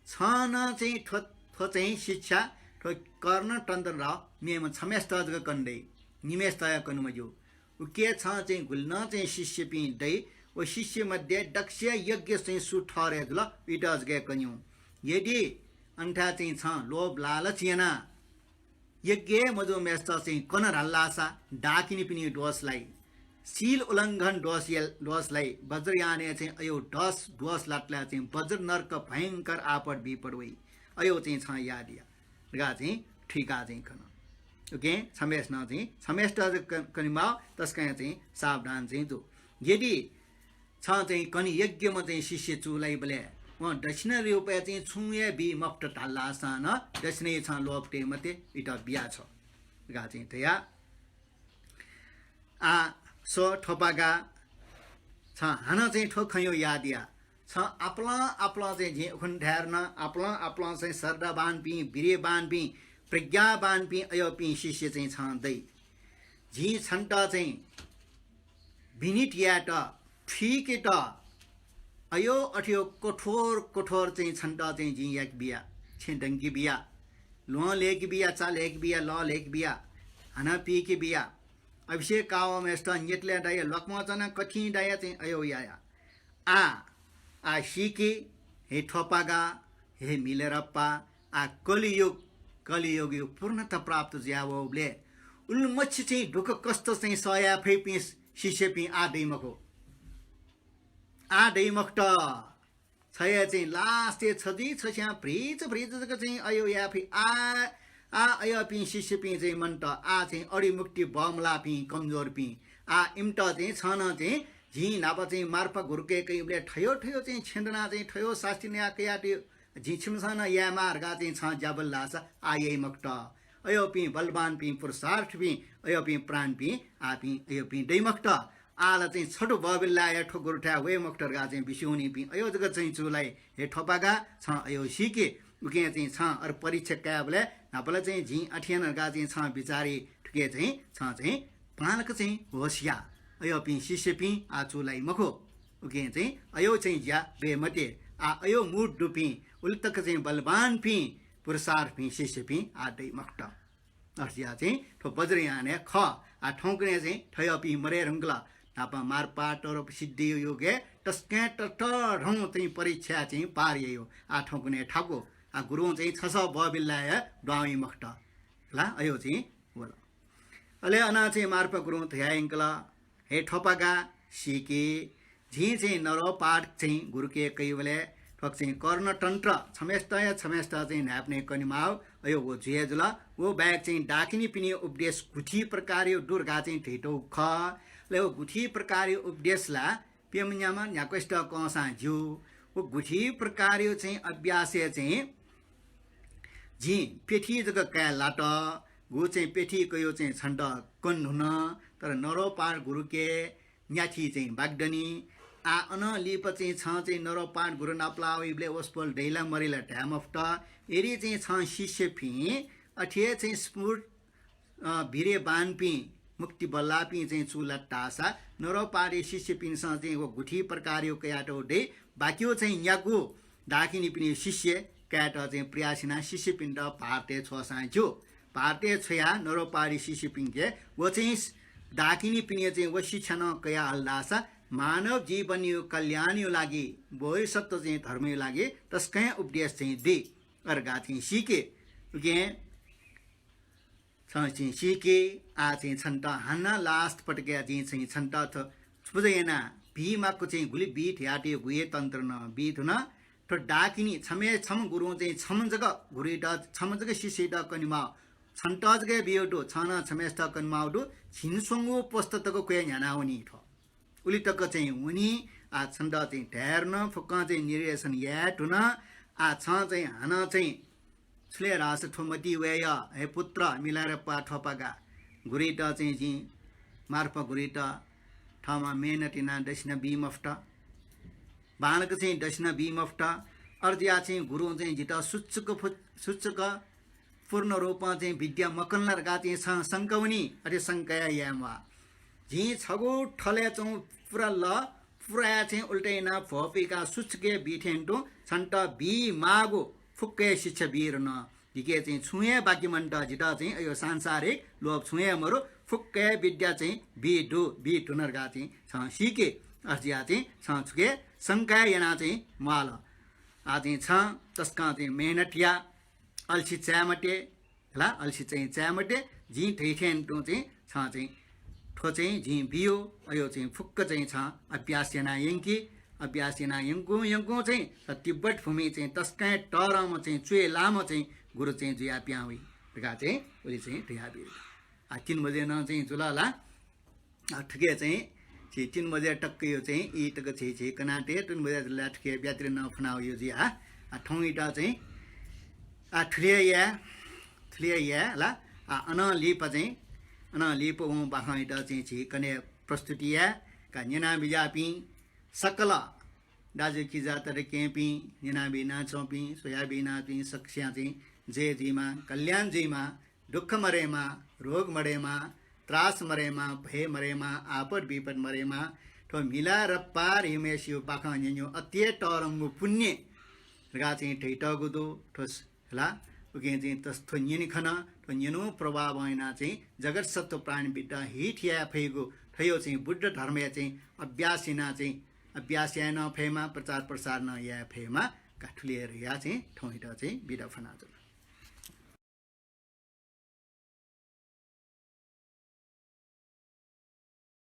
[SPEAKER 1] छन चाहिँ ठो चाहिँ शिक्षा ठो कर्ण तन्त्र र मेम छमेस्ट अजग कण्डै निमेष तय कनुमजो के छ चाहिँ गुल्न चाहिँ शिष्य पिँदै ओ शिष्य मध्ये दक्ष यज्ञ चाहिँ सु ठरे ल इटज गे कन्यु यदि अन्ठा चाहिँ छ लोभ लालच याना यज्ञ मजो मेस्त चाहिँ कनर हल्लासा डाकिनी पनि डोसलाई सील उल्लङ्घन डोसलाई वज्रयाने चाहिँ अयो डोस लाटला चाहिँ वज्र नर्क भयंकर आपद विपद वै अयो चाहिँ छ यादिया गा चाहिँ ठिका चाहिँ कन ओके समेश न चाहिँ समेश कनिमा तस्कै चाहिँ सावधान चाहिँ जो यदि छ चाहिँ कनि यज्ञमा चाहिँ शिष्य चुलाई बले व दक्षिण रूपे चाहिँ छुए बी मक्त ढाल्ला सान दक्षिण छ लोपटे मते इटा बिया छ गा चाहिँ तया आ सो ठोपागा छ हाना चाहिँ ठोखयो यादिया छ आपला चाहिँ जे उखन ठहरन आपला चाहिँ सरदाबान पि बिरेबान पि प्रज्ञाबान पि अयो पि शिष्य चाहिँ छँदै झी छन्ट चाहिँ विनिट याट ठीक त अयो अठियो कठोर चाहिँ छन्ट चाहिँ झी याक बिया छेडंगी बिया लो लेक बिया चा लेक बिया ल लेक बिया हना पी के बिया अभिषेक काव मेस्ट नेटले डाय लकमचना कठिन डाय चाहिँ अयो याया आ शिके हे ठोपागा हे मिलेरप्पा आ कलियुग यो पूर्णता प्राप्त ज्यावले उल्मच्छ चाहिँ ढुक कस्तो चाहिँ सया फे शिष्य पि आ दैमक त छया चाहिँ लास्ट छदी छ्या फ्रिज चाहिँ अयो या फे आ अयो पि शिष्य पि चाहिँ मन त आ चाहिँ अडी मुक्ति बमला पि कमजोर पि आ इम्ट चाहिँ छन चाहिँ झी नापा चाहिँ मार्फा घुर्के कैले ठयो चाहिँ छेन्दना चाहिँ ठयो शास्त्रीन्या कयाटी झिछिमसन या मार्गा चाहिँ छ ज्याबल लास आयै मक्त अयो पि बलवान पि पुरुषार्थ पि अयो पि प्राण पि आ पि अयो पि दैमक्त आला चाहिँ छोटो बबिल्ला या ठोगुरठा वे मक्टरगा चाहिँ बिसुनी पि अयो जगत चाहिँ चुलाई हे ठोपागा छ अयो सिके उके चाहिँ छ अर परीक्षा क्याबले नापला चाहिँ झि अठियनगा चाहिँ छ बिचारी ठुके चाहिँ छ चाहिँ पालक चाहिँ होसिया अयो पि शिष्य पि आ चुलाई मखो उके चाहिँ अयो चाहिँ ज्या बे मते आ अयो मुड डुपि उल्तक चाहिँ बलवान पि पुरुषार्थ पि शिष्य पि आ दै मक्त अर्जिया चाहिँ ठो बज्रयाने ख आ ठौकने चाहिँ ठयो पि मरे रंगला नापा मारपा टरो सिद्धि योगे टस्के टट ढौ चाहिँ परीक्षा चाहिँ पारियो आ ठौकने ठाको आ गुरु चाहिँ छस बबिल्ला डावी मक्त ला अयो चाहिँ बोल अले अना चाहिँ मारपा गुरु थयाइंकला हे ठोपागा सिके झी चाहिँ नरो पाठ चाहिँ गुरुके कैवले ठोक चाहिँ कर्ण तन्त्र छमेष्ट चाहिँ न्याप्ने कनिमाव अयो वो झेजला वो बैग चाहिँ डाकिनी पिनी उपदेश गुठी प्रकार दुर्गा चाहिँ ठेटो ख ले वो गुठी प्रकार उपदेशला पेमन्यामा न्याक्वेस्ट कसा ज्यू वो गुठी प्रकार चाहिँ अभ्यास चाहिँ झी पेठी जग क्या लाट गु चाहिँ पेठी कयो चाहिँ छण्ड कन हुन तर नरो पार गुरुके न्याठी चाहिँ बागदनी आ अन लिप चाहिँ छ चाहिँ नरो पार गुरु नाप्लाविले ओस्पल ढैला मरिला ढ्याम अफ त एरी चाहिँ छ शिष्य फि अठे चाहिँ स्फुट भिरे बान पि मुक्ति बल्लापी चाहिँ चुला टासा नरो पारे शिष्य पिनसँग चाहिँ वो गुठी प्रकार्यो कयाटो डे बाक्यो चाहिँ यागु डाकिनी पिनी शिष्य क्याट चाहिँ प्रियासिना शिष्य पिण्ड पार्टे छ साँच्यो भारतीय छया नरोपारी शिशि पिङ्के वो चाहिँ डाकिनी पिने चाहिँ वो शिक्षा न कया हल्दासा मानव जीवन यो कल्याण यो लागि बोधिसत्व चाहिँ धर्म यो लागि तस्कै उपदेश चाहिँ दे अर्गा चाहिँ सिके उके चाहिँ सिके आ चाहिँ छन्त हान्न लास्ट पटके चाहिँ छन्त थ छुदैना भीमाको चाहिँ गुली बीट याटे गुए तन्त्र न बीट न तो डाकिनी छमे छम गुरु चाहिँ छम जग गुरिट छम जग शिशिट कनिमा छन्त जग बियोटो छन छमेष्ट कनिमाउटो छिनसोंगो पोस्ततको कुया न्यानाउनी थ उली तक चाहिँ उनी आ छन्द चाहिँ ढेर्न फुक्क चाहिँ निर्देशन याटुन आ छ चाहिँ हान चाहिँ छले रास ठुमती वेय हे पुत्र मिलाएर पाठपगा गुरिट चाहिँ जी मार्फ गुरिट ठाउँमा मेहनतिना दक्षिण बीमफ्ट बालक चाहिँ दक्षिण बीमफ्ट अर्जिया चाहिँ गुरु चाहिँ जित सूचक पूर्ण रूपमा चाहिँ विद्या मकनलरका चाहिँ सङ्कौनी अरे सङ्कया यामा झी छगो ठले चौँ पुरा ल पुरा चाहिँ उल्टैना भोपिका सुचके बिठेन्टो छन्ट बी मागो फुक्के शिक्षा वीर न दिके चाहिँ छुए बाकी मन्ट जिता चाहिँ यो सांसारिक लोभ छुए मरो फुक्के विद्या चाहिँ बी टुनरगा चाहिँ छ सिके अर्जिया चाहिँ छ छुके शङ्का याना चाहिँ माल आ चाहिँ छ तस्का चाहिँ मेहनतिया अल्छी च्यामटे होला अल्छी चाहिँ च्यामटे झी ठेठेन्टो चाहिँ छ चाहिँ ठो चाहिँ झी बियो अयो चाहिँ फुक्क चाहिँ छ अभ्यास याना यङ्की अभ्यास याना यङ्कु चाहिँ तिब्बत भूमि चाहिँ तस्कै टरमा चाहिँ चुए लामो चाहिँ गुरु चाहिँ जुया प्याउँ गा चाहिँ उसले चाहिँ ढिया बिर 3 बजे न चाहिँ जुलाला ठुके चाहिँ 3 बजे टक्कै यो चाहिँ इ टक छै कनाटे 3 बजे जुला ठुके ब्यात्री न फनाउ यो जी ठौँ इटा चाहिँ ठुलिया ला अन लिप चाहिँ अन लिप बाखा इटा चाहिँ छि कने प्रस्तुतिया का न्याना बिजापी सकल दाजु की जातर केपी न्याना बिना चौपी सोयाबी नापी सक्ष्या चाहिँ जे जीमा कल्याण जीमा दुःख मरेमा रोग मरेमा त्रास मरेमा भय मरेमा आपद विपद मरेमा तो मिला र पार हिमेश यो बाखा न्यो अत्य टरंगु पुण्य गा चाहिँ ठैटगु दो ठोस ला उके चाहिँ तस्थो न्यनि खना तो न्यनु प्रभाव हैना चाहिँ जगत सत्व प्राणी बिटा हिठिया फेगु थयो चाहिँ बुद्ध धर्म चाहिँ अभ्यासिना चाहिँ अभ्यास्यान फेमा प्रचार प्रसार न या फेमा काठुलिएर या चाहिँ ठौइटा चाहिँ बिदा फना